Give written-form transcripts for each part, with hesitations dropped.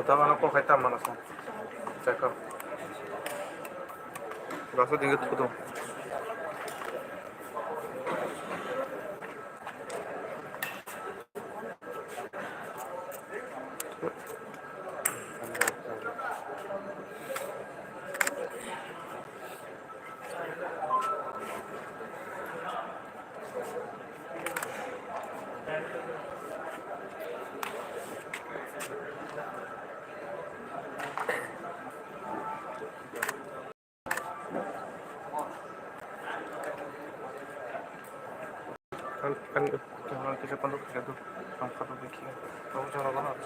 Tama na ko kay tama na sa. Check up. Basta dingat ko to. Kan kita panduk itu angkat begini. Kamu cara banget.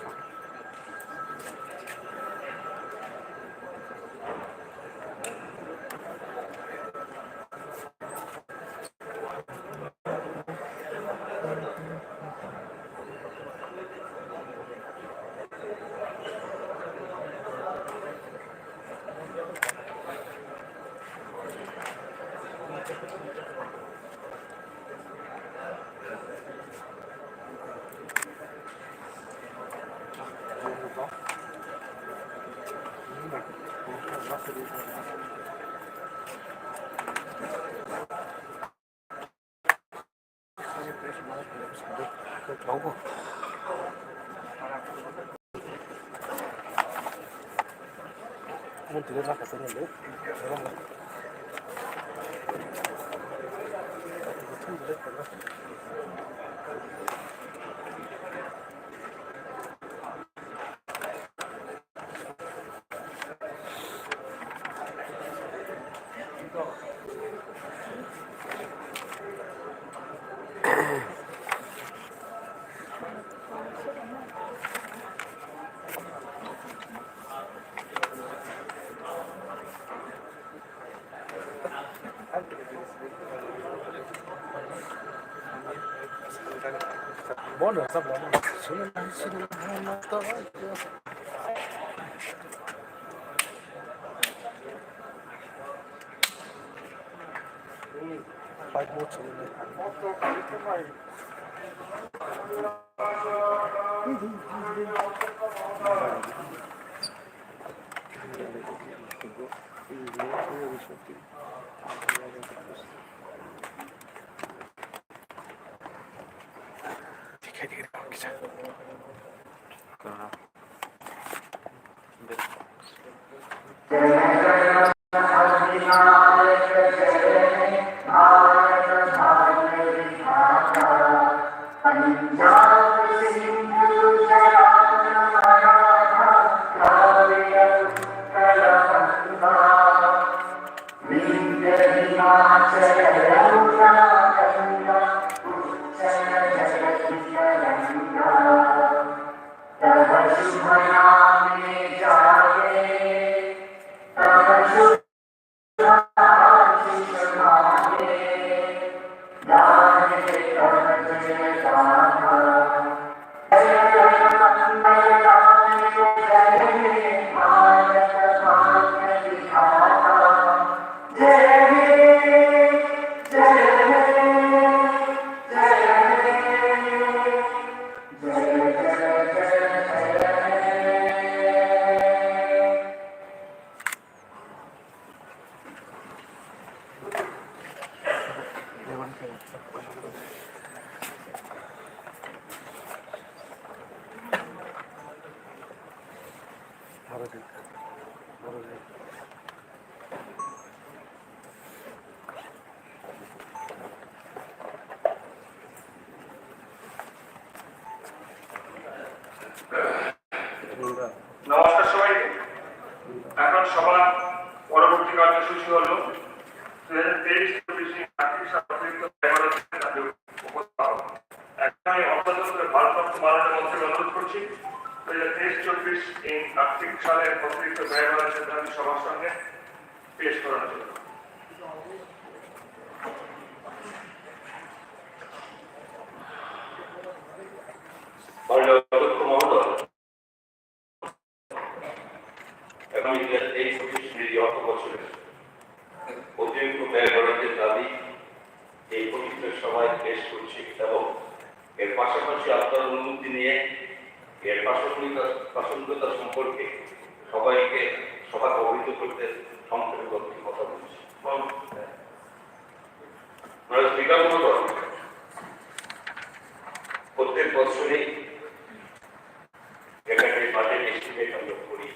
Tahu. Kamu tidak nak kesini dulu. Boleh, सब boleh. Fight more children. নমস্কার সবাইকে। এখন সবার পরবর্তী কার্যসূচি হলো 2023-24 আর্থিক সাল অতিরিক্ত আমি অর্থদপ্তরের ভারপ্রাপ্ত মাননীয় মন্ত্রীকে অনুরোধ করছি 2023-24 এই আর্থিক সালের অতিরিক্ত ব্যয় বাজেটের দাবি সবার সঙ্গে পেশ করার জন্য। অতিরিক্ত ব্যয় বরাদ্দের দাবি এই পবিত্র সভায় পেশ করছি এবং এর পাশাপাশি আপনার অনুমতি নিয়ে এর প্রাসঙ্গিকতা সম্পর্কে সবাইকে সবাইকে অবহিত করতে সংক্ষেপে কয়েকটি কথা বলছি। স্বীকার মতো প্রত্যেক বছরই এখানে বাজেট এস্টিমেট আমরা করি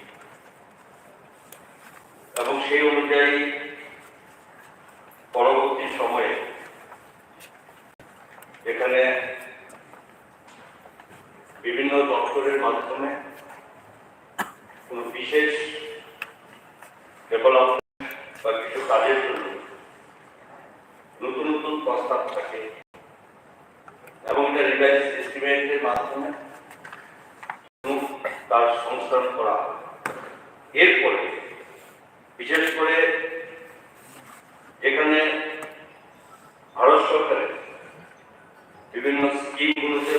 এবং সেই অনুযায়ী পরবর্তী সময়ে এখানে বিভিন্ন দপ্তরের মাধ্যমে কোন বিশেষ ডেভেলপমেন্ট বা কিছু কাজের জন্য নতুন নতুন প্রস্তাব থাকে এবং এটা রিভাইজ এস্টিমেটের মাধ্যমে তার সংস্করণ করা হয়। এরপরে বিশেষ করে এখানে ভারত সরকারের বিভিন্ন স্কিমগুলোতে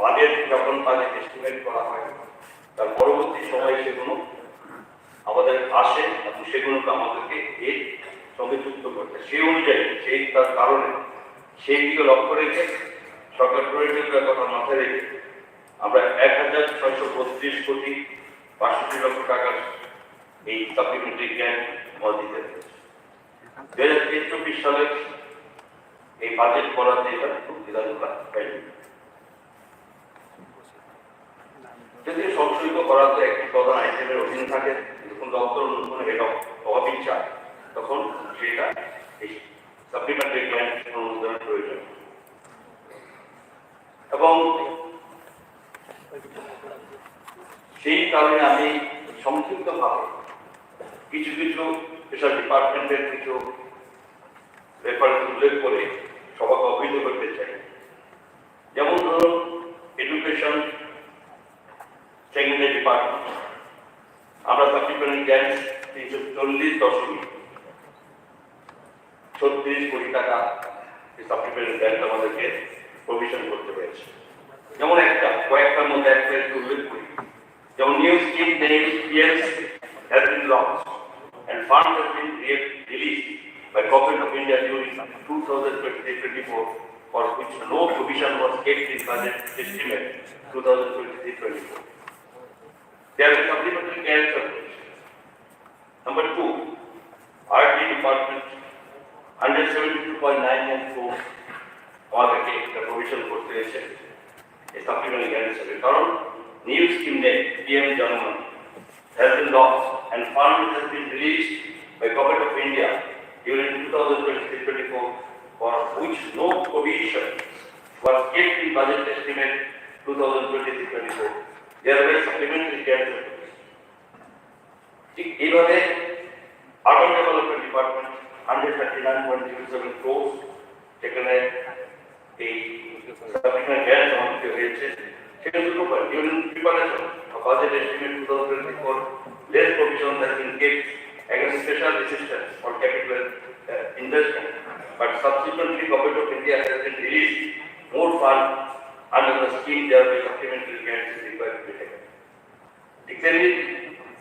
বাজেট যখন বাজেট এস্টিমেট করা হয় তার পরবর্তী সময়ে সেগুলো আমাদের আসে এবং সেগুলোকে আমাদেরকে এর সঙ্গে যুক্ত করতে সেই অনুযায়ী সেই তার কারণে সেই দিকে লক্ষ্য রেখে সরকার প্রয়োজনীয় কথা মাথায় রেখে আমরা ১,৬৩২ কোটি ৬২ লক্ষ টাকার এই সাপ্লিমেন্টারি গ্র্যান্ট দিতে পেরেছি। ২০২৩-২৪ সালে এই বাজেট করাতে এটা খুব দ্বিধাদ্বন্দ্ব পাইনি। যদি সংশোধিত করাতে একটি প্রধান আইটেমের অধীন থাকে, যখন দপ্তর নতুন হেড অফ অফিস চায় তখন সেটা এই সাপ্লিমেন্টারি গ্র্যান্ট অনুমোদনের প্রয়োজন এবং সেই কারণে আমি সংক্ষিপ্তভাবে কিছু কিছু এসব ডিপার্টমেন্টের কিছু রেফারেন্স উল্লেখ করে সবাইকে অবহিত করতে চাই। যেমন ধরুন এডুকেশন সেকেন্ডারি ডিপার্টমেন্ট আমরা সাপ্লিমেন্টারি গ্র্যান্ট ৩40.36 কোটি টাকা সাপ্লিমেন্টারি গ্র্যান্ট আমাদেরকে প্রভিশন করতে পেরেছে। যেমন কয়েকটার মধ্যে একটা উল্লেখ করি, যেমন new scheme name PMS has been launched and funds have been released by Government of India during 2023-24 for which no provision was kept in budget estimate 2023-24. There is supplementary grants application. Number 2, RD Department 172.99 crores আমাদেরকে একটা provision করতে হয়েছে এই supplementary grant হিসেবে, কারণ new scheme name PM Janman has been launched and funds has been released by Government of India during 2023-24 for which no provision was kept in budget estimate 2023-24. Thereby supplementary grants ঠিক এইভাবে urban development department 139.07 crores সেখানে এই supplementary grant আমাদেরকে হয়েছে। সেখানে দুটো point, during preparation of budget estimate 2024 less provision has been kept against special assistance or capital investment, but subsequently Government of India has been released more funds under the scheme, thereby supplementary grants is required to be taken. Exactly,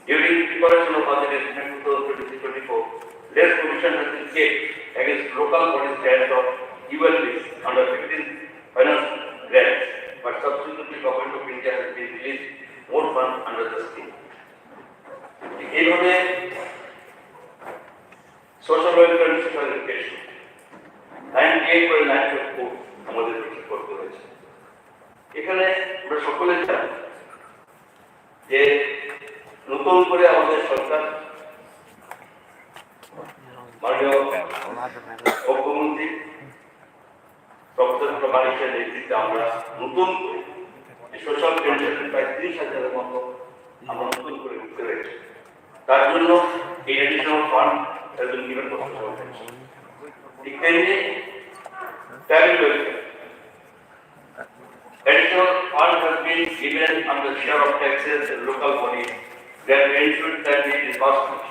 during preparation of budget estimate 2023-24 less provision has been kept against local bodies grants of ULBs under 15th finance grants, but subsequently Government of India has been released more funds under the scheme. এইভাবে social welfare and social education 98.94 আমাদের ঠিক করতে হয়েছে। এখানে আমরা সকলে জানি যে নতুন করে আমাদের সরকার মাননীয় মুখ্যমন্ত্রী প্রফেসর মানিকের নেতৃত্বে আমরা নতুন করে সোশ্যাল পেনশন প্রায় 30,000-এর মতো আমরা নতুন করে উঠতে হয়েছে। তার জন্য এই এডিশনাল ফান্ড একজন গিভেন করতে হবে। ঠিক তেমনি tax welfare additional fund has been given on the share of taxes in local bodies that ensure that the disbursement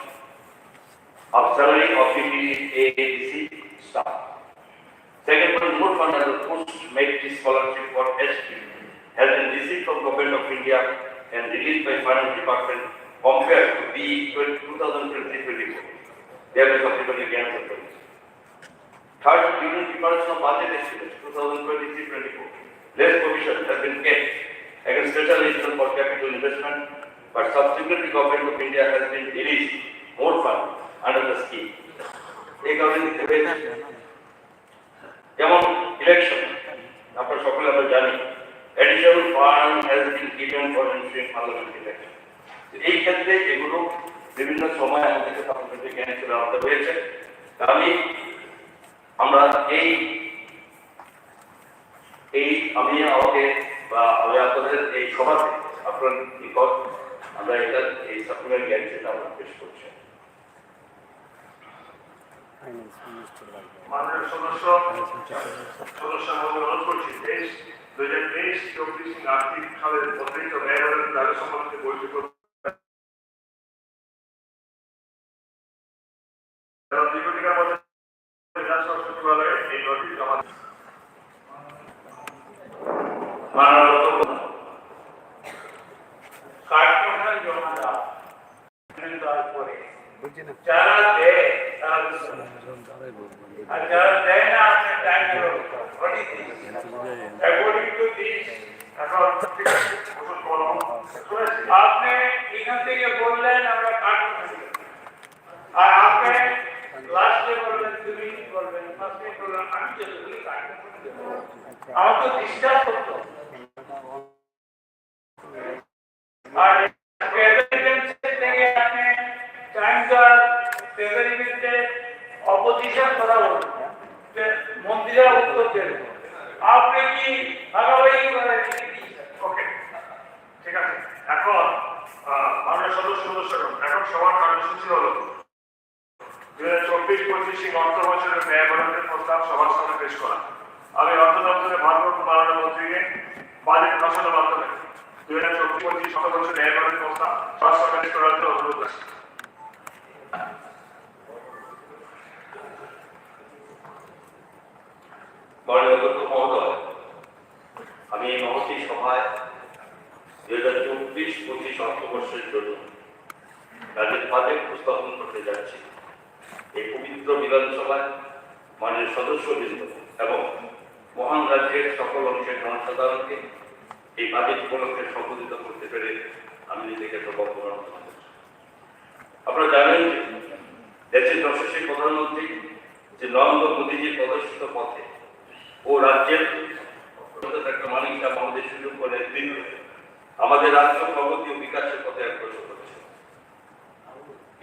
of salary of CTAC staff. Second one, more fund as a post-metric scholarship for ST has been received from Government of India and released by Finance Department compared to the 2023-24. There is supplementary grants approach. Third, during preparation of budget estimates 2023-24, less provision has been kept against special for capital investment, but subsequently Government of India has been released more funds under the scheme. এই কারণে যেমন election আপনারা সকলে আমরা জানি additional fund has been given for ensuring parliament election. এই ক্ষেত্রে এগুলো বিভিন্ন সময় আমাদেরকে পার্লামেন্টে জ্ঞান চলে আসতে হয়েছে। আমরা আমি আমাকে বা আপনাদের এই সভাতে আপনার নিকট আমরা এটা এই সাপ্লিমেন্ট জ্ঞান সেটা আমরা পেশ করছি। মাননীয় সদস্য অনুরোধ করছি 2023-24 আর্থিক সালের অতিরিক্ত ব্যয় বাড়ানোর দাবি সম্পর্কে বৈঠক দীর্ঘদিনের মধ্যে বিধানসভা সচিবালয়ে এই নোটিশ জমা যারা দেয় তারা আর যারা দেয় না আপনি টাইম অ্যাকর্ডিং টু দিস আপনি এখান থেকে বললেন আমরা কাটবো আর আপনি লাস্টে বললেন 2 মিনিট বলবেন 5 মিনিট বললেন আমি যতগুলি কাটবো আমার তো ডিসকাস করতে আর থেকে আপনি টাইমটার ফেভারিটে অপোজিশন করা হলো মন্ত্রীরা উত্তর দেন আপনি কি ভাগাভাগি করেন? ওকে ঠিক আছে। এখন মাননীয় সদস্যগণ এখন সবার কার্যসূচি হলো 2024-25 অর্থ বছরের ব্যয় বরাদ্দের প্রস্তাব সবার সামনে পেশ করা। আমি অর্থ দপ্তরের ভারপ্রাপ্ত মাননীয় মন্ত্রীকে বাজেট ভাষণের মাধ্যমে 2024-25 অর্থ বছরের ব্যয় বরাদ্দের প্রস্তাব সবার সামনে পেশ করার জন্য অনুরোধ আছে। আমি এই মহতী সভায় 2024-25 অর্থবর্ষের জন্য রাজ্যের বাজেট উপস্থাপন করতে যাচ্ছি। এই পবিত্র বিধানসভায় মাননীয় সদস্যবৃন্দ এবং মহান রাজ্যের সকল অংশের জনসাধারণকে এই বাজেট উপলক্ষে সম্বোধিত করতে পেরে আমি নিজেকে সৌভাগ্য মনে করছি। আপনারা জানেন যে দেশের যশস্বী প্রধানমন্ত্রী যে নরেন্দ্র মোদীজির প্রদর্শিত পথে ও রাজ্যের একটা মালিক সাহেব আমাদের সুযোগ করে নেতৃত্বে আমাদের রাজ্য প্রগতি ও বিকাশের পথে অগ্রসর হচ্ছে।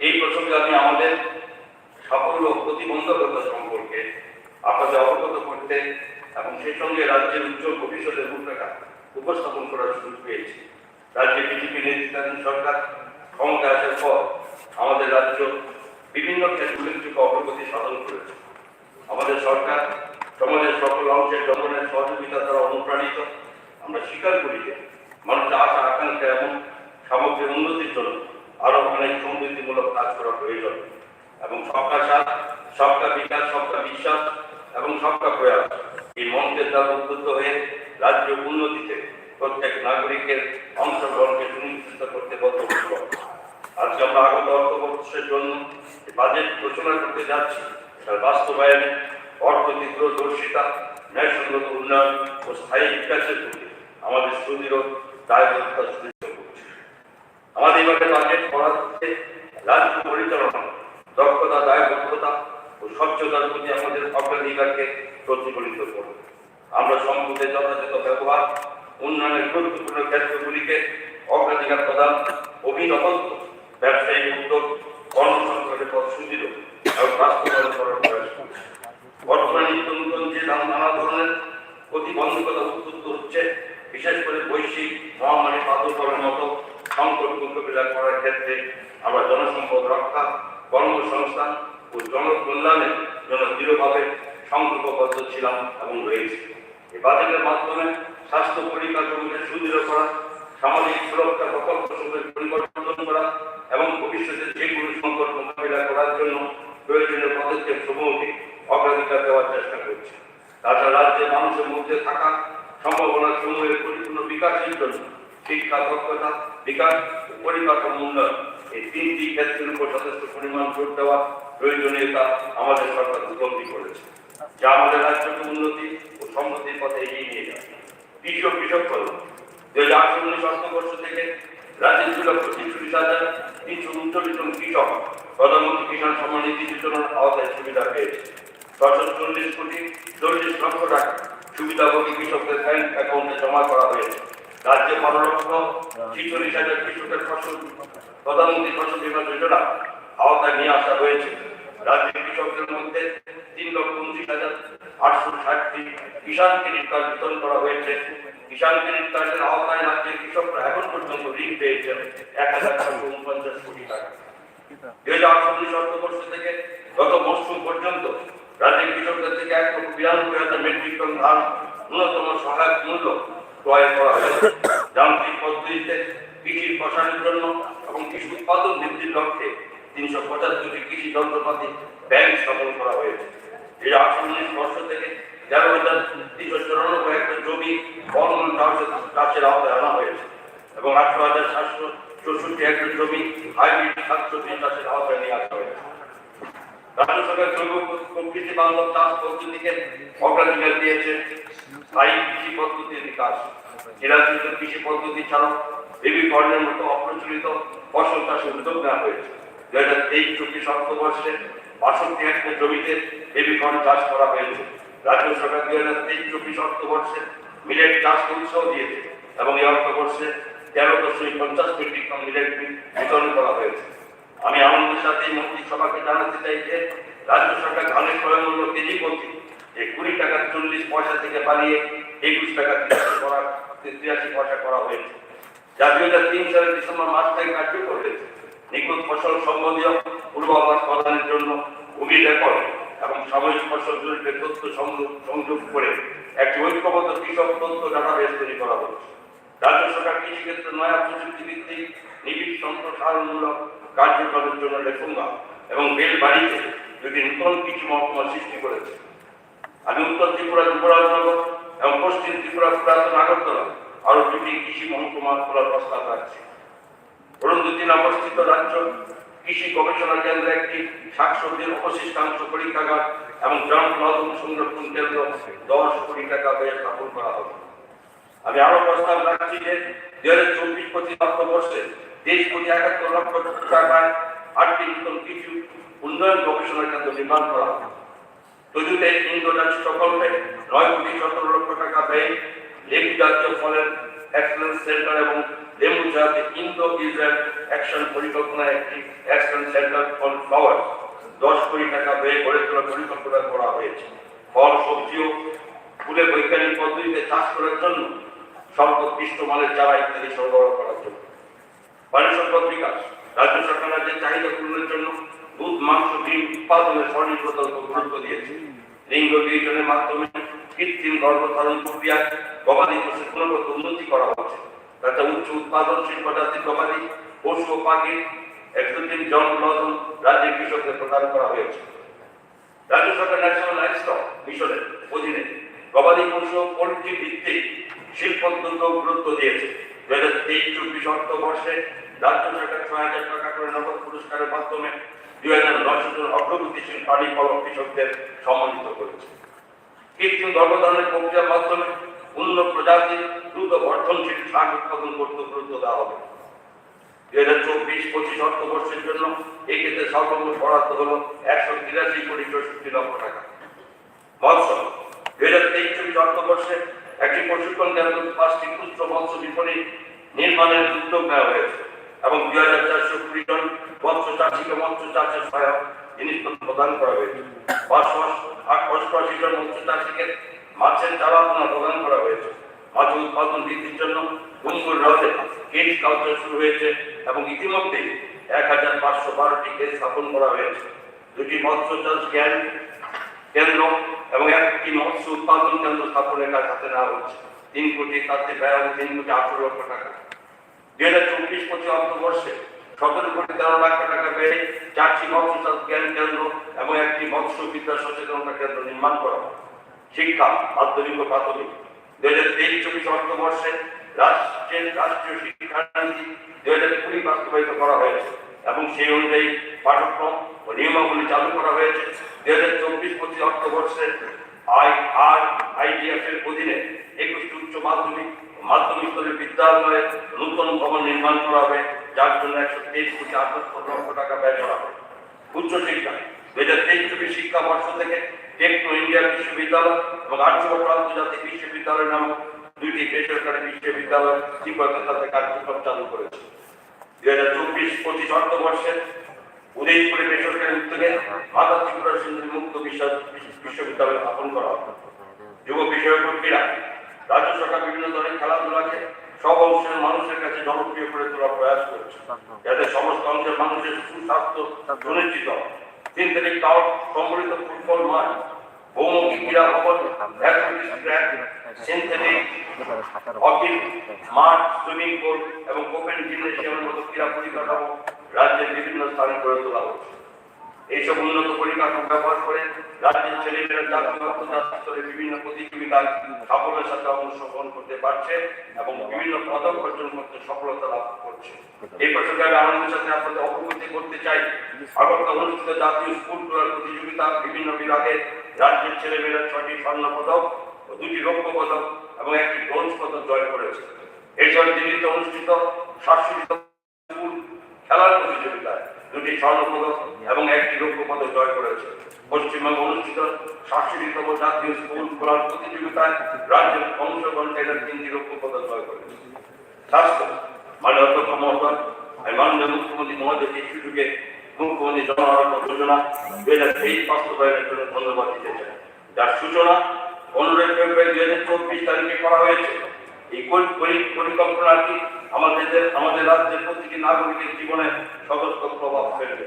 এই প্রসঙ্গে আমি আমাদের সাফল্য ও প্রতিবন্ধকতা সম্পর্কে আপনাদের অবগত করতে এবং সেই সঙ্গে রাজ্যের উজ্জ্বল ভবিষ্যতের রূপরেখা উপস্থাপন করার সুযোগ পেয়েছি। রাজ্যে বিজেপি নেতৃত্বাধীন সরকার ক্ষমতায় আসার পর আমাদের রাজ্য বিভিন্ন ক্ষেত্রে উল্লেখযোগ্য অগ্রগতি সাধন করেছে। আমাদের সরকার সমাজের সকল অংশের জনগণের সহযোগিতা দ্বারা অনুপ্রাণিত। আমরা স্বীকার করি যে মানুষের আশা আকাঙ্ক্ষা এবং সামগ্রিক উন্নতির জন্য আরো অনেক সমৃদ্ধিমূলক কাজ করা প্রয়োজন এবং সবকা সাথ, সবকা বিকাশ, সবকা বিশ্বাস এবং সবকা প্রয়াস এই মন্ত্রের দ্বারা উদ্বুদ্ধ হয়ে রাজ্য উন্নতিতে প্রত্যেক নাগরিকের অংশগ্রহণকে সুনিশ্চিত করতে বদ্ধপরিকর। আজকে আমরা আগত অর্থবর্ষের জন্য বাজেট ঘোষণা করতে যাচ্ছি। তার বাস্তবায়নে অর্থনৈতিক দূরদর্শিতা, ন্যায়সঙ্গত উন্নয়ন ও স্থায়ী বিকাশের প্রতি আমাদের সুদৃঢ় দায়বদ্ধতা সুনিশ্চিত করছে। আমাদের এবারে বাজেট করা হচ্ছে রাজ্য পরিচালনা দক্ষতা, দায়বদ্ধতা ও স্বচ্ছতার প্রতি আমাদের অগ্রাধিকারকে প্রতিফলিত করবে। আমরা সম্পদের যথাযথ ব্যবহার, উন্নয়নের গুরুত্বপূর্ণ ক্ষেত্রগুলিকে অগ্রাধিকার প্রদান, অভিনবত্ব, ব্যবসায়িক উদ্যোগ, কর্মসংস্থানের পথ সুদৃঢ় এবং বাস্তবায়ন করার প্রয়াস করছে। বর্তমানে নতুন যে নানা ধরনের প্রতিবন্ধকতা উদ্ভূত হচ্ছে, বিশেষ করে বৈশ্বিক মহামারী প্রাদুর্ভাবের মতো সংকট মোকাবিলা করার ক্ষেত্রে আমরা জনসম্পদ রক্ষা, কর্মসংস্থান ও জনকল্যাণের জন্য দৃঢ়ভাবে সংকল্পবদ্ধ ছিলাম এবং রয়েছে। এই বাজেটের মাধ্যমে স্বাস্থ্য পরিকাঠামোকে সুদৃঢ় করা, সামাজিক সুরক্ষা প্রকল্পসমূহের পরিবর্তন করা এবং ভবিষ্যতে যে কোনো সংকট মোকাবিলা করার জন্য প্রয়োজনীয় পদক্ষেপ সমূহকে অগ্রাধিকার দেওয়ার চেষ্টা করছে। তাছাড়া রাজ্যের মানুষের মধ্যে থাকা সম্ভাবনা সমূহের পরিপূর্ণ বিকাশের জন্য শিক্ষা, দক্ষতা বিকাশ ও পরিকাঠামো উন্নয়ন এই তিনটি ক্ষেত্রের উপর যথেষ্ট পরিমাণ জোর দেওয়া প্রয়োজনীয়তা আমাদের সরকার উপলব্ধি করেছে, যা আমাদের রাজ্যকে উন্নতি ও সমৃদ্ধির পথে এগিয়ে নিয়ে যাবে। কৃষি ও কৃষক কল্যাণ 2018-19 অর্থবর্ষ থেকে রাজ্যের 2,43,339 জন কৃষক প্রধানমন্ত্রী কিষাণ সম্মান নিধি যোজনার আওতায় সুবিধা পেয়েছে। 640 লক্ষ টাকা সুবিধাভোগী কৃষকদের ব্যাংক অ্যাকাউন্টে জমা করা হয়েছে। রাজ্যে 12,46,000 কৃষকের ফসল প্রধানমন্ত্রী ফসল বীমা যোজনা আওতায় নিয়ে আসা হয়েছে। রাজ্যের কৃষকদের মধ্যে 3,29,860টি কিষাণ ক্রেডিট কার্ড বিতরণ করা হয়েছে। কিষাণ ক্রেডিট কার্ডের আওতায় রাজ্যের কৃষকরা এখন পর্যন্ত ঋণ পেয়েছেন 1,449 কোটি টাকা। 2018-19 অর্থবর্ষ থেকে গত মৌসুম পর্যন্ত রাজ্যের কৃষকদের থেকে 1,92,000 মেট্রিক টন ধান ন্যূনতম সহায়ক মূল্য ক্রয় করা হয়েছে। যান্ত্রিক পদ্ধতিতে কৃষির প্রসারের জন্য এবং কৃষি উৎপাদন বৃদ্ধির লক্ষ্যে 375টি কৃষি যন্ত্রপাতি ব্যাংক স্থাপন করা হয়েছে। 2018-19 বর্ষ থেকে 13,394 হেক্টর জমি ফলমূল চাষের আওতায় আনা হয়েছে এবং 18,764 হেক্টর জমি হাইব্রিড শাকসবজি চাষের আওতায় নিয়ে আসা হয়েছে। রাজ্য সরকার জৈব প্রকৃতি বান্ধব চাষ পদ্ধতিকে অগ্রাধিকার দিয়েছে। স্থায়ী কৃষি পদ্ধতির বিকাশ, জেলাকৃত কৃষি পদ্ধতি ছাড়াও বেবি কর্নের মতো অপ্রচলিত ফসল চাষের উদ্যোগ নেওয়া হয়েছে। 2023-24 অর্থবর্ষে 62 হেক্টর জমিতে বেবি কর্ন চাষ করা হয়েছে। রাজ্য সরকার 2023-24 অর্থবর্ষে মিলেট চাষকে উৎসাহ দিয়েছে এবং এই অর্থবর্ষে 13,50 মেট্রিক টন মিলেট বিতরণ করা হয়েছে। আমি আনন্দের সাথে মন্ত্রিসভাকে জানাতে চাই যে রাজ্য সরকার ধানের ক্রয় মূল্য কেজি প্রতি 20 টাকা 40 পয়সা থেকে বাড়িয়ে 21 টাকা 83 পয়সা করা হয়েছে, যা 2003 সালের ডিসেম্বর মাস থেকে কার্যকর হয়েছে। নিখুঁত ফসল সম্বন্ধীয় পূর্বাভাস প্রদানের জন্য ভূমি রেকর্ড এবং সাময়িক ফসল জরিপের তথ্য সংযোগ করে একটি ঐক্যবদ্ধ কৃষক তথ্য ডাটাবেস তৈরি করা হয়েছে। রাজ্য সরকার কৃষিক্ষেত্রে নয়া প্রযুক্তি ভিত্তিক নিবিড় সম্প্রসারণমূলক কার্যক্রমের জন্য লেখুঙ্গা এবং বেলবাড়িতে দুটি নতুন কৃষি মহকুমা সৃষ্টি করেছে। আমি উত্তর ত্রিপুরা যুবরাজনগর এবং পশ্চিম ত্রিপুরা পুরাতন আগরতলা আরো দুটি কৃষি মহকুমা খোলার প্রস্তাব রাখছি। অরুন্ধতী অবস্থিত রাজ্য কৃষি গবেষণা কেন্দ্রে একটি শাকসবজির অবশিষ্টাংশ পরীক্ষাগার এবং গ্রাম লবণ সংরক্ষণ কেন্দ্র 10 কোটি টাকা ব্যয়ে স্থাপন করা হবে। আমি আরো প্রস্তাব রাখছি যে 2024-25 অর্থবর্ষে 23,71 লক্ষ টাকায় 8টি নতুন কৃষি উন্নয়ন গবেষণা কেন্দ্র নির্মাণ করা হবে। তদুতে ইন্দোডাচ প্রকল্পে 9,17 লক্ষ টাকা ব্যয়ে লেবু জাতীয় ফলের এক্সেলেন্স সেন্টার এবং লেবু জাতীয় ইন্দো ইসরায়েল অ্যাকশন পরিকল্পনায় একটি এক্সেলেন্স সেন্টার ফর ফ্লাওয়ার 10 কোটি টাকা ব্যয়ে গড়ে তোলার পরিকল্পনা করা হয়েছে। ফল, সবজি ও ফুলের বৈজ্ঞানিক পদ্ধতিতে চাষ করার জন্য সর্বোৎকৃষ্ট মানের চারা ইত্যাদি সরবরাহ করার জন্য। পানি সম্পদ বিকাশ, রাজ্য সরকার রাজ্যের চাহিদা পূরণের জন্য দুধ, মাংস, ডিম উৎপাদনের স্বনির্ভরতার উপর গুরুত্ব দিয়েছে। লিঙ্গ বিভাজনের মাধ্যমে কৃত্রিম গর্ভধারণ প্রক্রিয়া গবাদি পশুর গুণগত উন্নতি করা হচ্ছে। তাছাড়া উচ্চ উৎপাদনশীল প্রজাতির গবাদি পশু ও পাখির এক্সক্লুসিভ জন্মলগ্ন রাজ্যের কৃষকদের প্রদান করা হয়েছে। রাজ্য সরকার ন্যাশনাল লাইভস্টক মিশনের অধীনে গবাদি পশু ও পোল্ট্রি ভিত্তিক শিল্প উদ্যোগ গুরুত্ব দিয়েছে। 2023-24 অর্থবর্ষে রাজ্য সরকার 6,000 টাকা করে নগদ পুরস্কারের মাধ্যমে 2,900 জন অগ্রগতিশীল পানি ফলক কৃষকদের সম্মানিত করেছে। কৃত্রিম গর্ভধারণের প্রক্রিয়ার মাধ্যমে উন্নত প্রজাতির দ্রুত বর্ধনশীল শাক উৎপাদন করতে গুরুত্ব দেওয়া হবে। 2024-25 অর্থবর্ষের জন্য এই ক্ষেত্রে সর্বমোট বরাদ্দ হল 183,64 লক্ষ টাকা। মৎস্য 2023-24 অর্থবর্ষে একটি প্রশিক্ষণ কেন্দ্র 5টি খুচরো মৎস্য বিপণী নির্মাণের উদ্যোগ নেওয়া হয়েছে এবং 2,420 জন মৎস্য চাষীকে মৎস্য চাষের সহায়ক জিনিসপত্র প্রদান করা হয়েছে। 88 জন মৎস্য চাষীকে মাছের চারা প্রদান করা হয়েছে। মাছ উৎপাদন বৃদ্ধির জন্য গুঙ্গুর হ্রদে কেজ কালচার শুরু হয়েছে এবং ইতিমধ্যে 1,512টি কেজ স্থাপন করা হয়েছে। 2টি মৎস্য চাষ কেন্দ্র এবং 1টি মৎস্য উৎপাদন কেন্দ্র স্থাপনের কাজ হাতে নেওয়া হচ্ছে। 3 কোটি তাতে ব্যয় হবে 3,18 লক্ষ টাকা। 2024-25 অর্থবর্ষে 17 কোটি 13 লাখ টাকা ব্যয়ে 4টি মৎস্য চাষ কেন্দ্র এবং 1টি মৎস্য বিদ্যা সচেতনতা কেন্দ্র নির্মাণ করা হবে। শিক্ষা, মাধ্যমিক ও প্রাথমিক 2023-24 অর্থবর্ষে রাষ্ট্রীয় শিক্ষানীতি 2020 বাস্তবায়িত করা হয়েছে এবং সেই অনুযায়ী পাঠ্যক্রম ও নিয়মাবলী চালু করা হয়েছে। 2024-25 অর্থবর্ষে IDF এর অধীনে 21টি উচ্চ মাধ্যমিক মাধ্যমিক স্তরের বিদ্যালয়ে নতুন ভবন নির্মাণ করা হবে, যার জন্য 123 কোটি 78 লক্ষ টাকা ব্যয় করা হবে। উচ্চশিক্ষা 2023-24 শিক্ষাবর্ষ থেকে টেকনো ইন্ডিয়া বিশ্ববিদ্যালয় এবং আর্যভট্ট আন্তর্জাতিক বিশ্ববিদ্যালয় নামক দুইটি বেসরকারি বিশ্ববিদ্যালয় ত্রিপুরাতে তাদের কার্যক্রম চালু করেছে। 2024-25 অর্থবর্ষে উদয়পুরে বেসরকারি উদ্যোগে মাতা ত্রিপুরা সুন্দরী মুক্ত বিশ্ববিদ্যালয় স্থাপন করা হবে। যুব বিষয়ক ক্রীড়া রাজ্য সরকার বিভিন্ন ধরনের খেলাধুলাকে সব অংশের মানুষের কাছে জনপ্রিয় করে তোলার প্রয়াস করছে, যাতে সমস্ত অংশের মানুষের সুস্বাস্থ্য সুনিশ্চিত হয়। সিনথেটিক টার্ফ, সম্মিলিত ফুটবল মাঠ, বহুমুখী ক্রীড়া ভবন, সিনথেটিক হকি মাঠ, সুইমিং পুল এবং ওপেন জিমনেসিয়ামের মতো ক্রীড়া পরিকাঠামো রাজ্যের বিভিন্ন স্থানে গড়ে তোলা হচ্ছে। এইসব উন্নত পরিকাঠামো ব্যবহার করে রাজ্যের ছেলেমেয়েরা জাতীয় আন্তর্জাতিক স্তরে বিভিন্ন প্রতিযোগিতায় সাফল্যের সাথে অংশগ্রহণ করতে পারছে এবং বিভিন্ন পদক অর্জন করতে সফলতা লাভ করছে। এই প্রসঙ্গে আমি আনন্দের সাথে আপনাদের অবগতি করতে চাই, আগরতলা অনুষ্ঠিত জাতীয় স্কুল ক্রীড়া প্রতিযোগিতা বিভিন্ন বিভাগে রাজ্যের ছেলেমেয়েরা 6টি স্বর্ণ পদক ও 2টি রৌপ্য পদক এবং 1টি ব্রোঞ্জ পদক জয় করেছে। এছাড়া দিল্লিতে অনুষ্ঠিত 67তম স্কুল খেলার প্রতিযোগিতায় 2টি স্বর্ণ পদক এবং 1টি রৌপ্য পদক জয় করেছে। পশ্চিমবঙ্গে অনুষ্ঠিত 67তম জাতীয় স্কুল খেলার প্রতিযোগিতায় রাজ্যের অংশগ্রহণকারীরা 3টি রৌপ্য পদক জয় করেছে। স্বাস্থ্য মাননীয় অধ্যক্ষ মহোদয়, আমি মাননীয় মুখ্যমন্ত্রী মহোদয়কে এই সুযোগে মুখ্যমন্ত্রী জন আরোগ্য যোজনা 2023 বাস্তবায়নের জন্য ধন্যবাদ দিতে চাই, যার সূচনা 15 ফেব্রুয়ারি 2024 তারিখে করা হয়েছে। এই পরিকল্পনাটি আমাদের রাজ্যের প্রতিটি নাগরিকের জীবনে সতর্ক প্রভাব ফেলবে।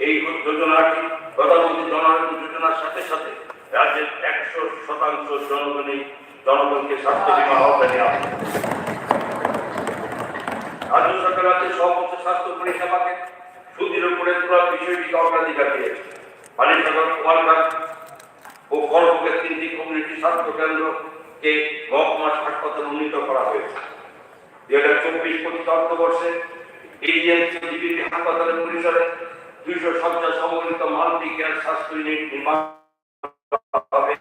এই যোজনাটি প্রধানমন্ত্রী জন আরোগ্য যোজনার সাথে সাথে রাজ্যের 100% জনগণকে স্বাস্থ্য বীমা আওতায় নেওয়া হবে। রাজ্য সরকার রাজ্যের সমস্ত স্বাস্থ্য পরিষেবাকে সুদৃঢ় করে তোলার বিষয়টিকে অগ্রাধিকার দিয়েছে। বালিসাগর, কুমারঘাট ও করবুকের 3টি কমিউনিটি স্বাস্থ্য কেন্দ্রকে মহকুমা হাসপাতাল উন্নীত করা হয়েছে। 2024-25 অর্থবর্ষে এডিএমসি জিবিপি হাসপাতালের পরিসরে 200 শয্যা সমন্বিত মাল্টি কেয়ার স্বাস্থ্য ইউনিট নির্মাণ হবে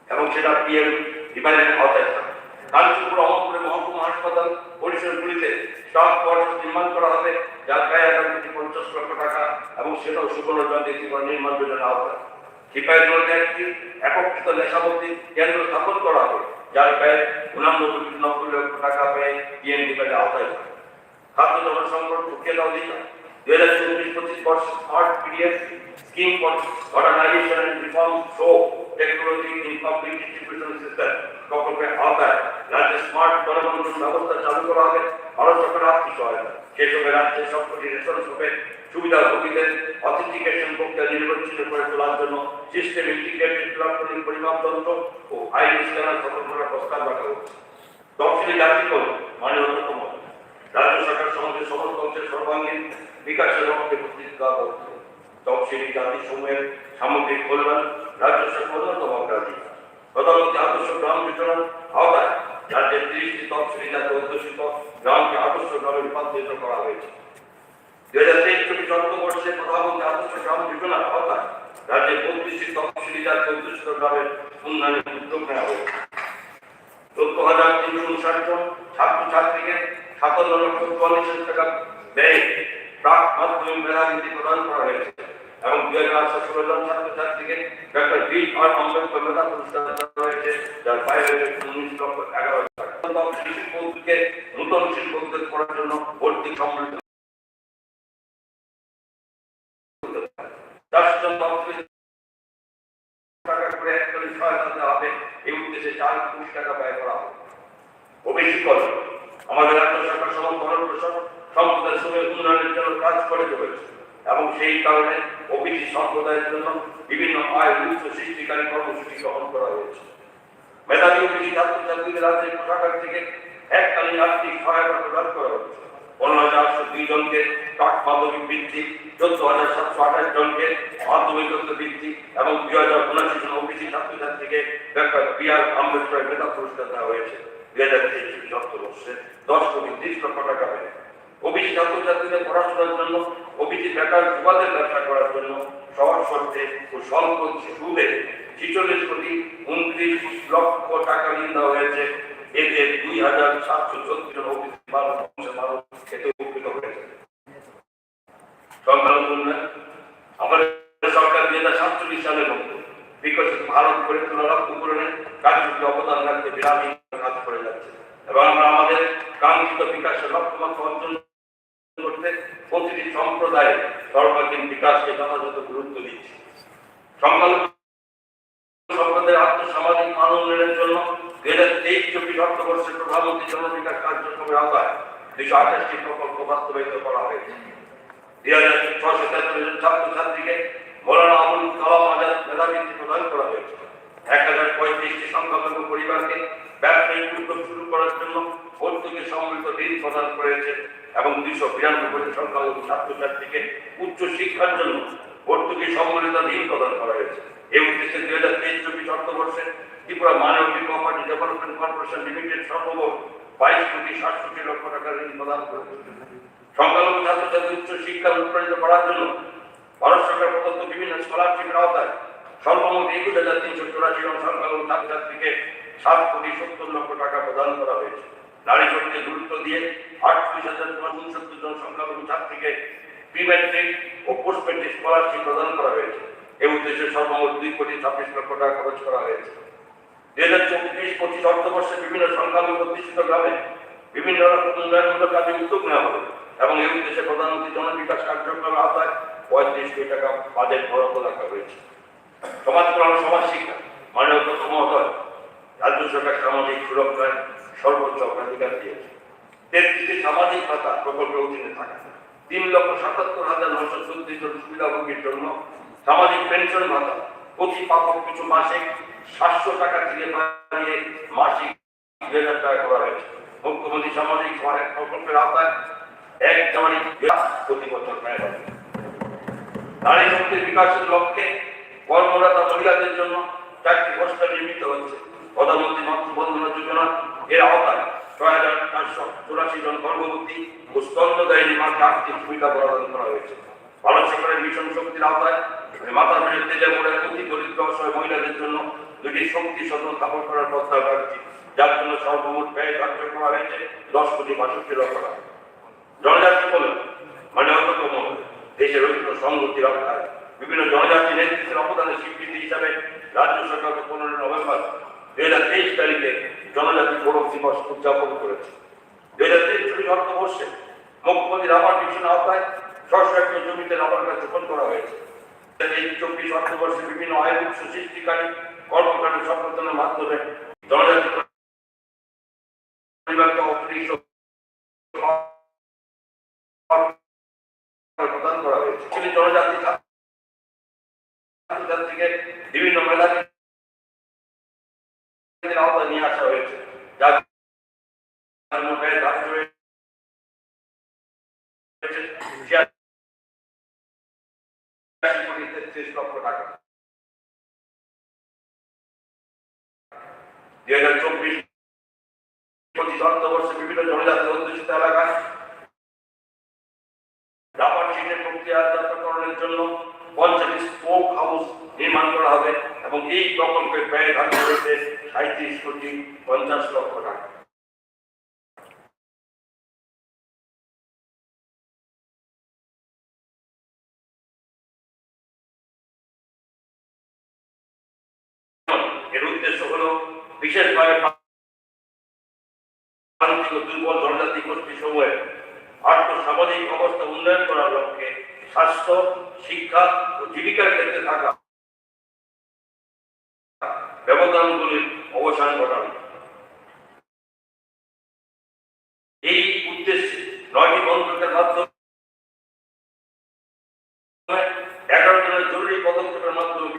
এবং সেটা পিএম ডিভাইডের আওতায় থাকবে। কাঞ্চনপুর অমরপুরে মহকুমা হাসপাতাল পরিসরগুলিতে স্টাফ কোয়ার্টার নির্মাণ করা হবে, যার ব্যয় 50 লক্ষ টাকা এবং সেটাও সুবর্ণ জয়ন্তী নির্মাণ যোজনার আওতায়। সিপাহীজলাতে একটি একত্রিত নেশাবন্দি কেন্দ্র স্থাপন করা হবে, যার ব্যয় 89 লক্ষ টাকা ব্যয় পিএম ডিভাইডের আওতায় থাকবে। খাদ্য জনসংকট প্রক্রিয়া অধিকার 2024-25 বর্ষে smart PDF scheme for modernisation and reform through technology in public distribution system প্রকল্পের আওতায় রাজ্যে স্মার্ট গণবন্টন ব্যবস্থা চালু করা হবে। ভারত সরকার আর্থিক সহায়তা সেসবে রাজ্যের সবকটি রেশন শপের সুবিধাভোগীদের অথেন্টিকেশন প্রক্রিয়া নির্ভরশীল করে তোলার জন্য সিস্টেম ইন্টিগ্রেটেড ইলেকট্রনিক পরিমাপ যন্ত্র ও আইডি স্ক্যানার স্থাপন করার প্রস্তাব রাখা হচ্ছে। তফসিলি জাতিকরণ মাননীয় অধ্যক্ষ মহোদয়, রাজ্য সরকার সমাজের সমস্ত অংশের সর্বাঙ্গীন বিকাশের লক্ষ্যে প্রতিজ্ঞা করছে। তফসিলি জাতিসমূহের সামগ্রিক কল্যাণ রাজ্য সরকার অন্যতম অগ্রাধিকার। প্রধানমন্ত্রী আদর্শ গ্রাম যোজনার আওতায় রাজ্যের 30টি তফসিলি জাতি অধ্যুষিত গ্রামকে আদর্শ গ্রামে রূপান্তরিত করা হয়েছে। 2023-24 অর্থবর্ষে প্রধানমন্ত্রী আদর্শ গ্রাম যোজনার আওতায় রাজ্যের 32টি তফসিলি জাতি অধ্যুষিত গ্রামের উন্নয়নের উদ্যোগ নেওয়া হয়েছে। 14,359 জন ছাত্রছাত্রীকে 57,44,000 টাকা ব্যয়ে প্রাক মাধ্যমিক মেধাবৃত্তি প্রদান করা হয়েছে এবং 2016 জন ছাত্রছাত্রীকে ডক্টর বি আর আম্বেদকর মেধা পুরস্কার দেওয়া হয়েছে, যার ব্যয় হয়েছে 19,11,000 টাকা। শিল্পকে নূতন শিল্প উদ্যোগ করার জন্য ভর্তি সম্মিলিত টাকা করে এককালীন সহায়তা দেওয়া হবে। এই উদ্দেশ্যে 4 কোটি টাকা ব্যয় করা হবে। ভবিষ্যৎ আমাদের রাজ্য সরকার সমগ্র সম্প্রদায়ের সঙ্গে উন্নয়নের জন্য কাজ করে চলেছে এবং সেই কারণে ওবিসি সম্প্রদায়ের জন্য বিভিন্ন আয় উৎস সৃষ্টিকারী কর্মসূচি গ্রহণ করা হয়েছে। মেধাবী ওবিসি ছাত্রছাত্রীদের রাজ্যের কোষাগার থেকে এককালীন আর্থিক সহায়তা প্রদান করা হচ্ছে। 15,802 জনকে প্রাক মাধ্যমিক বৃত্তি, 14,728 জনকে মাধ্যমিকোত্তর বৃত্তি এবং 2,079 জন ওবিসি ছাত্রছাত্রীকে ডক্টর বি আর আম্বেদকর মেধা পুরস্কার দেওয়া হয়েছে। 2023 অর্থবর্ষে 10,30 লক্ষ টাকা ব্যয়। ওবিসি ছাত্রছাত্রীদের পড়াশোনার জন্য ওবিসি বেকার যুবাদের ব্যবসা করার জন্য সহজ শর্তে ও স্বল্প সুদে 46,29,00,000 টাকা ঋণ দেওয়া হয়েছে। এতে 2,734 জন মানুষ এতে উপকৃত হয়েছে। সংখ্যালঘু উন্নয়ন আমাদের সরকার 2047 সালের মধ্যে বিকশিত ভারত গড়ে তোলার লক্ষ্য পূরণে কার্যকরী অবদান রাখতে বিরামী কাজ করে যাচ্ছে এবং আমরা আমাদের কাঙ্ক্ষিত বিকাশের লক্ষ্যমাত্রা অর্জন করতে প্রতিটি সম্প্রদায়ের সর্বাঙ্গীন বিকাশকে যথাযথ গুরুত্ব দিচ্ছি। সংখ্যালঘু সম্প্রদায়ের আর্থসামাজিক মান উন্নয়নের জন্য 2023-24 অর্থবর্ষে প্রধানমন্ত্রী জনবিকাশ কার্যক্রমের আওতায় 228টি প্রকল্প বাস্তবায়িত করা হয়েছে। 2,643 জন ছাত্রছাত্রীকে মৌলানা আবুল কালাম আজাদ মেধাবৃত্তি প্রদান করা হয়েছে। 1,035টি সংখ্যালঘু পরিবারকে ব্যবসায়িক উদ্যোগ শুরু করার জন্য ভর্তুকি সম্মিলিত ঋণ প্রদান করেছে এবং 292 সংখ্যালঘু ছাত্রছাত্রীকে উচ্চ শিক্ষার জন্য ভর্তুকি সম্মিলিত ঋণ প্রদান করা হয়েছে। এই উদ্দেশ্যে 2023-24 অর্থবর্ষে Tripura minority cooperative development corporation limited সর্বমোট 22,67,00,000 টাকা ঋণ প্রদান করেছে। সংখ্যালঘু ছাত্রছাত্রী উচ্চ শিক্ষা উৎপাদিত করার জন্য ভারত সরকার প্রদত্ত বিভিন্ন স্কলারশিপের আওতায় সর্বমোট 21,384 জন সংখ্যালঘু ছাত্রছাত্রীকে 7,70,00,000 টাকা প্রদান করা হয়েছে। নারী শক্তিকে গুরুত্ব দিয়ে 38,069 জন সংখ্যালঘু ছাত্রীকে প্রি ম্যাট্রিক ও পোস্ট ম্যাট্রিক স্কলারশিপ প্রদান করা হয়েছে। এই উদ্দেশ্যে সর্বমোট 2,26,00,000 টাকা খরচ করা হয়েছে। 2024-25 অর্থবর্ষে বিভিন্ন সংখ্যালঘু প্রতিষ্ঠিত গ্রামে বিভিন্ন রকম উন্নয়নমূলক কাজে উদ্যোগ নেওয়া হবে এবং এই উদ্দেশ্যে প্রধানমন্ত্রী জনবিকাশ কার্যক্রমের আওতায় 35 কোটি টাকা বাজেট বরাদ্দ রাখা হয়েছে। সমাজ কল্যাণ সমাজ শিক্ষা মাননীয় প্রধান মহোদয় রাজ্য সরকার সামাজিক সুরক্ষায় সর্বোচ্চ অগ্রাধিকার দিয়েছে। 33টি সামাজিক ভাতা প্রকল্পের অধীনে থাকে 3,77,934 জন সুবিধাভোগীর জন্য সামাজিক পেনশন ভাতা প্রতি পাপক কিছু মাসিক 700 টাকা থেকে বাড়িয়ে মাসিক 2,000 টাকা করা হয়েছে। মুখ্যমন্ত্রী সামাজিক সহায়ক প্রকল্পের আওতায় 1 জানুয়ারি প্রতি বছর ব্যয় হবে। নারী শক্তির বিকাশের লক্ষ্যে কর্মরত মহিলাদের জন্য 4টি পোস্টার নির্মিত হচ্ছে। প্রধানমন্ত্রী মাতৃবন্ধনা যোজনা এর আওতায় 6,484 জন গর্ভবতী ও স্তন্যদায়িনী মাকে আর্থিক সুবিধা প্রদান করা হয়েছে। ভারত সরকারের মিশন শক্তির আওতায় মাতার পেটের তেলে পড়ে অতি দরিদ্র অসহায় মহিলাদের জন্য 2টি শক্তি সদন স্থাপন করার প্রস্তাব রাখছি, যার জন্য সর্বমোট ব্যয় ধার্য করা হয়েছে 10,62,00,000 টাকা। জনজাতি বলে মানে অন্যতম দেশের ঐক্য সংহতি রক্ষায় বিভিন্ন জনজাতি নেতৃত্বের অবদানের স্বীকৃতি হিসাবে রাজ্য সরকার 15 নভেম্বর 2023 তারিখে জনজাতি গৌরব দিবস উদযাপন করেছে। 2023 অর্থবর্ষে মুখ্যমন্ত্রী রাবার মিশনের আওতায় 600 একর জমিতে রাবার গাছ রোপণ করা হয়েছে। 2023 অর্থবর্ষে বিভিন্ন আয় উৎস সৃষ্টিকারী কর্মকাণ্ড সম্পাদনের মাধ্যমে জনজাতি পরিবারকে অতিরিক্ত প্রদান করা হয়েছে। জনজাতি ছাত্রছাত্রীকে বিভিন্ন মেধাবী আওতায় নিয়ে আসা হয়েছে, যার ব্যয় ধার্য হয়েছে 83,00,000 টাকা। 2024-25 অর্থবর্ষে বিভিন্ন জনজাতি অধ্যুষিত এলাকায় রাবার শিটের প্রক্রিয়াজাতকরণের জন্য 50টি স্পোক হাউস নির্মাণ করা হবে এবং এই প্রকল্পের ব্যয় ধার্য হয়েছে 37,50,00,000 টাকা। এর উদ্দেশ্য হল বিশেষভাবে দুর্বল জনজাতি গোষ্ঠী সমূহের আর্থসামাজিক অবস্থা উন্নয়ন করার লক্ষ্যে স্বাস্থ্য, শিক্ষা ও জীবিকার ক্ষেত্রে থাকা ব্যবধানগুলির অবসান ঘটানো। এই উদ্দেশ্যে 9টি মন্ত্রকের মাধ্যমে 11 জনের জরুরি পদক্ষেপের মাধ্যমে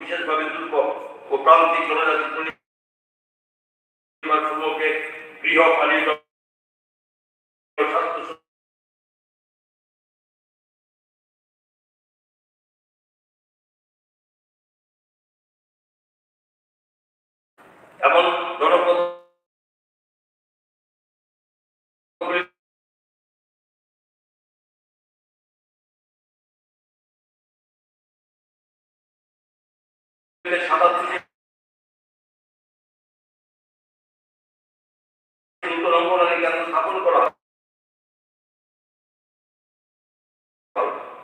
বিশেষভাবে দুর্বল ও প্রান্তিক জনজাতি পরিবার সমূহকে গৃহ পানি এমন জনপদ কেন্দ্র স্থাপন করা হবে।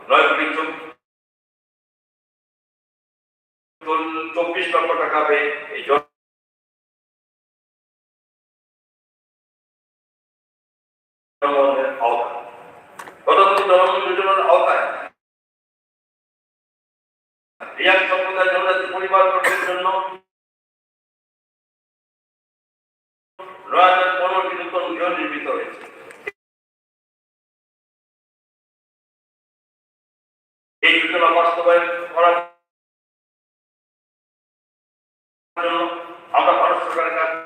9 কোটি 24 লক্ষ টাকা পেয়ে এই জনগণের আওতায়, প্রধানমন্ত্রী জনগণ যোজনার আওতায় রিয়াং সম্প্রদায় জনজাতি পরিবারবর্গের জন্য 9,015টি নতুন গৃহ নির্মিত হয়েছে। এই যোজনা বাস্তবায়ন করার জন্য আমরা ভারত সরকারের কাছে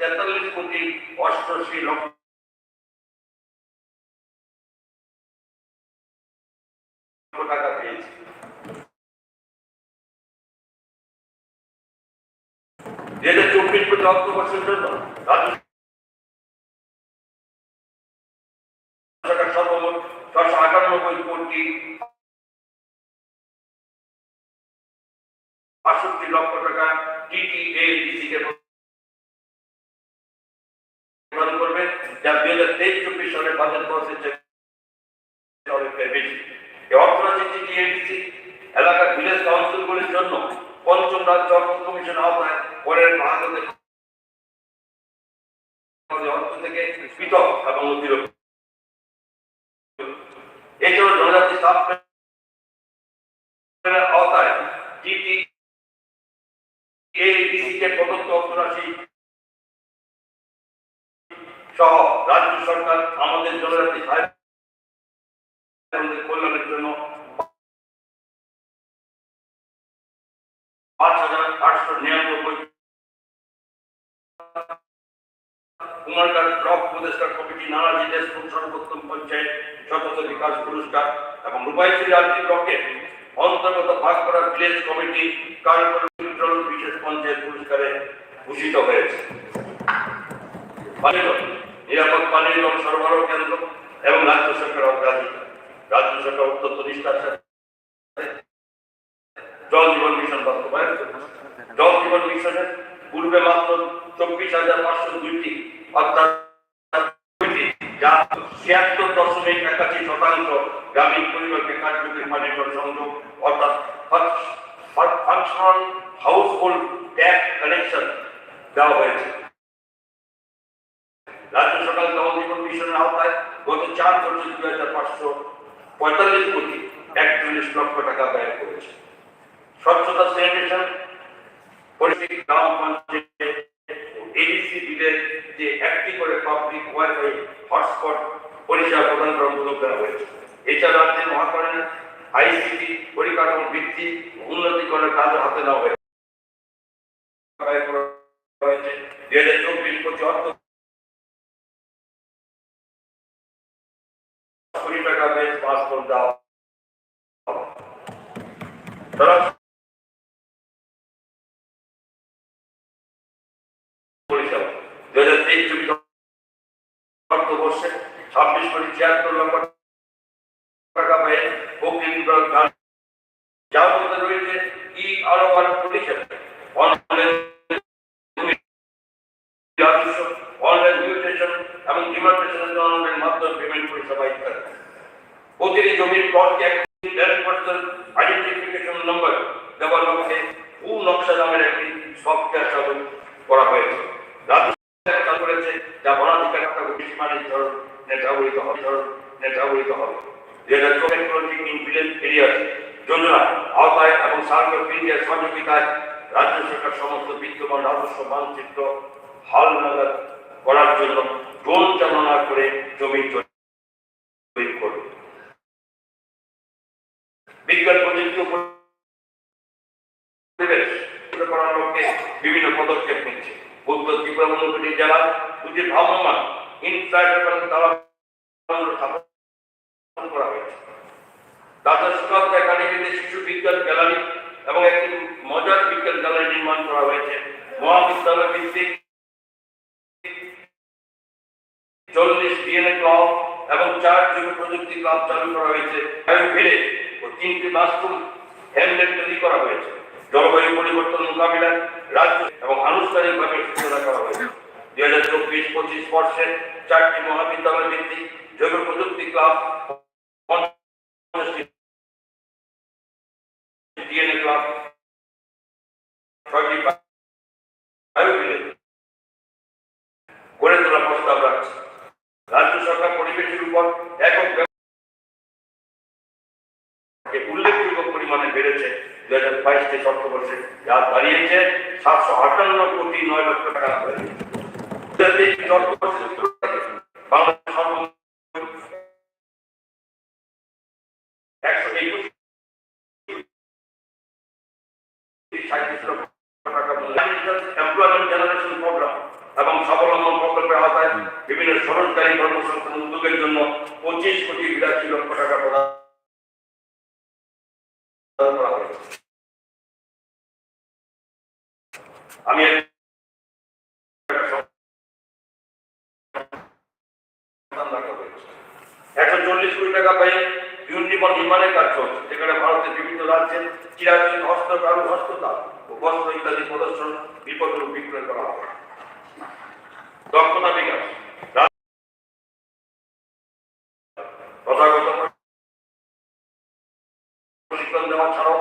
43 কোটি 88 লক্ষ টাকা পেয়েছি। 2024 অর্থবর্ষের জন্য রাজ্য সরকার সর্বমোট 698 কোটি 65 লক্ষ টাকা TTADC কে প্রদান করবে, যা 2023-24 সালের বাজেট বছরের চেয়ে অনেকটাই বেশি। এই অর্থরাজি TTADC এলাকার ভিলেজ কাউন্সিলগুলির জন্য পঞ্চম রাজ্য অর্থ কমিশন আওতায় পরের ভাগতে অর্থ থেকে পৃথক এবং অতিরিক্ত। এছাড়াও জনজাতি সাবপ্ল্যানের আওতায় TTADC কে প্রদত্ত অর্থরাশি সহ রাজ্য সরকার আমাদের জনজাতি ভাই কল্যাণের জন্য 5,899 কুমারঘাট ব্লক উপদেষ্টা কমিটি নানাজি দেশমুখ সর্বোত্তম পঞ্চায়েত সতত বিকাশ পুরস্কার এবং রূপাইছড়ি আর্থিক ব্লকের অন্তর্গত ভাগ করা ভিলেজ কমিটি কার্যকর বিশেষ পঞ্চায়েত পুরস্কারে ভূষিত হয়েছে। নিরাপদ পানীয় জল সরবরাহ কেন্দ্র এবং রাজ্য সরকার অগ্রাধিকার। রাজ্য সরকার অত্যন্ত নিষ্ঠার সাথে জল জীবন মিশন বাস্তবায়ন করেছে। জল জীবন মিশনের পূর্বে মাত্র 24,502টি অর্থাৎ যা 76.81% গ্রামীণ পরিবারকে কার্যকরী পানীয় জল সংযোগ অর্থাৎ ফাংশনাল হাউসহোল্ড ট্যাপ কানেকশন দেওয়া হয়েছে। রাজ্য সরকার জল জীবন মিশনের আওতায় গত 4 বছরে 2,545 কোটি 41 লক্ষ টাকা ব্যয় করেছে। স্বচ্ছতা স্যানিটেশন পরিস্থিতি গ্রাম পঞ্চায়েত এডিসি বিলের যে একটি করে পাবলিক ওয়াইফাই হটস্পট পরিষেবা প্রদান করার উদ্যোগ নেওয়া হয়েছে। এছাড়া রাজ্যের মহাকরণের ICT পরিকাঠামো বৃদ্ধি উন্নতিকরণের কাজ হাতে নেওয়া হয়েছে। 2024 অর্থ কোটি টাকা বেশ পাস করে দেওয়া পরিষেবা 2023-24 অর্থবর্ষে 26 কোটি 76 লক্ষ টাকা ব্যয়ে বঙ্কিম বিভাগ যার মধ্যে রয়েছে EROR পরিষেবা, অনলাইন মিউটেশন এবং ডিমার্কেশনের অনলাইন মাধ্যমে পেমেন্ট পরিষেবা ইত্যাদি। প্রতিটি জমির প্লটকে 10% আইডেন্টিফিকেশন নম্বর দেওয়ার লক্ষ্যে নকশা নামের একটি সফটওয়্যার চালু করা হয়েছে। রাজ্য সরকার চালু করেছে যা বনাধিকার সীমানিত ব্যবহৃত হবে। 2024 যোজনা আওতায় এবং সার্ভে অফ ইন্ডিয়ার সহযোগিতায় রাজ্য সরকার সমস্ত বিদ্যমান রাজস্ব মানচিত্র হালনাগাদ করার জন্য ড্রোন চালনা করে জমি তৈরি করবে। বিজ্ঞান প্রযুক্তি পরিবেশ করার লক্ষ্যে বিভিন্ন পদক্ষেপ নিচ্ছে। উত্তর ত্রিপুরা ঊনকোটি জেলা 2টি ভ্রাম্যমাণ ইনফ্রাস্ট্রাকচার তালা স্থাপন করা হয়েছে। তাছাড়া সুকান্ত একাডেমিতে শিশু বিজ্ঞান গ্যালারি এবং একটি মজার বিজ্ঞান গ্যালারি নির্মাণ করা হয়েছে। মহাবিদ্যালয় ভিত্তিক 40 DNA ক্লাব এবং 4 যুব প্রযুক্তি ক্লাব চালু করা হয়েছে। ভিলেজ ও 3টি মাশরুম হ্যামলেট তৈরি করা হয়েছে। জলবায়ু পরিবর্তন মোকাবিলায় রাজ্য এবং আনুষ্ঠানিক আনুষ্ঠানিকভাবে সূচনা করা হয়েছে। 2024-25 বর্ষে 4টি মহাবিদ্যালয় ভিত্তিক জৈব প্রযুক্তি ক্লাব, 50টি ডিএনএ ক্লাব, 6টি বায়োভিলেজ গড়ে তোলার প্রস্তাব রাখছে। রাজ্য সরকার পরিবেশের উপর একক উল্লেখযোগ্য পরিমাণে বেড়েছে। 2022-23 অর্থবর্ষে যা দাঁড়িয়েছে 758 কোটি 9 লক্ষ টাকা। বাংলাদেশ সর্বোচ্চ 121 এমপ্লয়মেন্ট জেনারেশন প্রোগ্রাম এবং স্বাবলম্বন প্রকল্পের আওতায় বিভিন্ন সরকারি কর্মসংস্থান উদ্যোগের জন্য 25 কোটি 82 লক্ষ টাকা প্রদান করা হয়েছে। আমি 140 কোটি টাকা পেয়ে ইউনিফর্ম নির্মাণের কাজ চলছে, যেখানে ভারতের বিভিন্ন রাজ্যে চিরাচরিত হস্তকারু, হস্ততাঁত ও বস্ত্র ইত্যাদি প্রদর্শন বিপণন ও বিক্রয় করা হবে। দক্ষতা বিকাশ প্রথাগত প্রশিক্ষণ দেওয়া ছাড়াও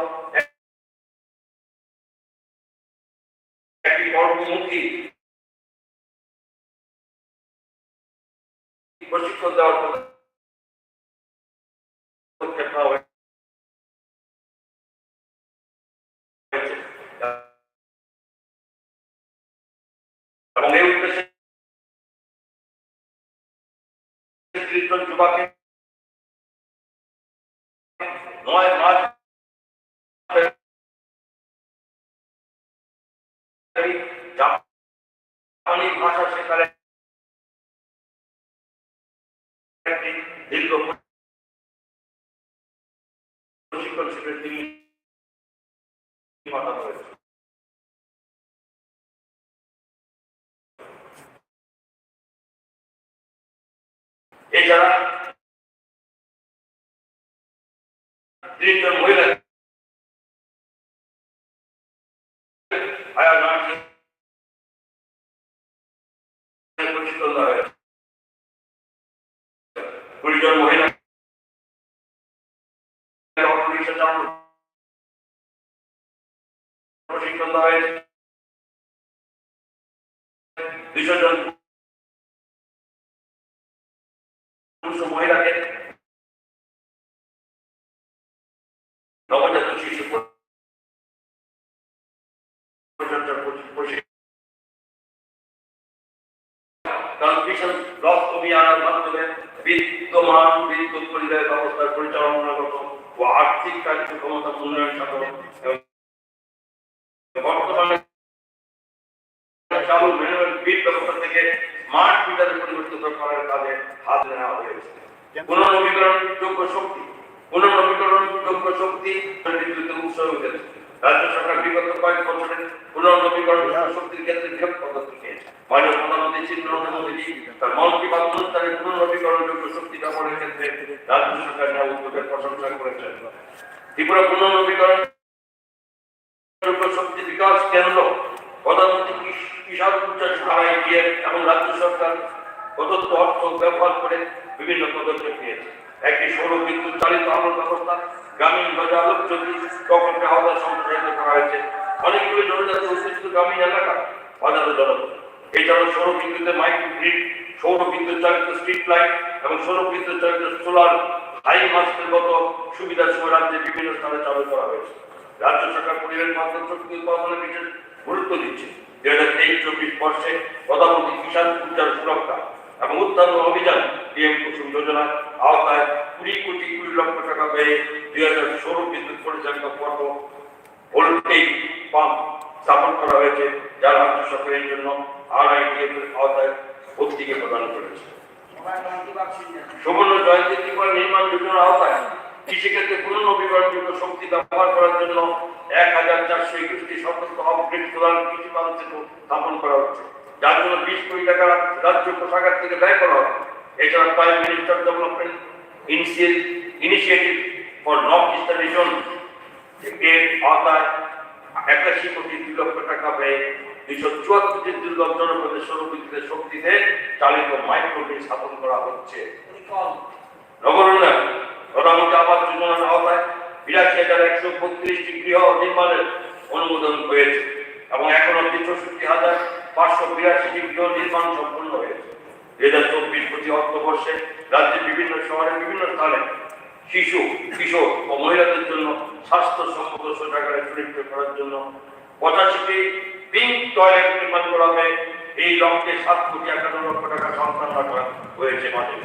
একটি কর্মমুখী প্রশিক্ষণ দেওয়ার পদক্ষেপ নেওয়া হয়েছে এবং এই উদ্দেশ্যে 30 জন যুবককে 9 মাস জাপানি ভাষা শেখার একটি দীর্ঘ প্রশিক্ষণ শিবির তিনি পাঠানো হয়েছে। এছাড়া 30 জন মহিলা প্রশিক্ষণ দেওয়া হয়েছে। 20 জন মহিলা প্রশিক্ষণ দেওয়া হয়েছে। 200 জন পুরুষ মহিলাকে নবজাতক শিশু ট্রান্সমিশন লস কমিয়ে আনার মাধ্যমে বিদ্যমান বিদ্যুৎ পরিবাহ ব্যবস্থার পরিচালনাগত ও আর্থিক কার্যক্ষমতা উন্নয়ন সহ বর্তমানে চালু ম্যানুয়াল বিল ব্যবস্থা থেকে স্মার্ট মিটারে পরিবর্তিত করার কাজে হাত নেওয়া হয়েছে। পুনর্নবীকরণযোগ্য শক্তি বিদ্যুতের উৎস হয়েছে। রাজ্য সরকার বিগত কয়েক বছরে পুনর্নবীকরণযোগ্য শক্তির ক্ষেত্রে বৃহৎ পদক্ষেপ নিয়েছে। মাননীয় প্রধানমন্ত্রী নরেন্দ্র মোদী তার মন কি বাত অনুষ্ঠানে পুনর্নবীকরণযোগ্য শক্তি ব্যবহারের ক্ষেত্রে রাজ্য সরকার নেওয়া উদ্যোগের প্রশংসা করেছেন। ত্রিপুরা পুনর্নবীকরণ শক্তি বিকাশ কেন্দ্র, প্রধানমন্ত্রী কিষাণ উচ্চাস RITF এবং রাজ্য সরকার প্রদত্ত অর্থ ব্যবহার করে বিভিন্ন পদক্ষেপ নিয়েছে। একটি সৌর বিদ্যুৎ চালিত আলোর ব্যবস্থা গ্রামীণ বাজার আলোকজ্যোতি প্রকল্পের আওতায় সম্প্রসারিত করা হয়েছে। অনেকগুলি জনজাতি অধ্যুষিত গ্রামীণ এলাকা বাজারে জনপদ। এছাড়াও সৌর বিদ্যুতের মাইক্রো গ্রিড, সৌর বিদ্যুৎ চালিত স্ট্রিট লাইট এবং সৌর বিদ্যুৎ চালিত সোলার হাই মাস্টের মতো সুবিধা সহ রাজ্যে বিভিন্ন স্থানে চালু করা হয়েছে। রাজ্য সরকার পরিবেশ বান্ধব শক্তি উৎপাদনে বিশেষ গুরুত্ব দিচ্ছে। 2023-24 বর্ষে প্রধানমন্ত্রী কিষাণ উর্জার সুরক্ষা এবং উৎপাদন অভিযান PM কুসুম যোজনার আওতায় 20 কোটি 20 লক্ষ টাকা ব্যয়ে 2000 সৌর বিদ্যুৎ পরিচালিত পর্ব ভোল্টেইক পাম্প স্থাপন করা হয়েছে, যা রাজ্য সরকারের জন্য RITF এর আওতায় ভর্তিকে প্রদান করেছে। সুবর্ণ জয়ন্তী ত্রিপুরা নির্মাণ যোজনার আওতায় কৃষিক্ষেত্রে পুনর্নবীকরণযোগ্য শক্তি ব্যবহার করার জন্য 1421টি সতর্ক অপগ্রেড সোলার কৃষি পাম্প স্থাপন করা হচ্ছে, যার জন্য 20 কোটি টাকা রাজ্য কোষাগার থেকে ব্যয় করা হবে। এছাড়া prime minister development initiative for north eastern reason এর আওতায় 81 কোটি 2 লক্ষ টাকা ব্যয়ে 274টি দুর্গম জনপদের সৌরবিদ্যুতের শক্তিতে চালিত মাইক্রোগ্রিড স্থাপন করা হচ্ছে। নগর উন্নয়ন প্রধানমন্ত্রী আবাস যোজনার আওতায় 82,132টি গৃহ নির্মাণের অনুমোদন হয়েছে এবং এখন অব্দি 64,582টি গৃহ নির্মাণ সম্পন্ন হয়েছে। 2024-25 অর্থবর্ষে রাজ্যের বিভিন্ন শহরে বিভিন্ন স্থানে শিশু, কিশোর ও মহিলাদের জন্য স্বাস্থ্যসম্মত শৌচাগার সুনিশ্চিত করার জন্য 85টি পিঙ্ক টয়লেট নির্মাণ করা হবে। এই লক্ষ্যে 7,51,00,000 টাকা সংস্থান রাখা হয়েছে মাঝে।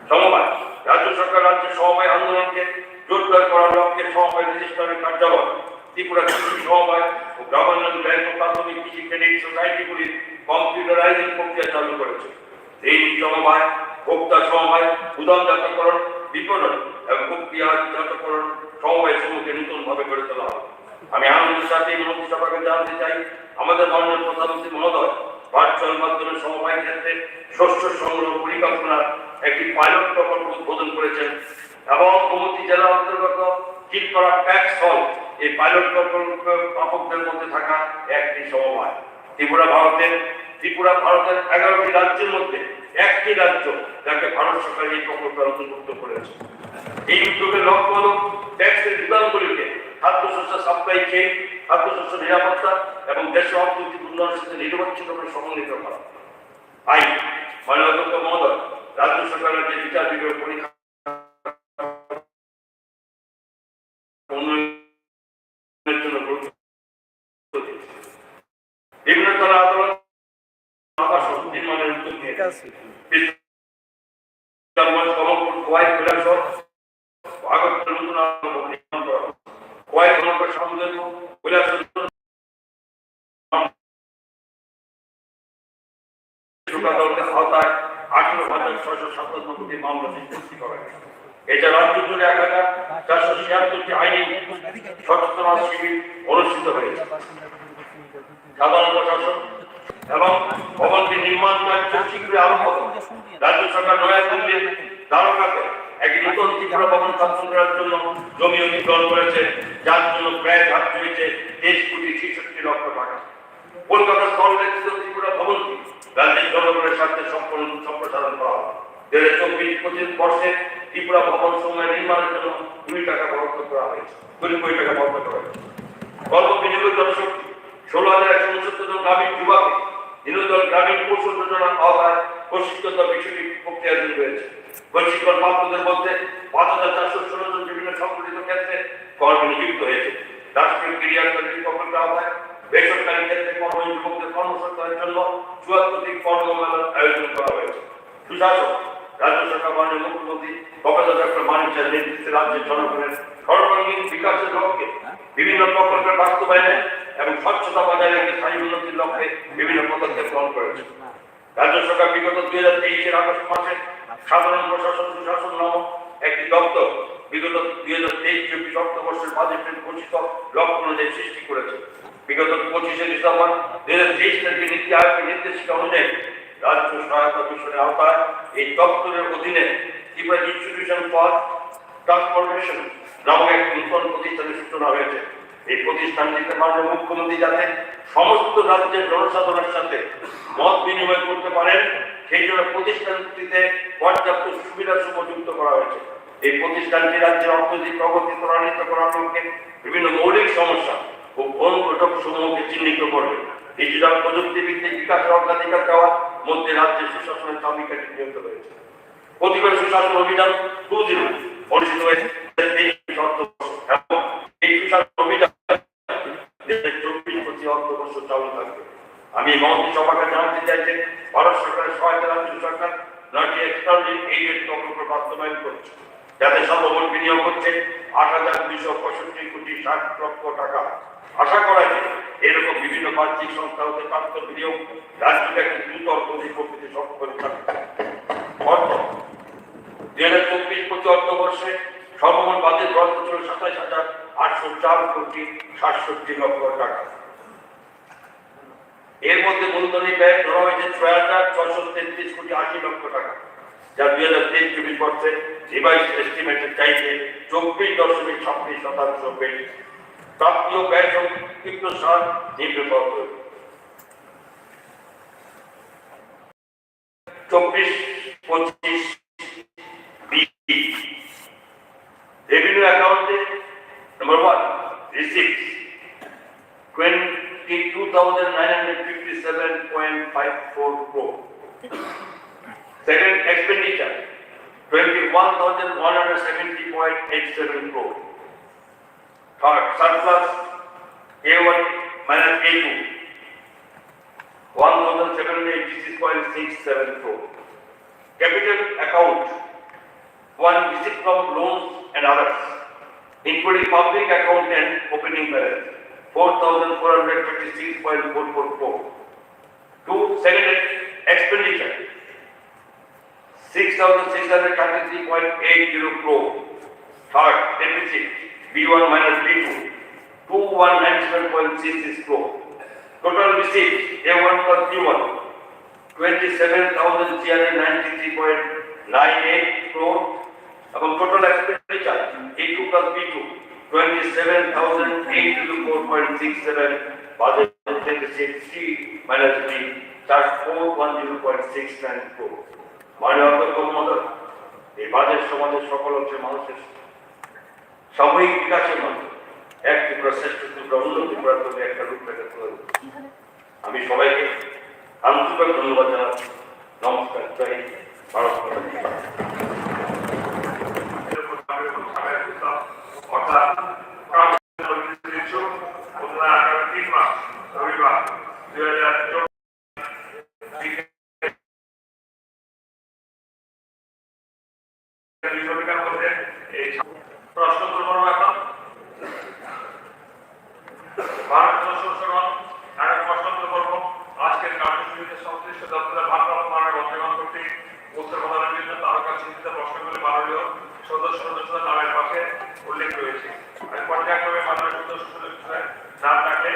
সমবায় রাজ্য সরকার রাজ্যের সমবায় আন্দোলনকে জোরদার করার লক্ষ্যে সমবায় রেজিস্ট্রারের কার্যালয়, ত্রিপুরা কৃষি সমবায় ও গ্রামোন্নয়ন ব্যাংক ও প্রাথমিক কৃষি ক্রেডিট সোসাইটিগুলির কম্পিউটারাইজিং প্রক্রিয়া চালু করেছে। এই সমবায়, ভোক্তা সমবায়, গুদামজাতকরণ, বিপণন এবং প্রক্রিয়াজাতকরণ সমবায় সমূহকে নতুনভাবে গড়ে তোলা হবে। আমি আনন্দের সাথে মন্ত্রিসভাকে জানাতে চাই, আমাদের মাননীয় প্রধানমন্ত্রী মহোদয় ভার্চুয়াল মাধ্যমে সমবায় ক্ষেত্রে শস্য সংগ্রহ পরিকল্পনার একটি পাইলট প্রকল্প উদ্বোধন করেছেন এবং গোমতী জেলার অন্তর্গত চিলকরা প্যাক্স হল এই পাইলট প্রকল্প প্রাপকদের মধ্যে থাকা একটি সমবায়। ত্রিপুরা ভারতের 11টি রাজ্যের মধ্যে একটি রাজ্য যাকে ভারত সরকার এই প্রকল্পে অন্তর্ভুক্ত করেছে। এই উদ্যোগের লক্ষ্য হল ট্যাক্সের বিধানগুলিকে খাদ্যশস্য সাপ্লাই চেইন, খাদ্যশস্য নিরাপত্তা এবং দেশের অর্থনৈতিক উন্নয়নের সাথে নিরবচ্ছিন্নভাবে সমন্বিত করা। আইন মাননীয় অধ্যক্ষ মহোদয়, রাজ্য সরকারের যে বিচার বিভাগ পরীক্ষা উন্নয়নের জন্য বিভিন্ন তলা আদালত আবাস নির্মাণের উদ্যোগ নিয়ে আওতায় 18,697টি মামলা সৃষ্টি করা হয়েছে। এছাড়া রাজ্য জুড়ে 1,476টি আইনি সচেতনতা শিবির অনুষ্ঠিত হয়েছে। সাধারণ প্রশাসন এবং ভবনটি নির্মাণ কার্য শীঘ্রই আরম্ভ হবে। রাজ্য সরকার নয়াদিল্লির দ্বারকাতে একটি নতুন ত্রিপুরা ভবন স্থাপন করার জন্য জমি অধিগ্রহণ করেছে, যার জন্য ব্যয় ধার্য হয়েছে 23,66,00,000 টাকা। কলকাতা শহরের ত্রিপুরা ভবনটি রাজ্যের জনগণের স্বার্থে সম্প্রসারণ করা হবে। 2024-25 বর্ষে ত্রিপুরা ভবন সমূহের নির্মাণের জন্য 2 টাকা বরাদ্দ করা হয়েছে। 2 কোটি টাকা বরাদ্দ করা হয়েছে। অল্প বিনিয়োগ জনশক্তি 16,169 জন গ্রামীণ যুবক দীনদয়াল গ্রামীণ কৌশল যোজনার আওতায় প্রশিক্ষণ বিষয়টি প্রক্রিয়াধীন রয়েছে। প্রশিক্ষণ প্রাপ্তদের মধ্যে 5,416 জন বিভিন্ন সংগঠিত ক্ষেত্রে কর্মে নিযুক্ত হয়েছে। রাষ্ট্রীয় ক্যারিয়ার প্রকল্পের আওতায় বেসরকারি ক্ষেত্রে কর্মী যুবকদের কর্মসংস্থানের জন্য 74টি কর্মমেলার আয়োজন করা হয়েছে। সুশাসন রাজ্য সরকার মাননীয় মুখ্যমন্ত্রী প্রফেসর ডক্টর মানিক চাঁদের নেতৃত্বে রাজ্যের জনগণের সর্বাঙ্গীন বিকাশের লক্ষ্যে বিভিন্ন প্রকল্পের বাস্তবায়নে এবং স্বচ্ছতা বজায় রেখে স্থায়ী উন্নতির লক্ষ্যে বিভিন্ন পদক্ষেপ গ্রহণ করেছে। রাজ্য সরকার বিগত 2023-এর আগস্ট মাসে সাধারণ প্রশাসন সুশাসন নামক একটি দপ্তর বিগত 2023-24 অর্থবর্ষের বাজেটের ঘোষিত লক্ষ্য অনুযায়ী সৃষ্টি করেছে। বিগত 25শে ডিসেম্বর 2023 তারিখে নীতি আয়োগের নির্দেশিকা অনুযায়ী রাজ্য সহায়তা মিশনের আওতায় এই দপ্তরের অধীনে ত্রিপুরা ইনস্টিটিউশন ফর ট্রান্সফরমেশন নামক একটি নতুন প্রতিষ্ঠানের সূচনা হয়েছে। এই প্রতিষ্ঠানটিতে মাননীয় মুখ্যমন্ত্রী যাতে সমস্ত রাজ্যের জনসাধারণের সাথে মত বিনিময় করতে পারেন, সেই জন্য প্রতিষ্ঠানটিতে পর্যাপ্ত সুবিধা যুক্ত করা হয়েছে। এই প্রতিষ্ঠানটি রাজ্যের অর্থনৈতিক প্রগতি ত্বরান্বিত করার লক্ষ্যে বিভিন্ন মৌলিক সমস্যা ও ঘটক সমূহকে চিহ্নিত করবে। ডিজিটাল প্রযুক্তি ভিত্তিক বিকাশের অগ্রাধিকার দেওয়ার মধ্যে রাজ্যের সুশাসনের চাবিকাঠি নিয়োজিত হয়েছে। প্রতিবার সুশাসন অভিযান 2.0 অনুষ্ঠিত হয়েছে। এই সুশাসন অভিযান 2024-25 অর্থবর্ষ চালু থাকবে। আমি মন্ত্রিসভাকে জানাতে চাই যে ভারত সরকারের সহায়তা রাজ্য সরকার 9টি এক্সট্রাঅর্ডিনারি এইডেড প্রকল্প বাস্তবায়ন করছে, যাতে সর্বমোট বিনিয়োগ হচ্ছে 8,265,60,00,000 টাকা। আশা করা যায় এরকম বিভিন্ন বাহ্যিক সংস্থা হতে প্রাপ্ত বিনিয়োগ রাজ্যকে একটি দ্রুত অর্থনৈতিক প্রকৃতি সক্ষম থাকবে। অর্থ 2024-25 অর্থবর্ষে সর্বমোট বাজেট বরাদ্দ ছিল 27,804,67,00,000 টাকা। এর মধ্যে মূলধনী ব্যয় ধরা হয়েছে 6,633,80,00,000 টাকা, যা 2023-24 বর্ষে রিভাইজ এস্টিমেটের চাইতে 24.26% বেশি। প্রাপ্তি ও ব্যয় সংক্ষিপ্ত সার নিম্নবর্ণ। 24-25 B. Revenue account number 1, receipts 22,957.54 crore. Second, expenditure 21,170.87 crore. Third, surplus A1 minus A2 1,786.67 crore. Capital account 1, receipt from loans and others, including public account and opening balance 4,456.44 crore. 2, second, expenditure 6,633.80 crore. Third, deficit B1 minus B2 2,197.66 crore. Total receipts A1 plus B1 27,393.98 crore. About total expenditure A2 plus B2 27,804.67. Budget deficit C minus B 410.69 crore. মাননীয় অধ্যক্ষ মহোদয়, এই budget সমাজের সকল অংশের মানুষের সাময়িক বিকাশের মধ্যে এক ত্রিপুরা শ্রেষ্ঠ ত্রিপুরা উন্নতি করার জন্য একটা রূপরেখা তুলে ধরেছি। আমি সবাইকে আন্তরিক ধন্যবাদ জানাচ্ছি। নমস্কার, জয় হিন্দ, ভারত মাতা কি জয়। উল্লেখ রয়েছে। পর্যায়ক্রমে মাননীয় নাম রাখলে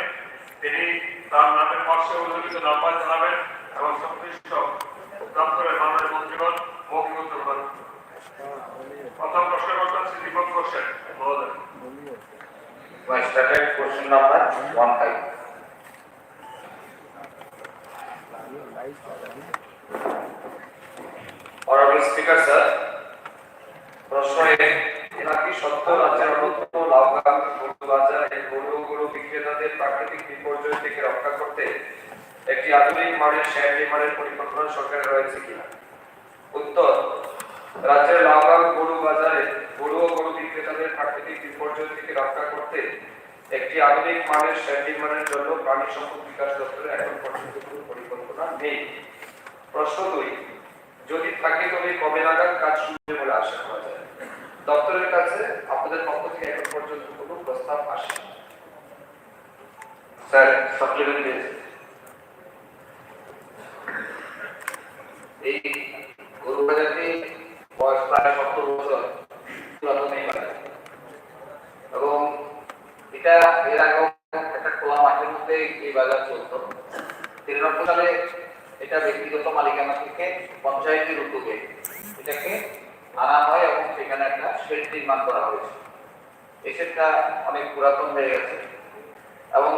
তিনি তার নামের পাশে উল্লেখিত নাম্বার জানাবেন এবং সংশ্লিষ্ট দপ্তরের মাননীয় মন্ত্রীগণ মৌখিক উত্তর দেবেন। প্রথম প্রশ্ন করছেন শ্রী দীপক কোশ্চেন মহোদয়। Started question number 15. Honorable Speaker, sir. প্রশ্ন এনাকি সত্য রাজ্যের অন্যতম লাভবান গরুবাজার এই গরু বিক্রেতাদের প্রাকৃতিক বিপর্যয় থেকে রক্ষা করতে একটি আধুনিক মানের শেড নির্মাণের পরিকল্পনা সরকারের রয়েছে কিনা? উত্তর, রাজ্যের লাভবান গরু বাজারে গরু ও গরু বিক্রেতাদের প্রাকৃতিক বিপর্যয় থেকে রক্ষা করতে একটি আধুনিক মানের শেড নির্মাণের জন্য প্রাণী সম্পদ বিকাশ দপ্তরের এখন পর্যন্ত কোনো পরিকল্পনা নেই। প্রশ্ন 2, যদি থাকে তবে কবে নাগাদ কাজ শুরু হবে বলে আশা করা যায়? দপ্তরের কাছে আপনাদের পক্ষ থেকে এখন পর্যন্ত কোনো প্রস্তাব আসে? স্যার, সাপ্লিমেন্ট দিয়েছে। এই গরু বাজারটি বয়স প্রায় 70 বছর পুরাতন এই বাজার, এবং এটা এর আগে একটা খোলা মাঠের মধ্যে এই বাজার চলত। 93 সালে এটা ব্যক্তিগত মালিকানা থেকে পঞ্চায়েতের উদ্যোগে এটাকে আনা হয় এবং সেখানে একটা শেড নির্মাণ করা হয়েছে। এই শেডটা অনেক পুরাতন হয়ে গেছে এবং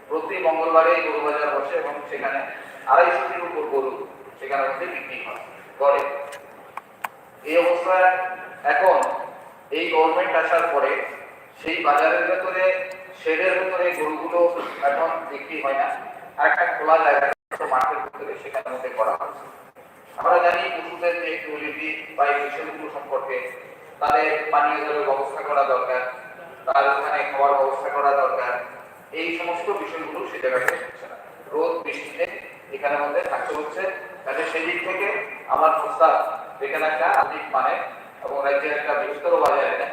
প্রতি মঙ্গলবারে গরু বাজার বসে এবং সেখানে 250-টির উপর গরু সেখানে মধ্যে বিক্রি হয় করে। এই অবস্থায় এখন এই গভর্নমেন্ট আসার পরে সেই বাজারের ভেতরে শেডের ভেতরে গরুগুলো এখন বিক্রি হয় না, আর একটা খোলা জায়গা মাঠের ভিতরে সেখানে মধ্যে করা হচ্ছে। আমরা জানি পশুদের যে কোয়ালিটি বা এই বিষয়গুলো সম্পর্কে তাদের পানীয় জলের ব্যবস্থা করা দরকার, তার ওখানে খাওয়ার ব্যবস্থা করা দরকার। এই সমস্ত বিষয়গুলো সে জায়গায় হচ্ছে না, রোদ বৃষ্টিতে এখানে মধ্যে থাকতে হচ্ছে। তাহলে সেই দিক থেকে আমার প্রস্তাব এখানে একটা আধুনিক মানের এবং রাজ্যের একটা বৃহত্তর বাজারে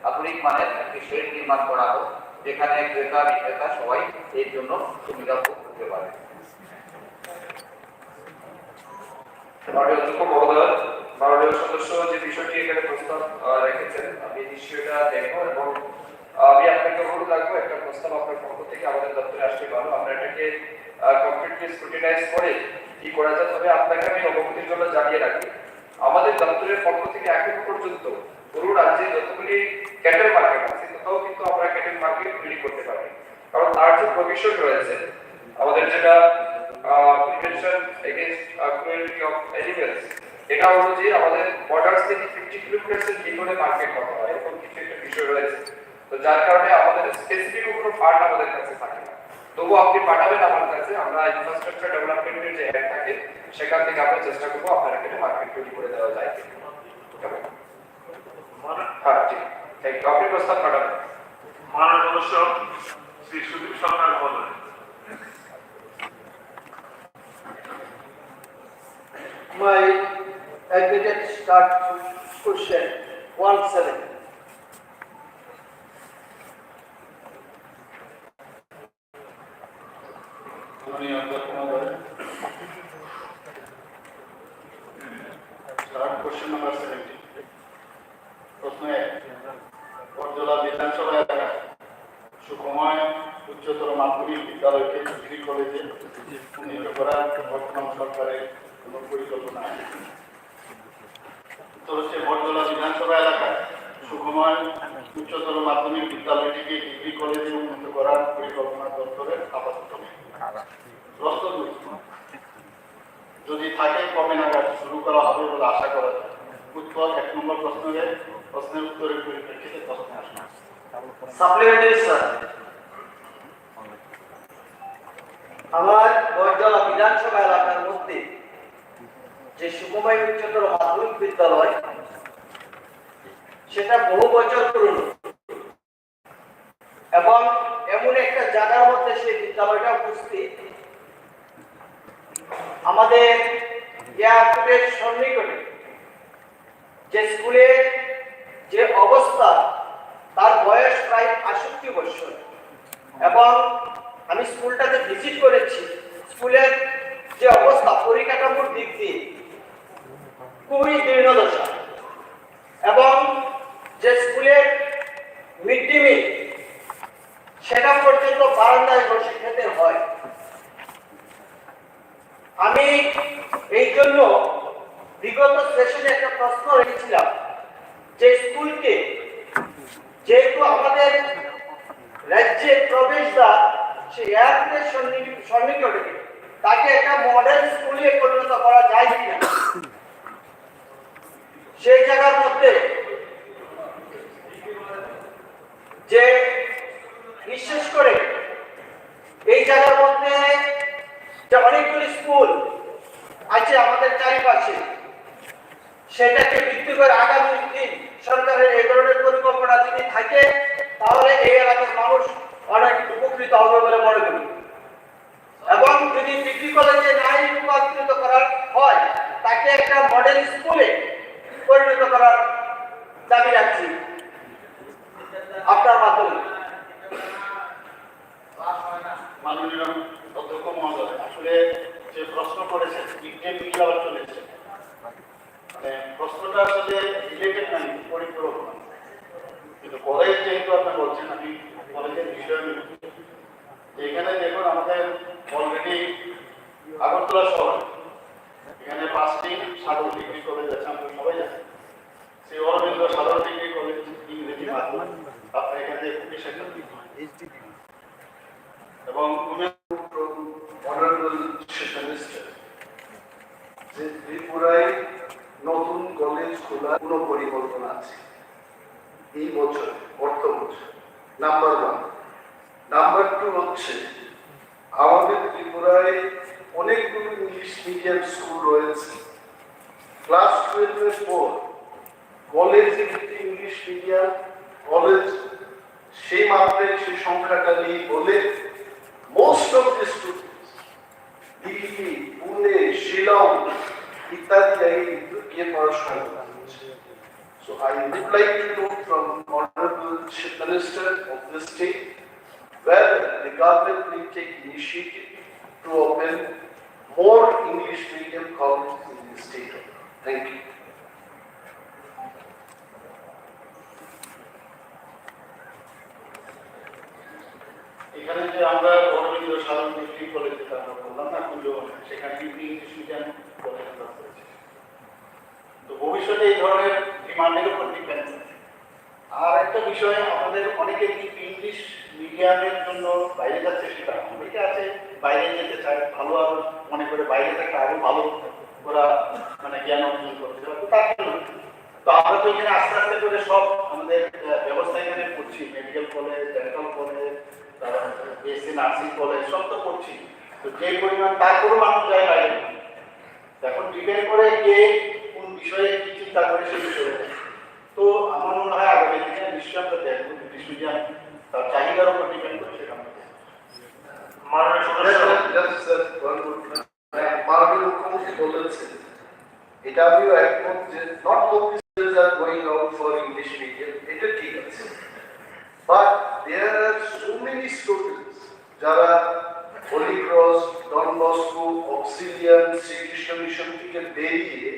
আধুনিক মানের একটি শেড নির্মাণ করা হোক, যেখানে ক্রেতা বিক্রেতা সবাই এর জন্য সুবিধা ভোগ করতে পারে। মাননীয় অধ্যক্ষ মহোদয়, মাননীয় সদস্য যে বিষয়টি এখানে প্রস্তাব রেখেছেন, আমি নিশ্চয়ই দেখবো এবং আমি আপনাকে অনুরোধ রাখবো একটা প্রস্তাব আপনার পক্ষ থেকে আমাদের দপ্তরে আসতে পারবো। আমরা এটাকে কমপ্লিটলি স্ক্রুটিনাইজ করে কি করা যায়। তবে আপনাকে আমি অবগতির জন্য জানিয়ে রাখি, আমাদের দপ্তরের পক্ষ থেকে এখন পর্যন্ত পুরো রাজ্যে যতগুলি ক্যাটেল মার্কেট আছে কোথাও কিন্তু আমরা ক্যাটেল মার্কেট তৈরি করতে পারি, কারণ তার যে প্রভিশন রয়েছে আমাদের যেটা prevention against quality of animals, এটা হলো যে আমাদের বর্ডার থেকে 50 কিলোমিটারের ভিতরে মার্কেট করা হয়, এরকম কিছু একটা বিষয় রয়েছে। তো যার কারণে আমাদের স্পেসিফিক কোনো ফান্ড আমাদের কাছে থাকে না। তবুও আপনি পাঠাবেন আমার কাছে, আমরা ইনফ্রাস্ট্রাকচার ডেভেলপমেন্টের যে অ্যাড থাকে সেখান থেকে আমরা চেষ্টা করবো আপনার এখানে মার্কেট তৈরি করে দেওয়া যায়। হ্যাঁ ঠিক, থ্যাংক ইউ। আপনি প্রস্তাব পাঠাবেন। মাননীয় সদস্য শ্রী সুদীপ সরকার মহোদয়। My admitted start question 17. Start question number 17. প্রশ্ন 1, বরজলা বিধানসভা এলাকায় সুকুমার উচ্চতর মাধ্যমিক বিদ্যালয়কে ডিগ্রি কলেজে উন্নীত করার বর্তমান সরকারের কোনো পরিকল্পনা আছে? উত্তর হচ্ছে বরজলা বিধানসভা এলাকায় সুকুমার উচ্চতর মাধ্যমিক বিদ্যালয়টিকে ডিগ্রি কলেজে উন্নীত করার পরিকল্পনা দপ্তরের আপাতত নেই। প্রশ্ন 2, যদি থাকে কবে নাগাদ শুরু করা হবে বলে আশা করা যায়? উত্তর 1 নম্বর প্রশ্নের উত্তরের পরিপ্রেক্ষিতে প্রশ্ন আসে। Supplementary sir. আমার বরজলা বিধানসভা এলাকার মধ্যে যে সুকুমার উচ্চতর মাধ্যমিক বিদ্যালয়, সেটা বহু বছর পুরনো এবং এমন একটা জায়গার মধ্যে সেই বিদ্যালয়টা উপস্থিত, আমাদের এয়ারপোর্টের সন্নিকটে যে স্কুলের যে অবস্থা, তার বয়স প্রায় 68 বছর এবং আমি স্কুলটাতে ভিজিট করেছি। স্কুলের যে অবস্থা পরিকাঠামোর দিক দিয়ে খুবই দীর্ঘদশা এবং যে স্কুলের মিড ডে মিল সেটা পর্যন্ত বারান্দায় বসে খেতে হয়। আমি এই জন্য বিগত সেশনে একটা প্রশ্ন রেখেছিলাম যে স্কুলকে যেহেতু আমাদের রাজ্যের প্রবেশদ্বার সে এয়ারপোর্টের সন্নিকটে, তাকে একটা মডেল স্কুলে পরিণত করা যায় কিনা। সেই জায়গার মধ্যে যে বিশেষ করে এই জায়গার মধ্যে যে অনেকগুলি স্কুল আছে আমাদের চারিপাশে, সেটাকে ভিত্তি করে আগামী দিন সরকারের এই ধরনের পরিকল্পনা যদি থাকে, তাহলে এই এলাকার মানুষ অনেক উপকৃত হবে বলে মনে করি। এবং যদি ডিগ্রি কলেজে নাই রূপান্তরিত করার হয়, তাকে একটা মডেল স্কুলে পরিণত করার দাবি রাখছি আপনার মাধ্যমে। মাননীয় অধ্যক্ষ মহোদয়, আসলে যে প্রশ্ন করেছেন মিড ডে মিল আবার চলেছে, মানে প্রশ্নটা আসলে রিলেটেড নাই, পরিপূরক না। কিন্তু কলেজ যেহেতু আপনি বলছেন, আমি কলেজের বিষয় নিয়ে এখানে দেখুন, আমাদের অলরেডি আগরতলা শহর এখানে 5টি সাধারণ ডিগ্রি কলেজ আছে, আমরা সবাই জানি। সেই অরবিন্দ সাধারণ ডিগ্রি কলেজ ইংরেজি মাধ্যম, আপনার এখানে এবং অনারেবল চিফ মিনিস্টার যে ত্রিপুরায় নতুন কলেজ খোলার কোনো পরিকল্পনা আছে এই বছর, অর্থ বছর, নাম্বার 1। নাম্বার 2 হচ্ছে আমাদের ত্রিপুরায় অনেকগুলো ইংলিশ মিডিয়াম স্কুল রয়েছে। ক্লাস 12-এর পর কলেজে ইংলিশ মিডিয়াম কলেজ সেই মাত্রায় সেই সংখ্যাটা নেই বলে most of the students Delhi, Pune, Shillong ইত্যাদি জায়গায় গিয়ে পড়াশোনা করছে। So I would like to know from Honorable Chief Minister of the state whether the government will take initiative to open more English medium colleges in the state. Thank you. এখানে যে আমরা অরবিন্দ সাধারণ degree কলেজে আমরা বললাম না, সেখানে কিন্তু ইংলিশ মিডিয়াম কলেজ করেছে। তো ভবিষ্যতে এই ধরনের ডিমান্ডের উপর ডিপেন্ড। আর একটা বিষয়, আমাদের অনেকে কিন্তু ইংলিশ মিডিয়ামের জন্য বাইরে যাচ্ছে, সেটা অনেকে আছে বাইরে যেতে চায়, ভালো আরো মনে করে করে বাইরে থাকলে আরো ভালো ওরা মানে জ্ঞান অর্জন করতে পারবে। তার জন্য তো আমরা তো এখানে আস্তে আস্তে করে সব আমাদের ব্যবস্থা এখানে করছি, medical college, dental college, BSc nursing college সব তো করছি। তো যে পরিমাণ তারপরও মানুষ যায় বাইরে, এখন ডিপেন্ড করে কে কোন বিষয়ে কি চিন্তা করে সেই বিষয়ে। তো আমার মনে হয় আগামী দিনে নিশ্চয়ই আমরা দেখবো ইংলিশ মিডিয়াম তার চাহিদার উপর ডিপেন্ড করে সেটা আমরা দেখবো। মাননীয় মাননীয় মুখ্যমন্ত্রী বলেছেন এটাও একমত যে not all students are going out for English medium, এটা ঠিক আছে, but there are so many students যারা Holy Cross, Don Bosco, Auxilium, Srikrishna mission থেকে বেরিয়ে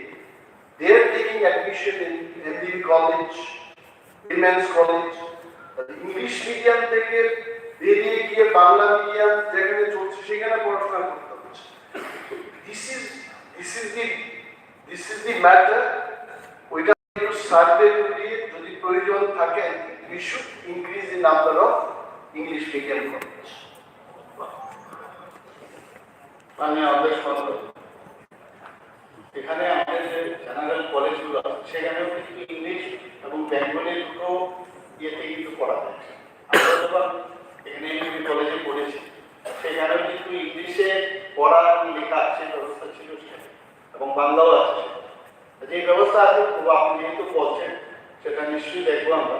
they are taking admission in MBA college, women's college, English medium থেকে বেরিয়ে গিয়ে Bangla medium যেখানে চলছে সেখানে পড়াশোনা করতে হচ্ছে। This is the matter. ওইটা একটু সার্ভে করিয়ে যদি প্রয়োজন থাকে we should increase the number of English medium colleges. মাননীয় অধ্যক্ষ মহোদয়, এখানে আমাদের যে জেনারেল কলেজগুলো আছে সেখানেও কিন্তু ইংলিশ এবং বেঙ্গলি দুটো ইয়েতে কিন্তু পড়া যাচ্ছে। আমরা যখন এখানে এমবি কলেজে পড়েছি সেখানেও কিন্তু ইংলিশে পড়া এবং লেখা সেই ব্যবস্থা ছিল সেখানে, এবং বাংলাও আছে। যে ব্যবস্থা আছে আপনি যেহেতু বলছেন সেটা নিশ্চয়ই দেখবো আমরা।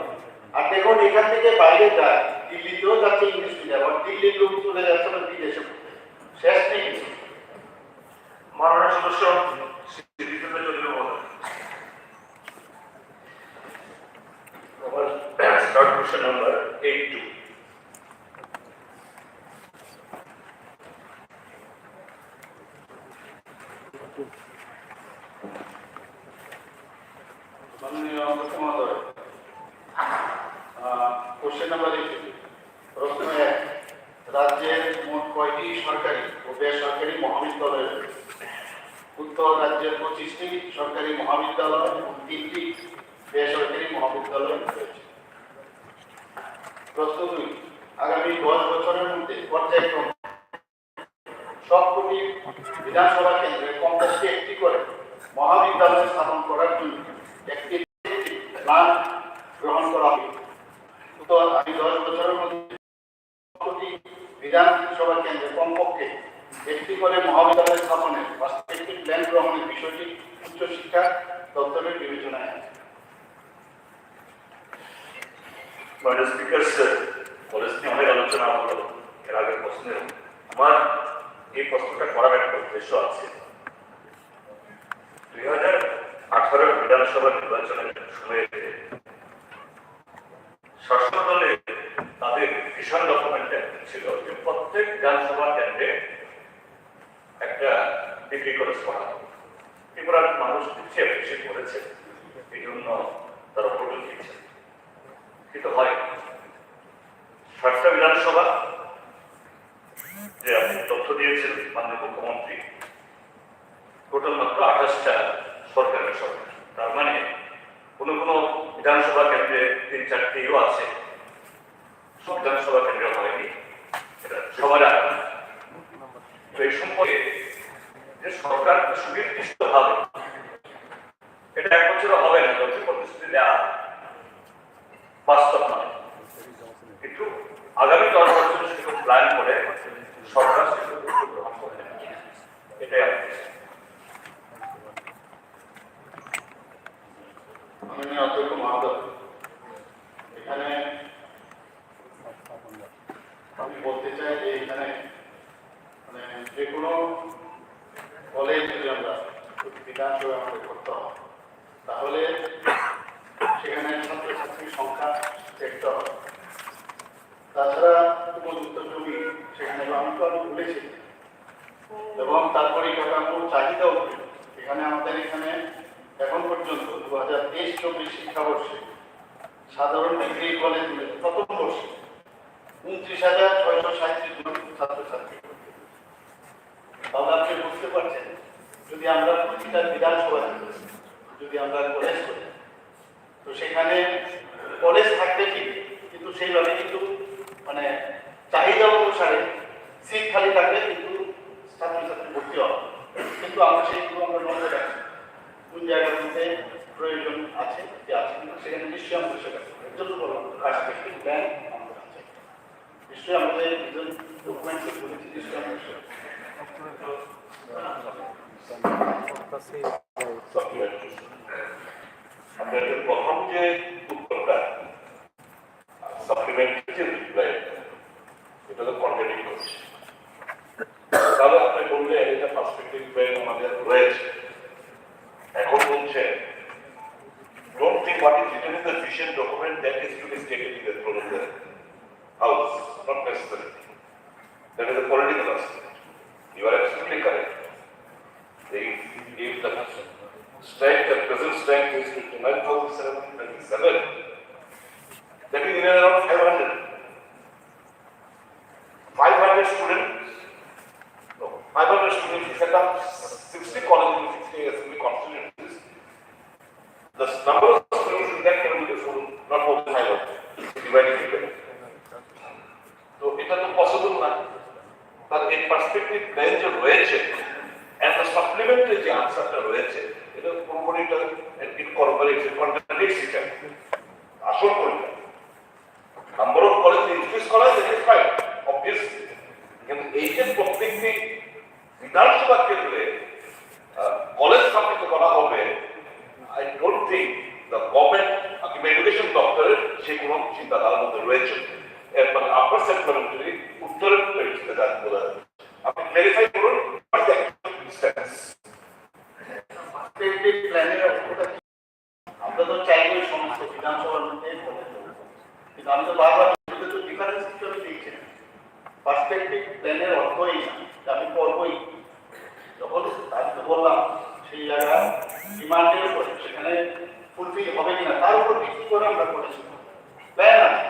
আর দেখুন এখান থেকে বাইরে যায়, দিল্লিতেও যাচ্ছে ইংলিশ মিডিয়াম, আর দিল্লির লোক চলে যাচ্ছে আবার বিদেশে পড়তে, শেষ নেই কিছু। মাননীয় সদস্য শ্রীযুক্ত চৌধুরী মহোদয়। Start question number 82. মাননীয় অধ্যক্ষ মহোদয়, কোশ্চেন নাম্বার 82, প্রশ্ন 1, রাজ্যের মোট কয়টি সরকারি ও বেসরকারি মহাবিদ্যালয় রয়েছে? উত্তর, রাজ্যের 25টি সরকারি মহাবিদ্যালয় এবং 3টি বেসরকারি মহাবিদ্যালয় রয়েছে। প্রশ্ন 2, আগামী 10 বছরের মধ্যে পর্যায়ক্রমে সবকটি বিধানসভা কেন্দ্রে কমপক্ষে একটি করে মহাবিদ্যালয় স্থাপন করার জন্য একটি প্ল্যান গ্রহণ করা হবে। উত্তর, আমি 10 বছরের মধ্যে সবকটি বিধানসভা কেন্দ্রে কমপক্ষে একটি করে মহাবিদ্যালয় স্থাপনের বাস্তবিক প্ল্যান গ্রহণের বিষয়টি উচ্চশিক্ষা দপ্তরের বিবেচনায় আছে। মাননীয় স্পিকার স্যার, কলেজ নিয়ে অনেক আলোচনা হলো এর আগের প্রশ্নে। আমার এই প্রশ্নটা করার একটা উদ্দেশ্য আছে। 2018 বিধানসভা নির্বাচনের সময়ে শাসক দলে তাদের ভিশন ডকুমেন্টে ছিল যে প্রত্যেক বিধানসভা কেন্দ্রে একটা ডিগ্রি কলেজ করা হবে। ত্রিপুরার মানুষ দিচ্ছে, অ্যাপ্রিসিয়েট করেছে, এই জন্য তারা ভোট দিয়েছে। কিন্তু হয় 7টা বিধানসভা যে আপনি তথ্য দিয়েছেন মাননীয় মুখ্যমন্ত্রী, টোটাল মাত্র 28টা সরকারের সরকার। তার মানে কোনো কোনো বিধানসভা কেন্দ্রে 3-4টিও আছে, সব বিধানসভা কেন্দ্রে হয়নি, এটা সবার আগে। তো এই সম্পর্কে যে সরকার সুনির্দিষ্ট ভাবে এটা 1 বছরও হবে না, যত প্রতিশ্রুতি দেওয়া বাস্তব নয়, কিন্তু আগামী 10 বছরের সেরকম প্ল্যান করে সরকার সেগুলো গ্রহণ করে, এটাই আমি। মাননীয় অধ্যক্ষ মহোদয়, এখানে আমি বলতে চাই যে এখানে মানে যে কোনো কলেজ যদি আমরা বিধানসভা আমাদের করতে হয় তাহলে সেখানে ছাত্রছাত্রীর সংখ্যা দেখতে হবে। তাছাড়া উপযুক্ত জমি সেখানে আমি বলেছি, এবং তার পরিকাঠামো চাহিদাও এখানে আমাদের এখানে এখন পর্যন্ত 2023-24 শিক্ষাবর্ষে সাধারণ ডিগ্রি কলেজগুলো প্রথম বর্ষে 29,637 জন ছাত্রছাত্রী। তাহলে আপনি বুঝতে পারছেন যদি আমরা প্রতিটা বিধানসভা যদি আমরা কলেজ করি তো সেখানে কলেজ থাকবে ঠিক, কিন্তু সেইভাবে কিন্তু মানে চাহিদা অনুসারে সিট খালি থাকবে, কিন্তু ছাত্রছাত্রী ভর্তি হবে, কিন্তু আমরা সেইগুলো আমরা নজর রাখছি কোন জায়গার মধ্যে প্রয়োজন আছে কি আছে, কিন্তু সেখানে নিশ্চয়ই আমাদের সেটা যত বড় পার্সপেক্টিভ প্ল্যান আমাদের আছে, নিশ্চয়ই আমাদের ডকুমেন্টস বলেছি, নিশ্চয়ই আমাদের আপনাদের প্রথম যে উত্তরটা সাপ্লিমেন্টারি যে রিপ্লাই এটা তো কন্ট্রাডিক্ট করছে। তাহলে আপনি বললেন এটা পার্সপেক্টিভ প্ল্যান আমাদের রয়েছে, এখন বলছেন don't think what is written in the vision document that is to be stated in the throne of the house, not necessarily. That is a political aspect. You are absolutely correct. If the strength, the present strength is 59,727, that is in and around 500. 500 students, no, 500 students, if you have 60 colleges, 60 assembly constituencies, the number of students in that can be not more than 500, divided into it. So it is possible না, তার এই perspective plan যে রয়েছে and the supplementary যে আনসারটা রয়েছে এটা পুরোপুরিটা ইনকর্পোরেটস contradicts এটা আসল পরিমাণ নাম্বার অফ কলেজ ইনক্রিজ করা দ্যাট ইজ ফাইন অবভিয়াসলি, কিন্তু এই যে প্রত্যেকটি বিধানসভা কেন্দ্রে কলেজ স্থাপিত করা হবে, I don't think the government কিংবা এডুকেশন দপ্তরের সে কোনো চিন্তাধারার মধ্যে রয়েছে। এরপর আপনার সাপ্লিমেন্টারি উত্তরের বোঝা আপনি ক্লারিফাই করুন প্ল্যানের অর্থটা কি? আমরা তো চাইবো সমস্ত বিধানসভার মধ্যে, কিন্তু আমি তো বারবার তো ডিফারেন্স হিসেবে দিয়েছি পার্সপেক্টিভ প্ল্যানের অর্থই না আমি করবোই, যখন আমি তো বললাম সেই জায়গা ডিমান্ডের উপরে সেখানে ফুলফিল হবে কিনা তার উপর ভিত্তি করে আমরা করেছি প্ল্যান আছে,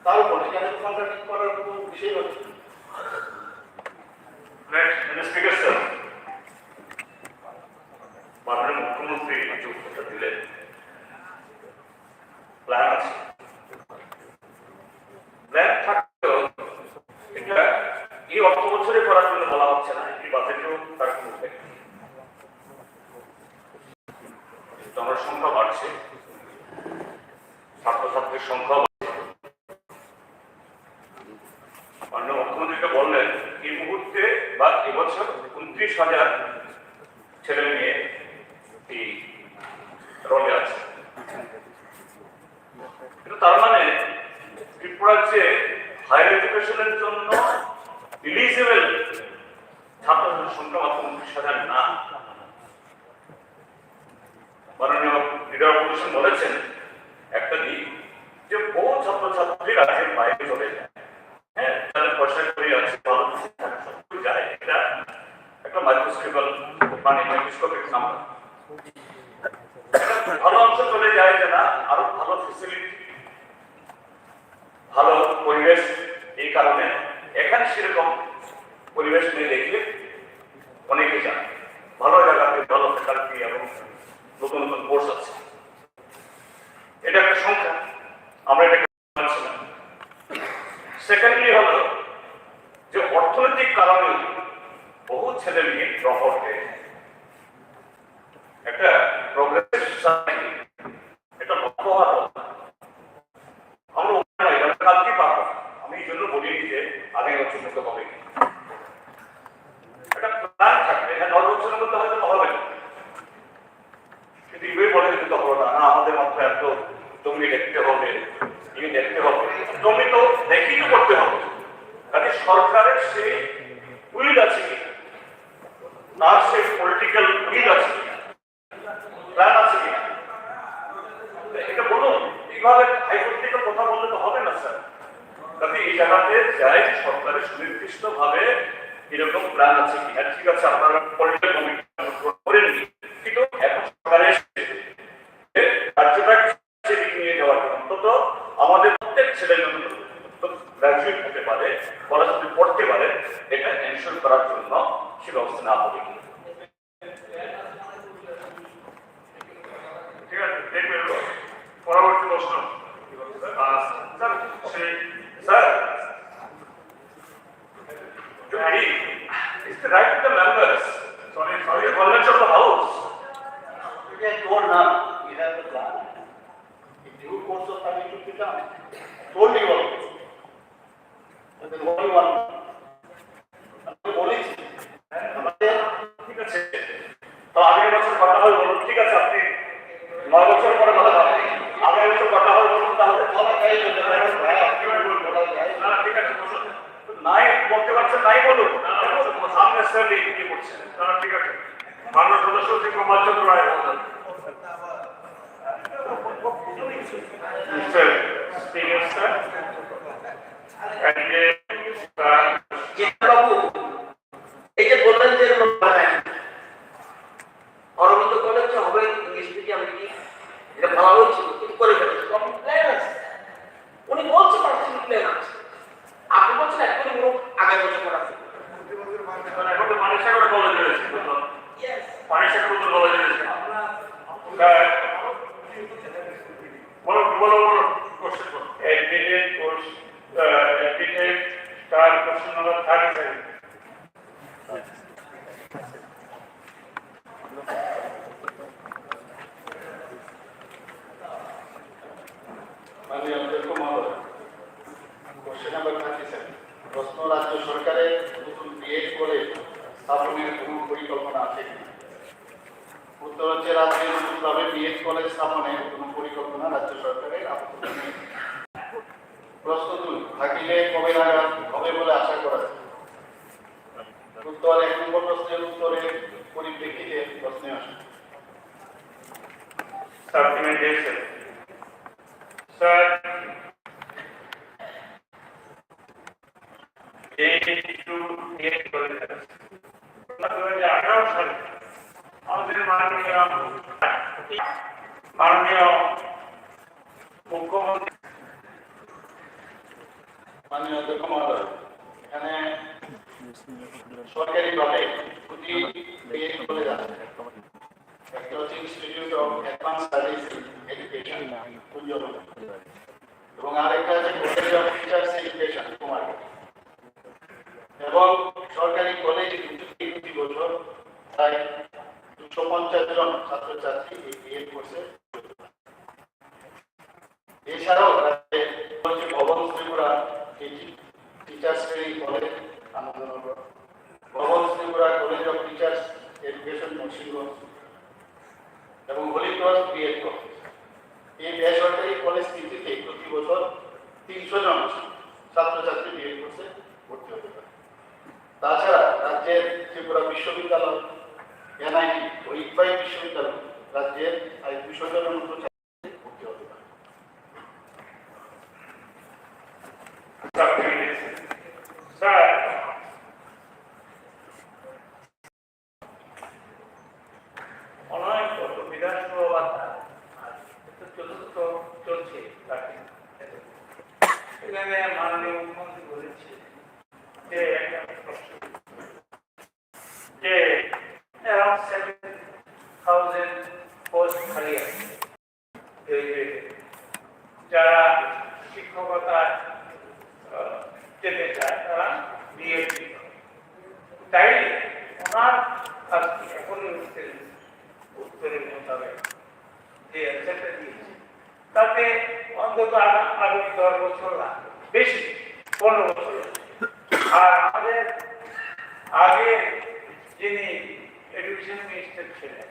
তার উপর সেখানে কন্ট্রাডিক্ট করার কোনো বিষয় হচ্ছে না। স্পিকার স্যার, মাননীয় মুখ্যমন্ত্রী যে উত্তরটা দিলেন প্ল্যান আছে, প্ল্যান থাকলেও এটা এই অর্থ বছরে করার জন্য বলা হচ্ছে না, এই বাজেটেও তার কোনো উল্লেখ নেই। আমার সংখ্যা বাড়ছে, ছাত্রছাত্রীর সংখ্যা বাড়ছে, মাননীয় মুখ্যমন্ত্রীকে বললেন এই মুহূর্তে বা এবছর 29,000 ছেলে মেয়ে এই রোলে আছে, কিন্তু তার মানে ত্রিপুরার যে হায়ার এডুকেশনের জন্য এলিজিবল ছাত্রছাত্রীর সংখ্যা মাত্র 29,000 না। মাননীয় লিডার অপোজিশন বলেছেন একটা দিক যে বহু ছাত্রছাত্রী রাজ্যের বাইরে চলে যায়, হ্যাঁ তাদের পয়সা করে আছে ভালো যায়, এটা একটা মাইক্রোস্কোপিক্যাল মানে মাইক্রোস্কোপিক নাম্বার, ভালো অংশ চলে যায় যে না আরো ভালো ফেসিলিটি ভালো পরিবেশ, এই কারণে এখানে সেরকম পরিবেশ নিয়ে দেখলে অনেকে যান, ভালো জায়গাতে ভালো ফ্যাকাল্টি এবং নতুন নতুন কোর্স আছে, এটা একটা সংখ্যা, আমরা এটাকে মানছি না। সেকেন্ডলি হলো যে অর্থনৈতিক কারণে বহু ছেলে মেয়ে ড্রপ আউট হয়ে যায়, একটা প্রোগ্রেসিভ সোসাইটি এটা লক্ষ্য হওয়ার কথা, আমরা এটা কালকে পাবো, আমি এই জন্য বলি যে আগে উন্নত হবে, একটা প্ল্যান থাকবে, এটা 10 বছরের মধ্যে হয়তো হবে না, কিন্তু ইউএ বলে কিন্তু হলো না, আমাদের মাত্র এত জমি দেখতে হবে, ইয়ে দেখতে হবে, জমি তো দেখি তো করতে হবে, কাজে সরকারের সেই উইল আছে কি তার সেই পলিটিক্যাল উইল আছে কি প্ল্যান আছে কি, এটা বলুন, এইভাবে হাইপোথেটিক্যাল কথা বললে তো হবে না স্যার, কাজে এই জায়গাতে যাই সরকারের সুনির্দিষ্ট ভাবে এরকম প্ল্যান আছে কি, হ্যাঁ ঠিক আছে আপনারা পলিটিক্যাল কমিটি করেন, কিন্তু এখন সরকারের রাজ্যটাকে সেদিকে নিয়ে যাওয়ার জন্য অন্তত আমাদের প্রত্যেক ছেলে গ্রাজুয়েট হতে পারে, পড়াশোনা পড়তে পারে, এটা এনশিওর করার জন্য সে ব্যবস্থা না হবে। ঠিক আছে, দেখবেন পরবর্তী প্রশ্ন sir, Write to the members. Sorry, college of the house. You can go now. You have the plan. In due course of time, it will be done. Told you already. And then what do you want? আমি বলেছি আমাদের ঠিক আছে, তো আগের বছর কথা হয় বলুন, ঠিক আছে, আপনি 9 বছর পরে কথা বলুন, আগের বছর কথা হয় বলুন, তাহলে বলা যায় না, কিভাবে বলবো? বলা যায় না, ঠিক আছে, বসুন। নাই বলতে পারছেন, নাই বলুন, সামনে স্যারলি কি করছেন, না, ঠিক আছে, মাননীয় সদস্য শ্রী কুমারচন্দ্র রায় মহোদয়। Mr. Speaker, sir, and বাবু এই যে বললেন যে অরবিন্দ কলেজ হবে ইংলিশ মিডিয়াম কি এটা ভালো হয়েছিল কিন্তু করে ফেলেছে প্ল্যান আছে উনি বলছে পার্সোনাল প্ল্যান আছে আপনি বলছেন একদম গ্রুপ আগে বছর করা এখন তো মানিসাগর কলেজ রয়েছে, মানিসাগর কলেজ রয়েছে। বলো, কোশ্চেন করো। Admitted course, admitted star question number 37. মাননীয় অধ্যক্ষ মহোদয়, কোশ্চেন নাম্বার 37 প্রশ্ন, রাজ্য সরকারের নতুন বিএড কলেজ স্থাপনের কোনো পরিকল্পনা আছে কি? উত্তর হচ্ছে রাজ্যে নতুনভাবে বিএড কলেজ স্থাপনের কোনো পরিকল্পনা রাজ্য সরকারের আপাতত নেই। প্রশ্ন 2 থাকিলে কবে নাগাদ হবে বলে আশা করা যায়? উত্তর 1 নম্বর প্রশ্নের উত্তরের পরিপ্রেক্ষিতে প্রশ্নে আসে। Supplementation. Sir, আমাদের মাননীয় মুখ্যমন্ত্রী মাননীয় অধ্যক্ষ মহোদয়, এখানে সরকারিভাবে দুটি বিএড কলেজ আছে। একটা হচ্ছে institute of advance studies education Kunjanagar এবং আরেকটা আছে college of teachers education Kumarghat. এবং সরকারি কলেজে প্রতি বছর প্রায় 250 জন ছাত্রছাত্রী এই বিএড কোর্সে। এছাড়াও হচ্ছে Bhavan Tripura teachers training college Anandanagar, Bhavan Tripura college of teachers education Munshiganj এবং হোলি ক্রস বিএড কলেজ। এই বেসরকারি কলেজ তিনটিতে প্রতি বছর 300 জন ছাত্রছাত্রী বিএড কোর্সে ভর্তি হতে পারে। তাছাড়া রাজ্যের ত্রিপুরা বিশ্ববিদ্যালয়, এনআইটি ও ইকবাই বিশ্ববিদ্যালয় রাজ্যের 200 জনের মতো ছাত্রী ভর্তি হতে পারে। স্যার, অনেক বিধানসভা চতুর্থ চলছে, এখানে মাননীয় মুখ্যমন্ত্রী বলেছে যে around 7,000 পোস্ট খালি আছে। যারা শিক্ষকতা যেতে চায় তারা বিএড তাই ওনার এখন উত্তরের মোতাবেক যে অ্যান্সারটা দিয়েছে তাতে অন্তত আগামী 10 বছর লাগবে, বেশি 15 বছর। আর আমাদের আগে যিনি এডুকেশন মিনিস্টার ছিলেন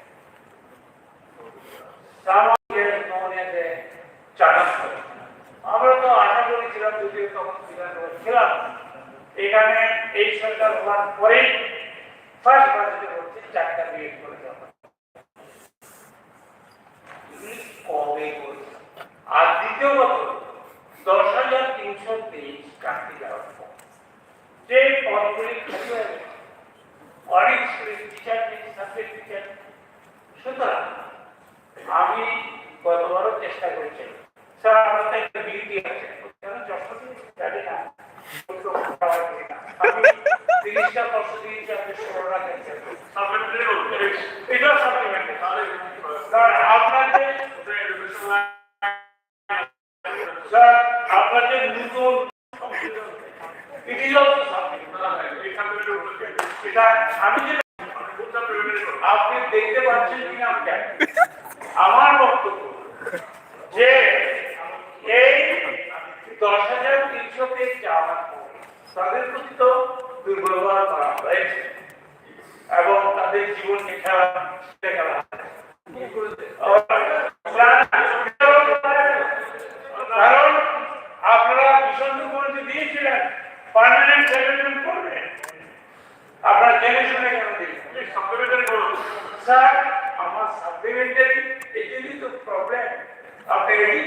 আমরা তো আশা করেছিলাম, যদিও তখন বিধানসভা ছিলাম, এখানে এই সরকার হওয়ার পরেই ফার্স্ট বাজেটে হচ্ছে 4টা বিএড করে দেওয়া কবে করছে। আর দ্বিতীয়ত 10,323 কাটতে যাওয়ার পর যে পদগুলি খালি হয়ে গেছে, অনেক টিচার নেই, সাবজেক্ট টিচার। সুতরাং আমি গতবারও চেষ্টা করেছি, স্যার আমার তো একটা বিউটি আছে, যখন জানি না আমি 30টা বর্ষ দিয়েছি, আপনি 16 টাকা এটা সাপ্লিমেন্টারি। স্যার আপনাদের নতুন এটা আমি যেটা আপনি দেখতে পাচ্ছেন কিনা আমি জানি না। আমার বক্তব্য যে এই 10,300 পেজ যাওয়ার পরে তাদের প্রতি তো দুর্ব্যবহার করা হয়েছে এবং তাদের জীবনকে খেলা কারণ আপনারা ভীষণ করে দিয়েছিলেন পার্মানেন্ট সেটেলমেন্ট করবে, আপনারা জেনে শুনে কেন দিয়েছেন সাপ্লিমেন্টারি করুন স্যার? আমার সাপ্লিমেন্টারি এই জন্যই তো প্রবলেম। আপনি এই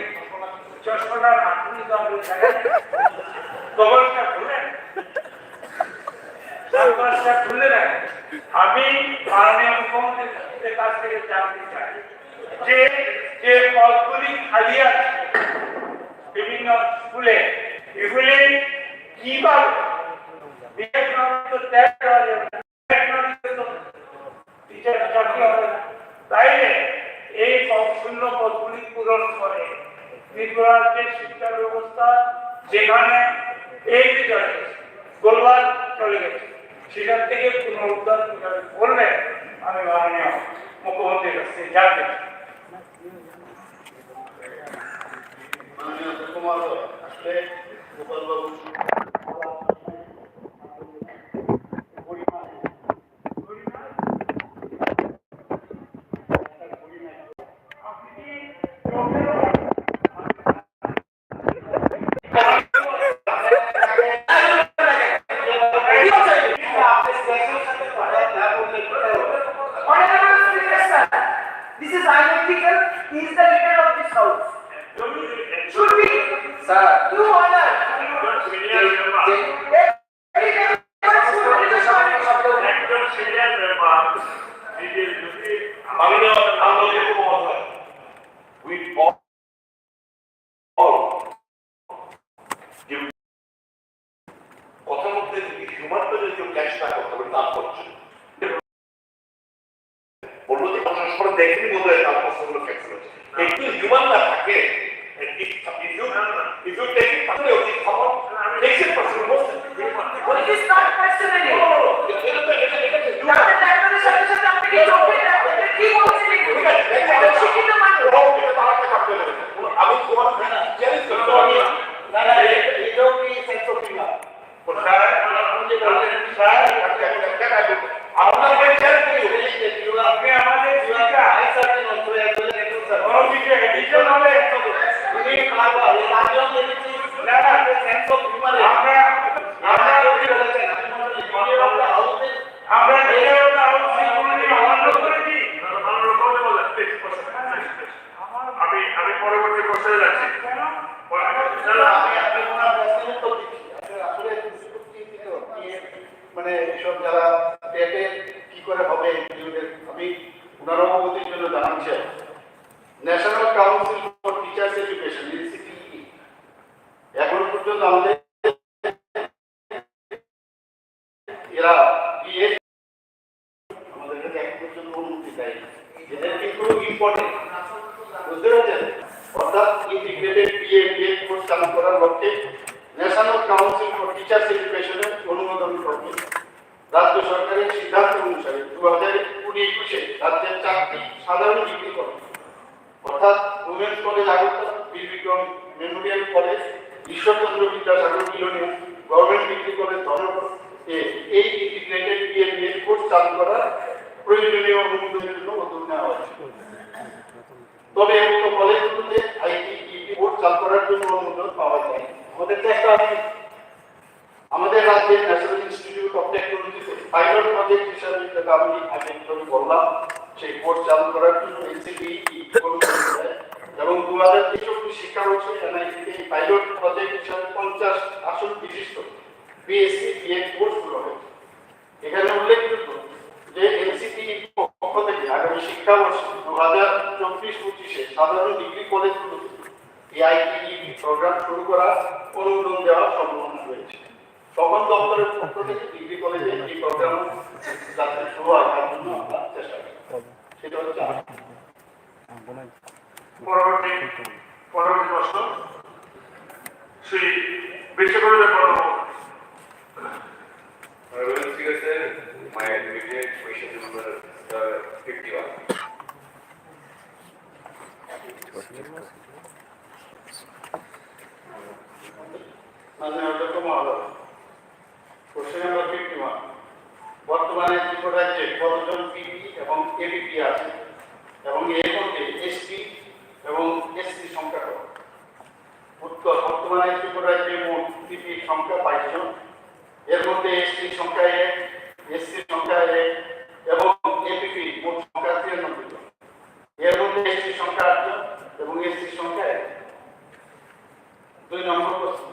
চশমাটা আপনি তো আপনি কভারটা খুললেন, সানগ্লাসটা খুললে না। আমি মাননীয় মুখ্যমন্ত্রীর কাছ থেকে জানতে চাই যে যে পদগুলি খালি আছে বিভিন্ন স্কুলে, এগুলি কিভাবে তাইলে এই শূন্য পদগুলি পূরণ করে ত্রিপুরার যে শিক্ষা ব্যবস্থা যেখানে এই যে গোলবাদ চলে গেছে সেখান থেকে পুনরুদ্ধার কিভাবে করবে আমি মাননীয় মুখ্যমন্ত্রীর কাছ থেকে জানতে চাই। মাননীয় কুমার আসলে গোপালবাবু This is unethical. He is the leader of this house. Should be. Sir, You honor. একজন সিনিয়র মেম্বার নিজের যদি মাননীয় আন্দোলনের মহোদয়, we all কথার মধ্যে যদি হিউমানটা যদি কেউ ক্যাচ না করতে পারে তার করছে বললো যে পড়াশোনা দেখেনি বোধ হয় তার প্রশ্নগুলো ক্যান্সেল হচ্ছে। একটু হিউমান না থাকে if you take it personally, okay, someone takes it personally, most It is not personally. আমি তোমার চ্যালেঞ্জ করতে পারি আপনার চ্যালেঞ্জ আপনি আমাদের আমি পরবর্তী প্রশ্নে যাচ্ছি। মানে এসব যারা পেটে কি করে হবে আমি ওনার অবগতির জন্য জানাচ্ছি। National council for teachers education NCTE এখন পর্যন্ত আমাদের এরা বিএ আমাদের কাছে এখন পর্যন্ত অনুমতি দেয়, যেটা কিন্তু ইম্পর্টেন্ট, বুঝতে পারছেন? অর্থাৎ ইন্টিগ্রেটেড বিএ কোর্স চালু করার লক্ষ্যে ন্যাশনাল কাউন্সিল ফর টিচার্স এডুকেশনের অনুমোদন করবে। রাজ্য সরকারের সিদ্ধান্ত অনুসারে 2020-21 রাজ্যের 4টি সাধারণ ডিগ্রি কলেজ অর্থাৎ women's college Agartala, Bir Bikram memorial college, Ishwarchandra Vidyasagar মিলনীয়, গভর্নমেন্ট ডিগ্রি কলেজ ধর্মপুর এই ইন্টিগ্রেটেড বিএ কোর্স চালু করার প্রয়োজনীয় অনুমোদনের জন্য উদ্যোগ নেওয়া হয়েছে। তবে উক্ত কলেজগুলোতে আইটিইটি কোর্স চালু করার জন্য অনুমোদন পাওয়া যায়। আমাদের চেষ্টা আছে আমাদের রাজ্যের ন্যাশনাল ইনস্টিটিউট অফ টেকনোলজিতে পাইলট প্রজেক্ট হিসাবে যেটা আমি আগে বললাম সেই কোর্স চালু করার জন্য এনসিটিই এবং 2023 শিক্ষাবর্ষে এনআইটিতে পাইলট প্রজেক্ট হিসাবে 50 আসন বিশিষ্ট বিএসসি বিএড কোর্স শুরু হয়েছে। এখানে উল্লেখযোগ্য যে এনসিটিই পক্ষ থেকে আগামী শিক্ষাবর্ষে 2024-25 সাধারণ ডিগ্রি কলেজগুলোতে এআইটিই প্রোগ্রাম শুরু করার অনুমোদন দেওয়ার সম্ভাবনা রয়েছে। তখন দপ্তরের পক্ষ থেকে ডিগ্রি কলেজে এই প্রোগ্রাম যাতে শুরু হয় তার জন্য আমরা চেষ্টা করি। সেটা হচ্ছে পরবর্তী প্রশ্ন শ্রী বিশ্বকবিদের বর্ণ ঠিক আছে, মায়ের question number 51. মাননীয় অধ্যক্ষ মহোদয়, কোশ্চেন নাম্বার 51, বর্তমানে ত্রিপুরা রাজ্যে কতজন পিপি এবং এপিপি আছে এবং এর মধ্যে এসপি এবং এসসি সংখ্যা কত? উত্তর, বর্তমানে ত্রিপুরা রাজ্যে মোট পিপি সংখ্যা 22 জন, এর মধ্যে এসপি সংখ্যা 1, এসসি সংখ্যা 1 এবং এপিপি মোট সংখ্যা 93 জন, এর মধ্যে এসসি সংখ্যা 8 জন এবং এসসি সংখ্যা 1। 2 নম্বর প্রশ্ন,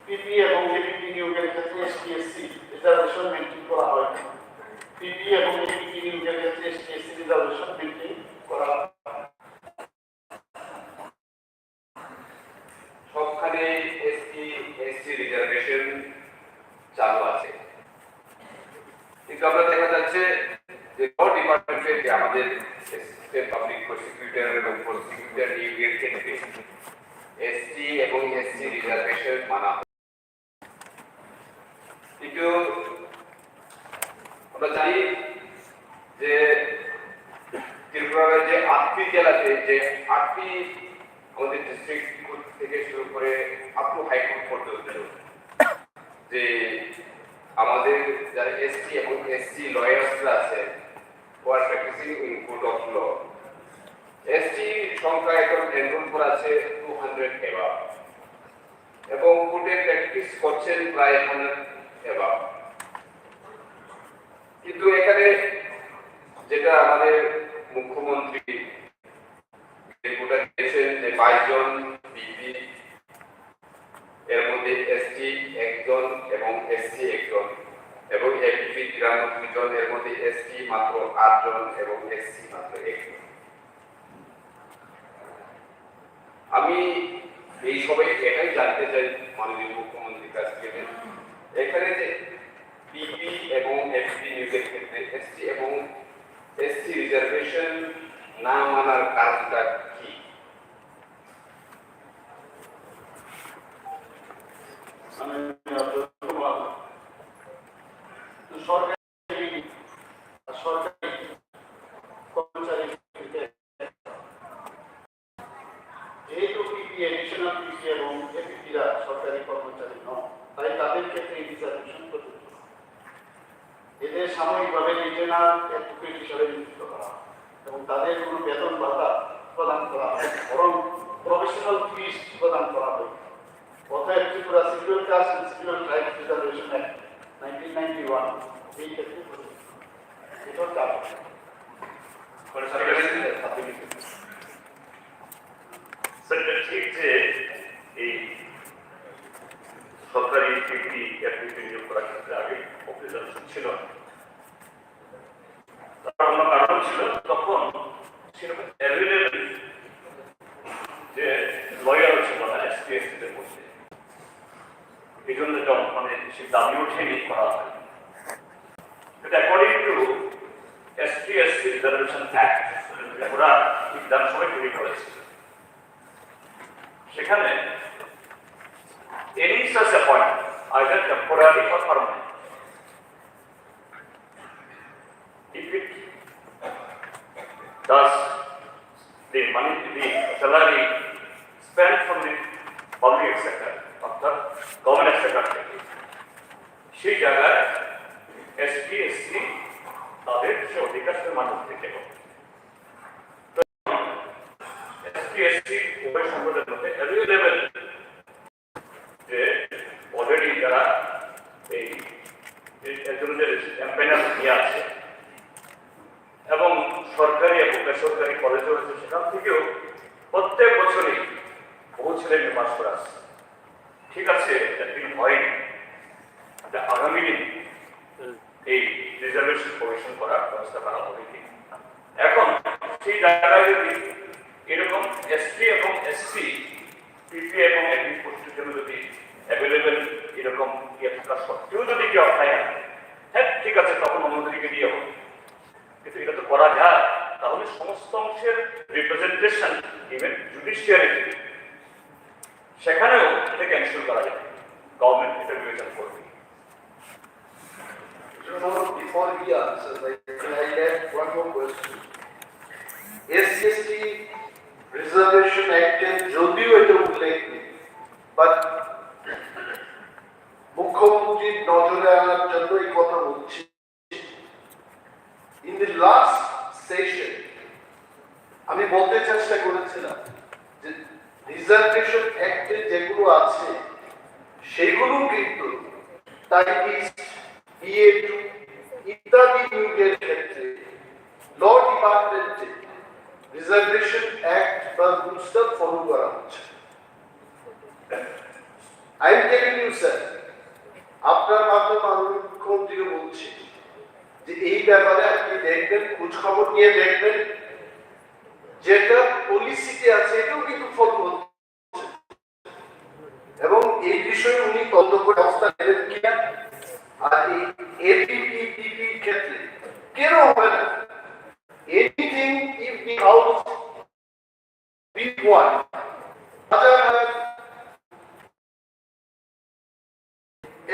পিপি এবং এপিপি নিয়োগের ক্ষেত্রে এসটি/এসসি রিজার্ভেশন মেনটেন করা হয় না। পিপি এবং এপিপি নিয়োগের ক্ষেত্রে এসটি/এসসি রিজার্ভেশন মেনটেন করা হয় না। সবখানে এসটি/এসসি রিজার্ভেশন চালু আছে, কিন্তু আমরা দেখা যাচ্ছে যে ডিপার্টমেন্টে যে আমাদের অ্যাসিস্ট্যান্ট পাবলিক প্রসিকিউটর এবং প্রসিকিউটর নিয়োগের ক্ষেত্রে এসটি এবং এসসি রিজার্ভেশন মানা হয়। কিন্তু আমরা জানি যে ত্রিপুরা রাজ্যে 8টি জেলাতে যে 8টি আমাদের ডিস্ট্রিক্ট কোর্ট থেকে শুরু করে আপ টু হাইকোর্ট পর্যন্ত যে আমাদের যারা এসটি এবং এসসি লয়ার্সরা আছে who are practising in court of law, ST সংখ্যা এখন এনরোল করা আছে 200 এবাব এবং কোর্টে প্র্যাকটিস করছেন প্রায় 100 এবাব। কিন্তু এখানে যেটা আমাদের মুখ্যমন্ত্রী রিপোর্টে দিয়েছেন যে 22 জন পিপি, এর মধ্যে এসটি 1 জন এবং এসসি 1 জন এবং এপিপি 93 জন, এর মধ্যে এসটি মাত্র 8 জন এবং এসসি মাত্র 1 জন। আমি এই সবাই এটাই জানতে চাই মাননীয় মুখ্যমন্ত্রীর কাছ থেকে, এখানে যে পিপি এবং এপিপি নিয়োগের ক্ষেত্রে এসটি এবং এসসি রিজার্ভেশন না মানার কারণটা কি? সরকারি কর্মচারী যেহেতু পিপি এডিশনাল পিপি এবং এপিপিরা সরকারি কর্মচারী নয়, তাই তাদের ক্ষেত্রে রিজার্ভেশন প্রযোজ্য। এদের সাময়িকভাবে রিজনাল অ্যাডভোকেট হিসাবে নিযুক্ত করা হয় এবং তাদের কোনো বেতন ভাতা প্রদান করা হয়, বরং প্রফেশনাল ফিস প্রদান করা হয়। অতএব Tripura schedule caste and schedule tribes reservation act 1991 এই ক্ষেত্রে প্রযোজ্য। এটার কারণ সেটা ঠিক যে এই সরকারি পিপি এপিপি নিয়োগ করার ক্ষেত্রে আগে অপ্রিজার্ভেশন ছিল না। তার অন্য কারণ ছিল তখন সেরকম অ্যাভেলেবল যে লয়ার ছিল না এসটি/এসসিদের মধ্যে, এই জন্য মানে সে দাবি ওঠেনি করা হয়। কিন্তু অ্যাকর্ডিং টু এসটি/এসসি রিজার্ভেশন অ্যাক্ট ওরা বিধানসভায় তৈরি করেছে, সেখানে any such appointment, either temporary or permanent, if it does the money, the salary spent from the public sector, অর্থাৎ গভর্নমেন্ট সেক্টর থেকে, সেই জায়গায় এসটি/এসসি তাদের সে অধিকারের মাধ্যম থেকে এসটি/এসসি উভয় সম্প্রদায়ের মধ্যে অ্যাভেলেবল যে অলরেডি যারা এই একজনের প্যানেল নিয়ে আছে এবং সরকারি এবং বেসরকারি কলেজে রয়েছে, সেখান থেকেও প্রত্যেক বছরই বহু ছেলে মেয়ে পাস করে আসছে। ঠিক আছে, একদিন হয়নি, আগামী দিন এই রিজার্ভেশন কমিশন করার ব্যবস্থা করা হবে কি। এখন সেই জায়গায় যদি এরকম এসটি এবং এসসি পিপি এবং এপি পোস্টের জন্য যদি অ্যাভেলেবেল এরকম ইয়ে থাকা সত্ত্বেও যদি কেউ অ্যাপ্লাই হয়, হ্যাঁ ঠিক আছে, তখন অন্যদেরকে দিয়ে হবে। কিন্তু এটা তো করা যায়, তাহলে সমস্ত অংশের রিপ্রেজেন্টেশন ইভেন জুডিশিয়ারিতে সেখানেও এটাকে এনশিওর করা যায়, গভর্নমেন্ট এটা বিবেচনা করবে। Before he answers, the last session আমি বলতে চেষ্টা করেছিলাম যে রিজার্ভেশন অ্যাক্টে যেগুলো আছে সেগুলো কিন্তু টাইপিস্ট BA2 ইত্যাদি নিয়োগের ক্ষেত্রে ল ডিপার্টমেন্টে রিজার্ভেশন অ্যাক্ট বা রুলসটা ফলো করা হচ্ছে। I am telling you sir, আপনার মাধ্যমে মাননীয় মুখ্যমন্ত্রীকে বলছি যে এই ব্যাপারে আপনি দেখবেন, খোঁজ খবর নিয়ে দেখবেন, যেটা পলিসিতে আছে এটাও কিন্তু ফলো হচ্ছে এবং এই বিষয়ে উনি তদন্ত করে অবস্থা নেবেন কিনা। আর এই APPPP ক্ষেত্রে কেন হবে না? Anything if the house be one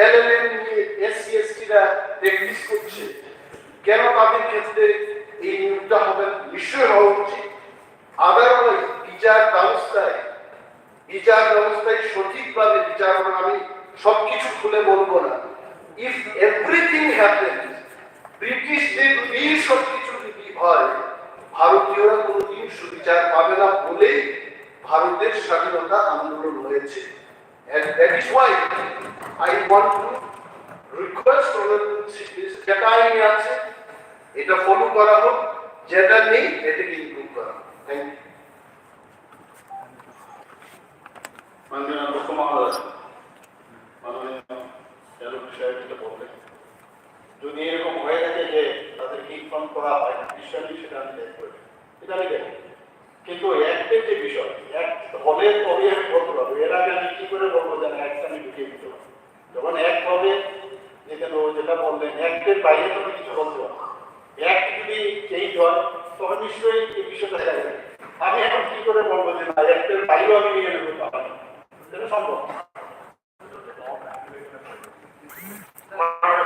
LLM নিয়ে SC ST রা প্র্যাকটিস করছে, কেন তাদের ক্ষেত্রে এই নিয়োগটা হবে? নিশ্চয়ই হওয়া উচিত। আদারওয়াইজ বিচার ব্যবস্থায় সঠিকভাবে বিচার হবে। আমি সবকিছু খুলে বলবো না। ইফ এভরিথিং হ্যাপেন্স ব্রিটিশদের এই সবকিছু যদি হয়, ভারতীয়রা কোনোদিন সুবিচার পাবে না বলেই ভারতের স্বাধীনতা আন্দোলন হয়েছে। And that is why I want to request যেটা আইনে আছে এটা ফলো করা হোক, যেটা নেই এটাকে ইমপ্রুভ করা হোক। Thank you. মাননীয় অধ্যক্ষ মহোদয়, মাননীয় সাহেব যেটা বললেন, যদি এরকম হয়ে থাকে যে তাদেরকে ইনফর্ম করা হয় নিশ্চয়ই সেটা আমি দেখতে পারি, এটা আমি দেখব। কিন্তু অ্যাক্টের যে বিষয়, অ্যাক্ট হলে তবে আমি বলতে পারবো। এর আগে আমি কি করে বলবো যে অ্যাক্ট আমি ঢুকিয়ে দিতে পারবো? যখন অ্যাক্ট হবে, যেটা বললেন অ্যাক্টের বাইরে তো আমি কিছু বলতে পারবো। অ্যাক্ট যদি চেঞ্জ হয় তখন নিশ্চয়ই এই বিষয়টা দেখা যাবে। আমি এখন কি করে বলবো যে না অ্যাক্টের বাইরেও আমি নিয়ে নেবো? এটা সম্ভব।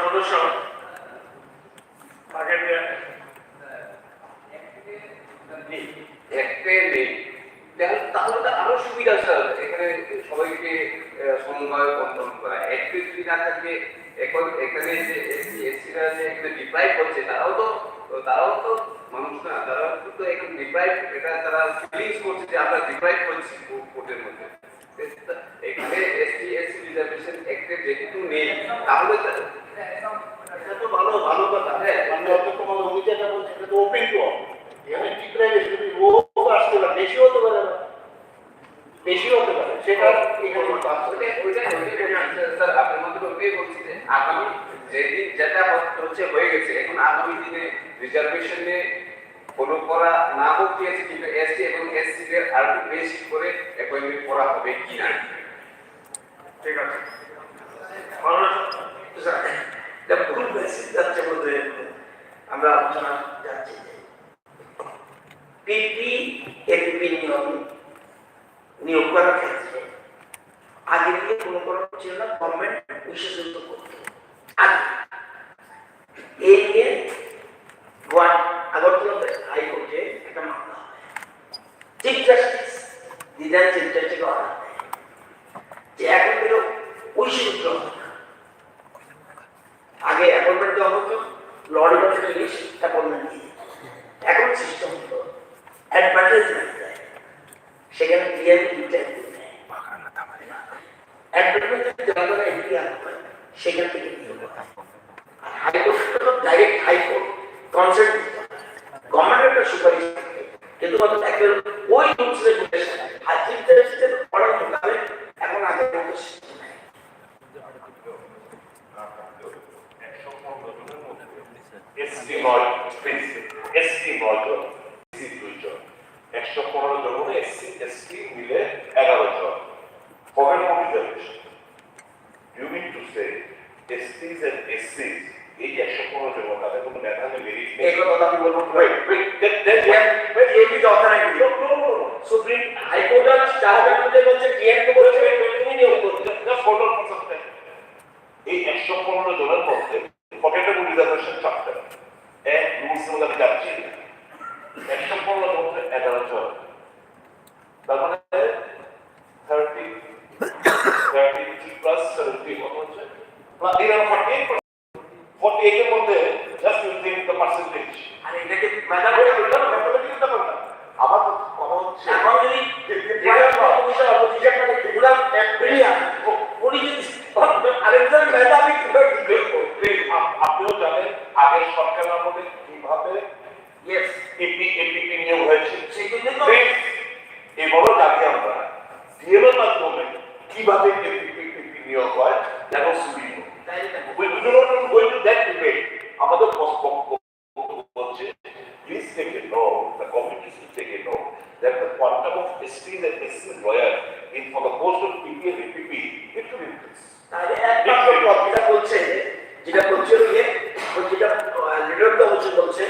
সদস্য আগে একটা নেই, তাহলে তো আরো সুবিধা স্যার, এখানে সবাইকে সমন্বয় বন্টন করা। একটা যদি না থাকে, এখন এখানে যে এসসিরা যে এখানে ডিপ্রাইভ করছে, তারাও তো মানুষ না, তারা তো এখন ডিপ্রাইভ, এটা তারা ফিলিংস করছে যে আমরা ডিপ্রাইভ করছি কোর্টের মধ্যে। এখানে SC রিজার্ভেশন অ্যাক্টে যেহেতু নেই, তাহলে এটা তো ভালো কথা। মাননীয় অধ্যক্ষ মহোদয় উনি যেটা বলছেন এটা তো ওপেন টু অল। এখানে ডিপ্রাইভেশন যদি ও আসতে পারে, বেশি হতে পারে, সেটা এখানে স্যার আপনার মধ্যে ওটাই বলছি যে আগামী যেদিন যেটা হচ্ছে হয়ে গেছে, এখন আগামী দিনে রিজার্ভেশনে ফলো করা না হোক কি আছে, কিন্তু SC এবং SC দের আর একটু বেশি করে অ্যাপয়েন্টমেন্ট করা হবে কিনা। ঠিক আছে। ভুল যাচ্ছে বলতে আমরা আলোচনা যাচ্ছি PPPP নিয়োগ করার ক্ষেত্রে আগে থেকে কোনো ছিল না, গভর্নমেন্ট বিশেষত করত। আগে এই নিয়ে আগরতলা হাইকোর্টে একটা মামলা হয়। চিফ জাস্টিস দিদার চিফ জাস্টিস যে এখন থেকে ঐশ্বর্য আগে অ্যাপয়েন্টমেন্ট দেওয়া হতো, লর্ড অ্যাপয়েন্টমেন্ট দিয়ে, এখন সিস্টেম হতো অ্যাডভার্টাইজমেন্ট দেয়, সেখানে ক্লিয়ারলি ডিক্লেয়ার করে দেয় অ্যাডভার্টাইজমেন্ট দেওয়া দ্বারা এটি সেখান থেকে নিয়োগ হয়। আর হাইকোর্ট ডাইরেক্ট হাইকোর্ট কনসেন্ট গভর্নমেন্টের একটা সুপারিশ থাকে, কিন্তু একবার ওই রুলস রেগুলেশন হাইকোর্টের পড়ার মোতাবেক এখন আগের মতো সিস্টেম নেই। SC নয় SC 115 জন, SC ST মিলে 11 জন। Forget about reservation. You mean to say STs and SCs এই যে 115 জন তাদের কোনো মেধাবী মেরিট নেই? এই কথা আমি বলবো। সুপ্রিম হাইকোর্ট চাহাবাদের বলছে টিএনকে বলছে তুমি নিয়োগ করতে। এই 115 জনের মধ্যে পকেটেবল রিজার্ভেশন চারটা, এক রুলস মধ্যে আমি যাচ্ছি 115 জন মধ্যে 11 জন, তার মানে 30 প্লাস 70 কত হচ্ছে? প্লাস 48 এর মধ্যে just you think the percentage. আরে এটাকে মেধা বলে বললাম ম্যাথমেটিক্যাল ব্যাপার না। আমার কথা হচ্ছে এখন যদি উনি যদি আরেকজন মেধাবী কিভাবে ডিবেট করবে? আপনিও জানেন আগের সরকারের আমলে কিভাবে ইয়েস এপিপি নিয়োগ হয়েছে। সেগুলো তো এবারও জানি আমরা ডিএলএর মাধ্যমে কিভাবে এপিপি নিয়োগ হয় এবং সুবিধা we do not go into that debate. আমাদের বলছে please take a note, the committee should take a note that the quantum of SPs and SC lawyer in for the post of PP and APP it should increase. তাহলে একমাত্র যেটা বলছে যেটা leader বলছে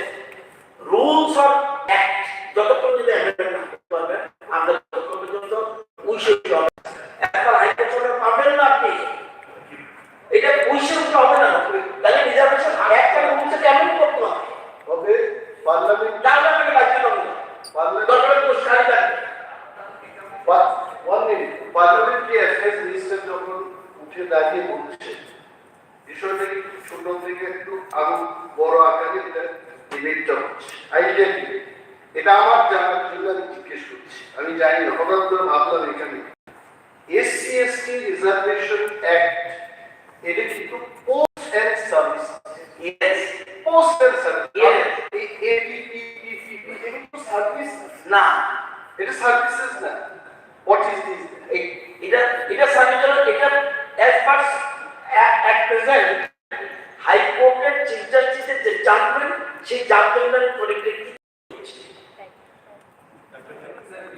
rules of act যতক্ষণ যদি amendment করতে পারবে আমরা ততক্ষণ পর্যন্ত উইশে একবার হাইকোর্ট অর্ডার পাবেন না আপনি এটা উইশে হবে না তাহলে রিজার্ভেশন একটা রুলসে কেমন করতে হবে তবে পার্লামেন্ট আপনাকে বাধ্য করবে দরকার কোশ্চেন লাগবে পার্লামেন্টারি অ্যাফেয়ার্স মিনিস্টার যখন উঠে দাঁড়িয়ে বলছে বিষয়টা একটু ছোট থেকে একটু আরো বড় আকারে ডিবেটটা হচ্ছে আইডিয়া ডিবেট। এটা আমার জানার জন্য আমি জিজ্ঞেস করছি, আমি জানি না, হঠাৎ করে ভাবলাম এখানে এসসি এসটি রিজার্ভেশন অ্যাক্ট এটা কিন্তু post and service, post and service ABP PPP এটা তো সার্ভিস না, এটা সার্ভিসেস না। What is this? এটা সার্ভিস এটা অ্যাজ পার অ্যাট প্রেজেন্ট হাইকোর্টের চিফ জাস্টিসের যে জাজমেন্ট সেই জাজমেন্টের পরিপ্রেক্ষিতে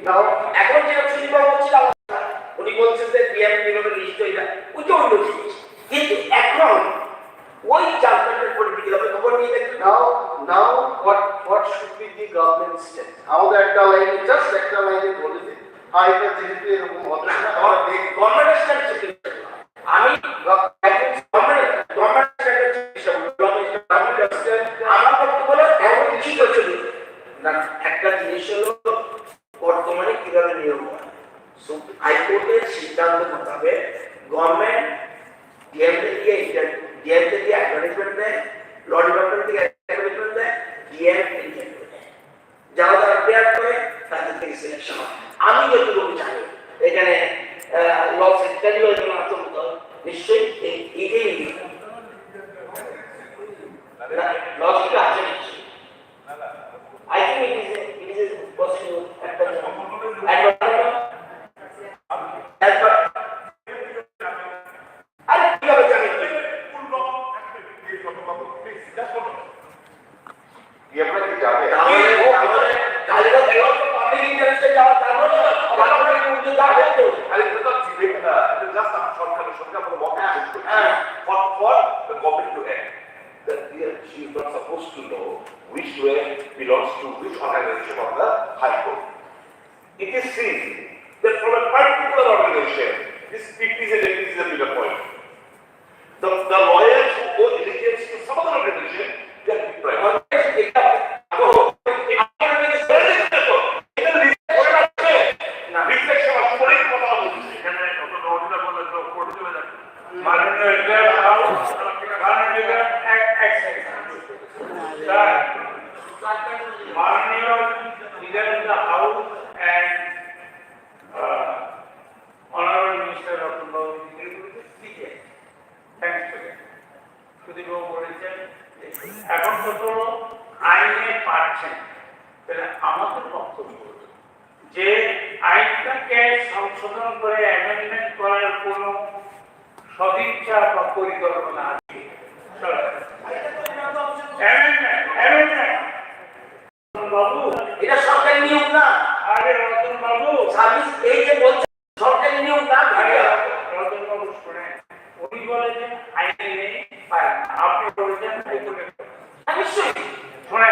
নাও এখন যেটা সুনির্ভর বলছিল উনি বলছেন যে বিএমপি এর লিস্ট হইলা ওইটা অন্য জিনিস, কিন্তু এখন ওই জাজমেন্টের পরিপ্রেক্ষিতে হবে খবর নিয়ে দেখুন। now what should be the government step? আমাদের একটা লাইনে জাস্ট একটা লাইনে বলে দিন এটা যেহেতু এরকম হচ্ছে না গভর্নমেন্ট স্ট্যান্ড আমি গভর্নমেন্ট আমার বক্তব্য হলো এখন কি করছে না, একটা জিনিস হলো বর্তমানে কিভাবে নিয়োগ হয় হাইকোর্টের সিদ্ধান্ত মোতাবেক গভর্নমেন্ট ডিএম থেকে অ্যাডভার্টাইজমেন্ট দেয়, ল ডিপার্টমেন্ট থেকে অ্যাডভার্টাইজমেন্ট দেয়, ডিএম যারা যারা প্রেয়ার করে তাদের থেকে সিলেকশন হয়। আমি যতটুকু জানি এখানে ল সেক্রেটারিও এখানে আচমত নিশ্চয়ই এইটাই লজিক আছে নিশ্চয়ই। I think it is possible at the she is not supposed to know which way belongs to which organization of the High Court. It is seen that from a particular organization, this PP is a bigger point. The lawyers who go diligence to some other organization, they are deprived. এখন তো আইনে পাচ্ছেন, তাহলে আমাদের বক্তব্য যে আইনটাকে সংশোধন করে অ্যামেন্ডমেন্ট করার কোন সদিচ্ছা বা পরিকল্পনা আছে? বাবু এটা সরকারি নিয়ম না, আরে রতন বাবু সার্ভিস এই যে বলছে সরকারি নিয়ম না। রতন বাবু শুনে উনি বলেছেন আইনে নেই পারেন, আপনি বলেছেন নিশ্চয়ই শুনে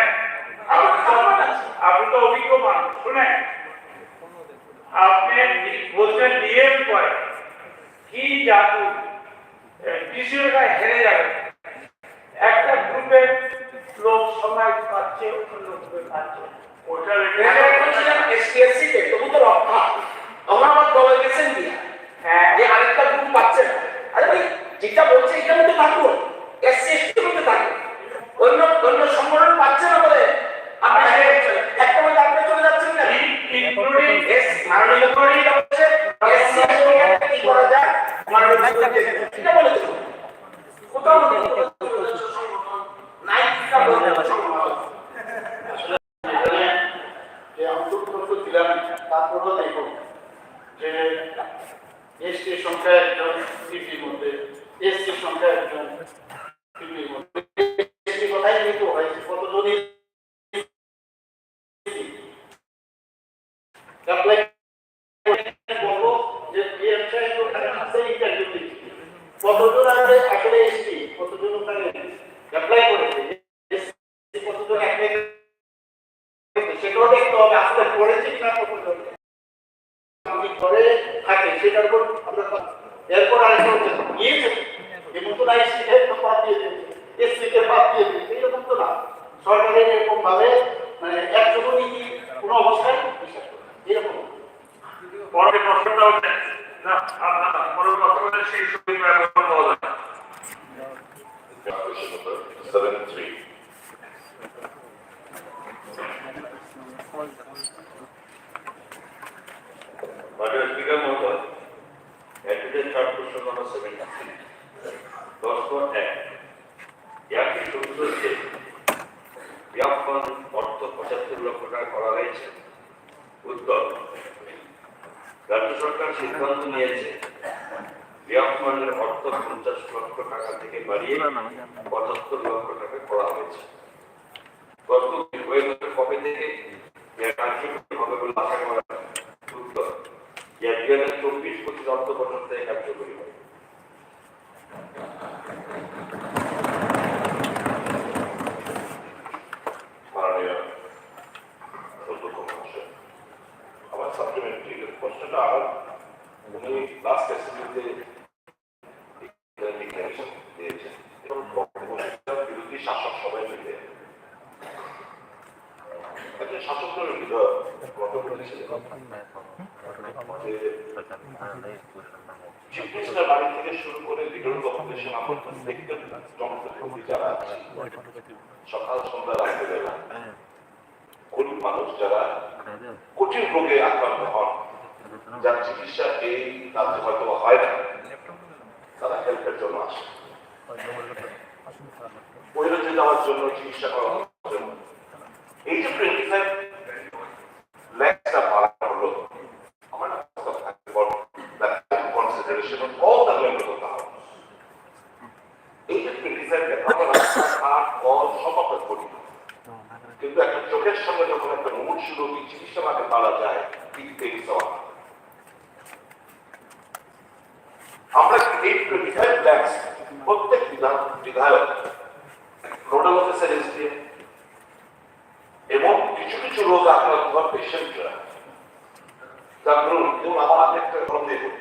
আপনি তো অভিজ্ঞ মানুষ, শুনে আপনি বলছেন ডিএম করে কি জাদু কৃষির গায়ে হেরে যাবে, একটা গ্রুপের লোক সময় পাচ্ছে অন্য গ্রুপে পাচ্ছে ওটা এসপিএসসি তে তবু তো রক্ষা আমরা আমার দলে গেছেন দিয়া যে আরেকটা গ্রুপ পাচ্ছে না। আরে ভাই যেটা বলছে এখানে তো থাকবো, এসসি এসটি মধ্যে থাকবো, অন্য অন্য সংগঠন পাচ্ছে না বলে অ্যাপ্লাই বলবো যে পিএম সাহেব ওখানে আছে ইন্টারভিউ দিচ্ছি, কতজন আছে আসলে এসছি, কতজন ওখানে অ্যাপ্লাই করেছে, কতজন অ্যাপ্লাই করেছে সেটাও দেখতে হবে, আসলে পড়েছে কিনা কতজন করে থাকে সেটার উপর আমরা এরপর আরেকটা হচ্ছে গিয়েছে এবং তো আইসি তো বাদ দিয়ে দিয়েছে, এসসি কে বাদ দিয়ে দিয়েছে, এরকম তো না। সরকারের এরকম ভাবে মানে একটুকু নীতি কোনো অবস্থায় বিশ্বাস করে এরকম। পরের প্রশ্নটা হচ্ছে না আপনার পরের কথা বলে সেই সুযোগ ব্যবহার করা যায় 73 Madam Speaker Mohoday, Attended Third Question Number 73. Dashkot Act. একই সূত্র যে ব্যাপন অর্থ 75 লক্ষ টাকা করা হয়েছে। উত্তর, রাজ্য সরকার সিদ্ধান্ত নিয়েছে ব্যাপনের অর্থ 50 লক্ষ টাকা থেকে বাড়িয়ে 75 লক্ষ টাকা করা হয়েছে। গত কবে থেকে কার্যকরী হবে বলে আশা করা হয়? উত্তর, 2024-25 অর্থ বছর থেকে কার্যকরী হবে। মাননীয় অধ্যক্ষ মহাশয়, আমার সাপ্লিমেন্টারি প্রশ্নটা আমার উনি লাস্ট অ্যাসেম্বলিতে ডিক্লারেশন দিয়েছেন এবং বিরোধী শাসক সবাই মিলে একজন শাসক দলের বিধায়ক গত বলেছিলেন চিফ মিনিস্টার বাড়ি থেকে শুরু করে বিরোধী অপোজিশন জনপ্রতিনিধি যারা আছে সকাল সন্ধ্যা রাখতে বেলা গরিব মানুষ যারা কঠিন রোগে আক্রান্ত হন, যার চিকিৎসা এই রাজ্যে হয়তো হয় না, তারা হেল্পের জন্য আসে, বহিরাজ্যে যাওয়ার জন্য, চিকিৎসা করার জন্য। এই যে 25 লাখটা বাড়ানো হলো, আমার consideration of all the members of the house. এই যে 25 লাখ আমরা সব আমরা করি, কিন্তু একটা চোখের সঙ্গে যখন একটা মুমূর্ষ রোগী চিকিৎসা না পাওয়া যায়, আমরা এই 25 লাখ প্রত্যেক বিধায়ক, নোডাল অফিসার এসডিএম এবং কিছু কিছু রোগ আক্রান্ত পেশেন্টরা, যার ধরুন যেমন আমার আগে একটা কলম দিয়ে বলি,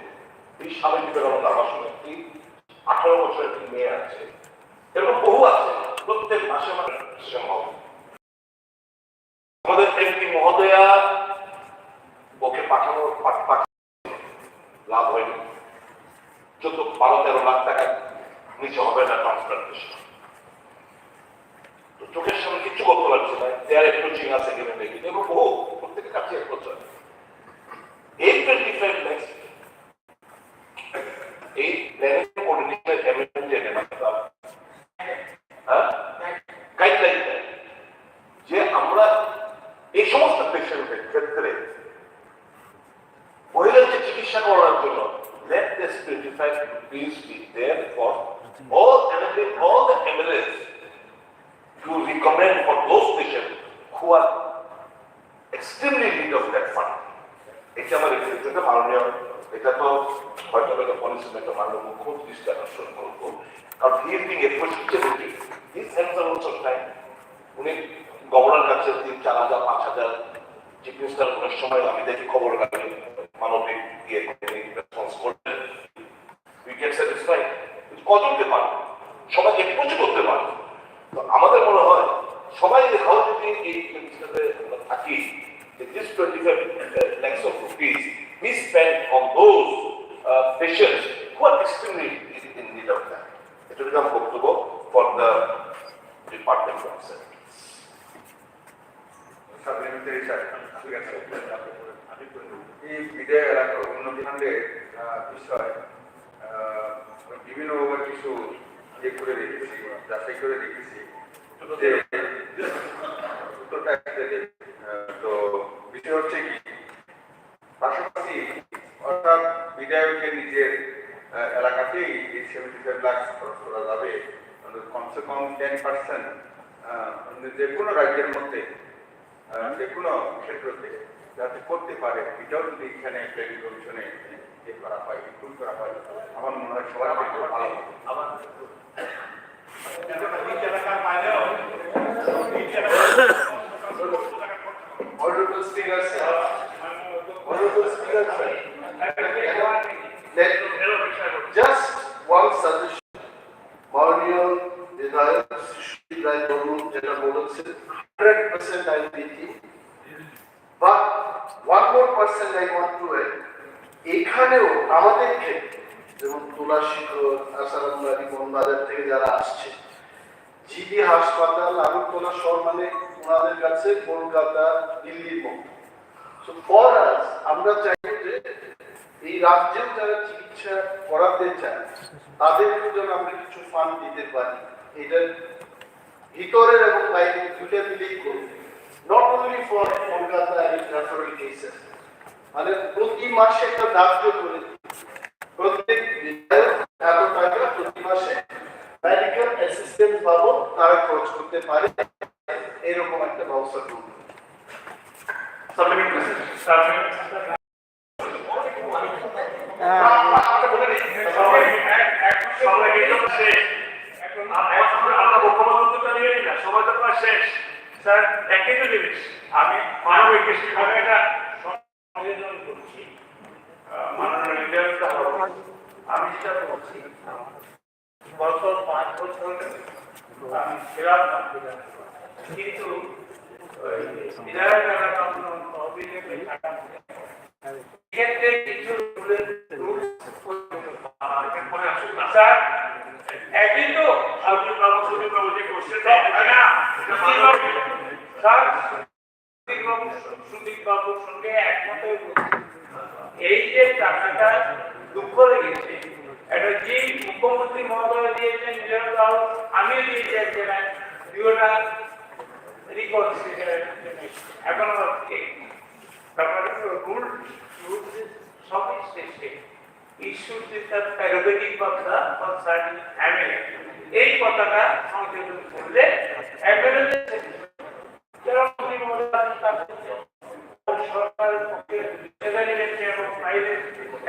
এই স্বামী বিবেকানন্দ আমার সঙ্গে 18 বছরের একটি মেয়ে আছে, এরকম বহু আছে, প্রত্যেক মাসে মাসে সম্ভব। আমাদের এমপি মহোদয়া ওকে পাঠানো লাভ হয়নি, 12-13 লাখ টাকা নিচে হবে না ট্রান্সপ্লান্টেশন। তো চোখের সামনে কিছু করতে পারছে না, দেয়ার অ্যাপ্রোচিং আছে কিনা দেখি, এবং বহু প্রত্যেকের কাছে অ্যাপ্রোচ হয়। এই 25 লাখ এই প্ল্যানিং কোঅর্ডিনেশন গাইডলাইন দেয় যে আমরা এই সমস্ত পেশেন্টের ক্ষেত্রে বহিরাজ্যে চিকিৎসা করার জন্য let this 25 rupees be there for all the MLAs to recommend for those patients who are extremely in need of that fund. এটা আমার এটা মাননীয়, এটা তো হয়তো পলিসি মেকার মাননীয় মুখ্যমন্ত্রী দৃষ্টি আকর্ষণ করবো, কারণ he is being approachability this censor also time. উনি গভর্নর কাছে 3-4 হাজার 5 হাজার চিফ মিনিস্টার অনেক সময় আমি দেখি খবর কাগজে মানবিক দিয়ে রেসপন্স করতে, উই গেট স্যাটিসফাইড। কতকে পারবে, সবাই এপ্রোচ করতে পারবে। তো আমাদের মনে হয় সবাই দেখাও যদি এই জিনিসটাতে থাকি, this 25 lakhs of rupees we spent on those patients who are extremely in need of that. It will become comfortable for the department of service. এই বিদায় এলাকার উন্নতি খণ্ডের বিষয় বিভিন্নভাবে কিছু ইয়ে করে রেখেছি, যাচাই করে রেখেছি যে উত্তরটা তো বিষয় হচ্ছে কি, পাশাপাশি অর্থাৎ বিধায়কের নিজের এলাকাতেই এই 75 লাখ খরচ করা যাবে, কমসে কম 10% যে কোনো রাজ্যের মধ্যে যে কোনো ক্ষেত্রতে যাতে করতে পারে এটাও যদি এখানে প্ল্যানিং কমিশনে ইয়ে করা হয় ইনক্লুড করা হয় আমার মনে হয় সবার ক্ষেত্রে ভালো হবে। Honorable Speaker, sir. Honorable Speaker, sir. Just one suggestion. মাননীয় বিধায়ক সুশীল রায় বর্মন যেটা বলেছেন 100% I agree with you. But one more percent I want to add. এখানেও আমাদের ক্ষেত্রে যেমন তুলা শিখর আসারামবাড়ি বনবাজার থেকে যারা আসছে জিবি হাসপাতাল আগরতলা শহর মানে ওনাদের কাছে কলকাতা দিল্লির মতো। So for us আমরা চাই যে এই রাজ্যেও যারা চিকিৎসা করাতে চায় তাদেরকে যেন আমরা কিছু ফান্ড দিতে পারি। এটা ভিতরের এবং বাইরের দুটো মিলেই করব। Not only for Kolkata and referral cases, মানে প্রতি মাসে একটা ধার্য করে প্রত্যেক এত টাকা প্রতি মাসে মেডিকেল অ্যাসিস্ট্যান্ট পাবো তারা খরচ করতে পারে, এরকম একটা ব্যবস্থা করব। সাবমিট মেসেজ সাবমিট আমরা মুখ্যমন্ত্রীটা নিয়ে নিলাম, সময় তো প্রায় শেষ। স্যার একই তো জিনিস, আমি মানবিক দৃষ্টিকোণে এটা সংযোজন করছি। মাননীয় লিডারটা আমি যেটা বলছি গত 5 বছর আমি ছিলাম না, কিন্তু বিধায়ক এলাকা অভিযোগে থাকা ক্ষেত্রে কিছু স্যার একই তো আপনি বাবু সুদীপ বাবু যে কোশ্চেন না স্যার সুদীপ বাবুর সঙ্গে একমত হয়ে এই যে টাকাটা দুঃখ লেগেছে, এটা যে মুখ্যমন্ত্রী মহোদয় দিয়েছেন নিজের দাও, আমিও দিয়েছি এক জায়গায় দুটা রিকর্ড এখন তারপরে রুল সবই শেষে issued the prerogative of the concern MLA, এই কথাটা সংযোজন করলে এমএলএ সরকারের পক্ষে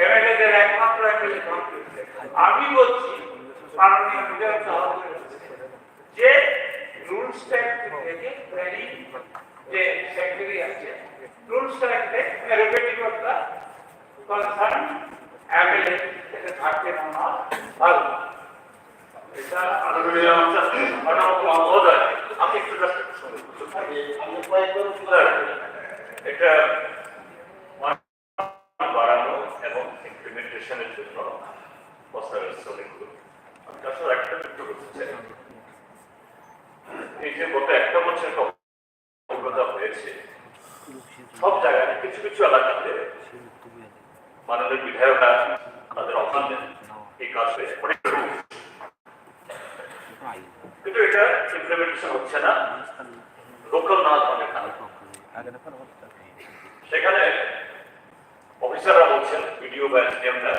এমএলএদের একমাত্র এমএলএ আমি বলছি মাননীয় বিধায়ক যে রুলস ট্যাক্ট থেকে প্ল্যানিং যে সেক্রেটারি আছে রুলস ট্যাক্টে prerogative of the concern MLA থেকে থাকতে না ভালো। এটা মাননীয় মহোদয় আমি একটু এটা বাড়ানো এবং ইমপ্লিমেন্টেশনের জন্য আমি আসলে একটা যুক্ত করতে চাই। এই যে গত একটা বছর অভিজ্ঞতা হয়েছে সব জায়গায় কিছু কিছু এলাকাতে মাননীয় বিধায়করা তাদের অবদান দেন এই কাজে, কিন্তু এটা ইমপ্লিমেন্টেশন হচ্ছে না লোকাল না অনেক কারণ। সেখানে অফিসাররা বলছেন ভিডিও বা এসডিএমরা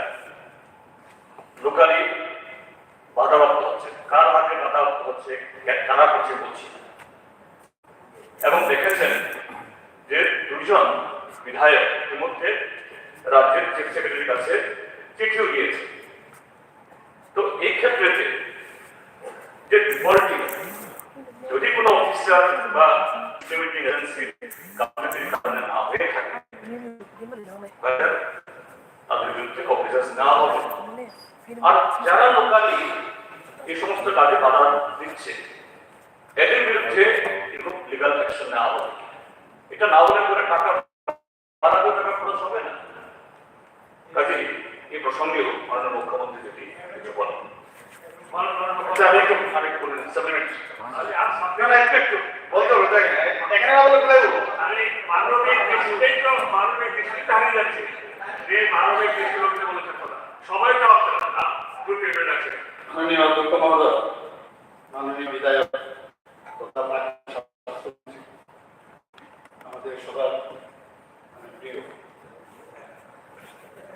লোকালি বাধাপ্রাপ্ত হচ্ছে, কার হাতে বাধাপ্রাপ্ত হচ্ছে কারা করছে বলছি। এবং দেখেছেন যে 2 জন বিধায়ক ইতিমধ্যে রাজ্যের চিফ সেক্রেটারির কাছে চিঠিও দিয়েছে। তো এই ক্ষেত্রেতে যে ডিফল্টিং যদি কোনো অফিসার বা ইমপ্লিমেন্টিং এজেন্সি কারণে না হয়ে থাকে তাদের বিরুদ্ধে অফিসার না হবে, আর যারা লোকালি এই সমস্ত কাজে বাধা দিচ্ছে এদের বিরুদ্ধে এরকম লিগাল অ্যাকশন নেওয়া হবে। এটা না হলে করে টাকা বাড়াবে, টাকা খরচ হবে না। কাজে এই প্রসঙ্গেও মাননীয় মুখ্যমন্ত্রী যদি কিছু বলেন। আমি একটু সাপ্লিমেন্ট একটু বলতে হবে, এখানে না বলে কোথায় বলবো? আমি মানবিক দৃষ্টিতেই তো মানবিক দৃষ্টিতে হারিয়ে যাচ্ছে যে মানবিক দৃষ্টিতে বলেছে কথা সবাই জবাব দেবে না। আছে মাননীয় অধ্যক্ষ মহোদয়, মাননীয় বিধায়ক তথা আমাদের সবার প্রিয়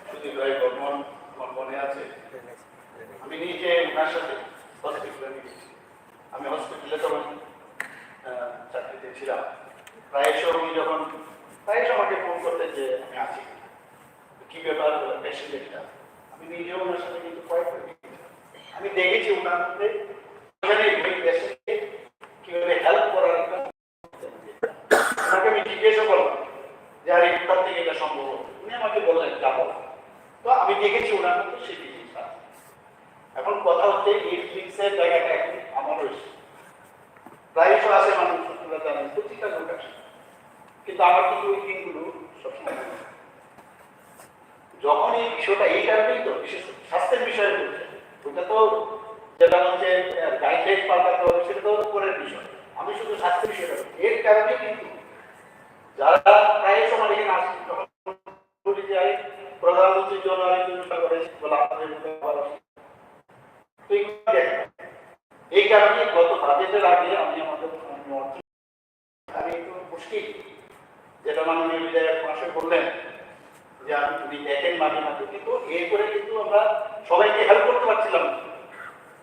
সুদীপ রায় বর্মন আমার মনে আছে, আমি নিজে ওনার সাথে হসপিটালে গিয়েছি। আমি হসপিটালে তখন চাকরিতে ছিলাম, প্রায়শ উনি যখন তাই আমাকে ফোন করতেন যে আমি আছি, কি ব্যাপার পেশেন্টটা। আমি নিজেও ওনার সাথে কিন্তু কয়েকবার আমি দেখেছি ওনার মধ্যে কিভাবে হেল্প করার ওনাকে আমি জিজ্ঞেসও করলাম যে আর কোথার থেকে এটা সম্ভব। উনি আমাকে বললেন যাবো। তো আমি দেখেছি ওনার মধ্যে সেই জিনিসটা। এখন কথা হচ্ছে এই ফিক্সের জায়গাটা এখন আমার রয়েছে, প্রায়শ আসে মানুষ সত্যতা জানেন প্রতিটা লোক আসে, কিন্তু আমার কিন্তু ওই দিনগুলো সবসময় যখন এই বিষয়টা এই কারণেই তো বিশেষ স্বাস্থ্যের বিষয়ে বলছে, ওটা তো যেটা হচ্ছে গাইডলাইন পাল্টাতে হবে সেটা তো পরের বিষয়। আমি শুধু স্বাস্থ্যের বিষয়টা এর কারণে কিন্তু যারা প্রায় সময় এখানে আসে তখন বলি যে প্রধানমন্ত্রীর জন্য আরেকটা করেছে বলে আপনাদের এই কারণে গত বাজেটের আগে আমি আমাদের আমি একটু মুশকিল যেটা মাননীয় বিধায়ক মাসে বললেন যে আপনি দেখেন মাঝে মাঝে, কিন্তু এরপরে কিন্তু আমরা সবাইকে হেল্প করতে পারছিলাম।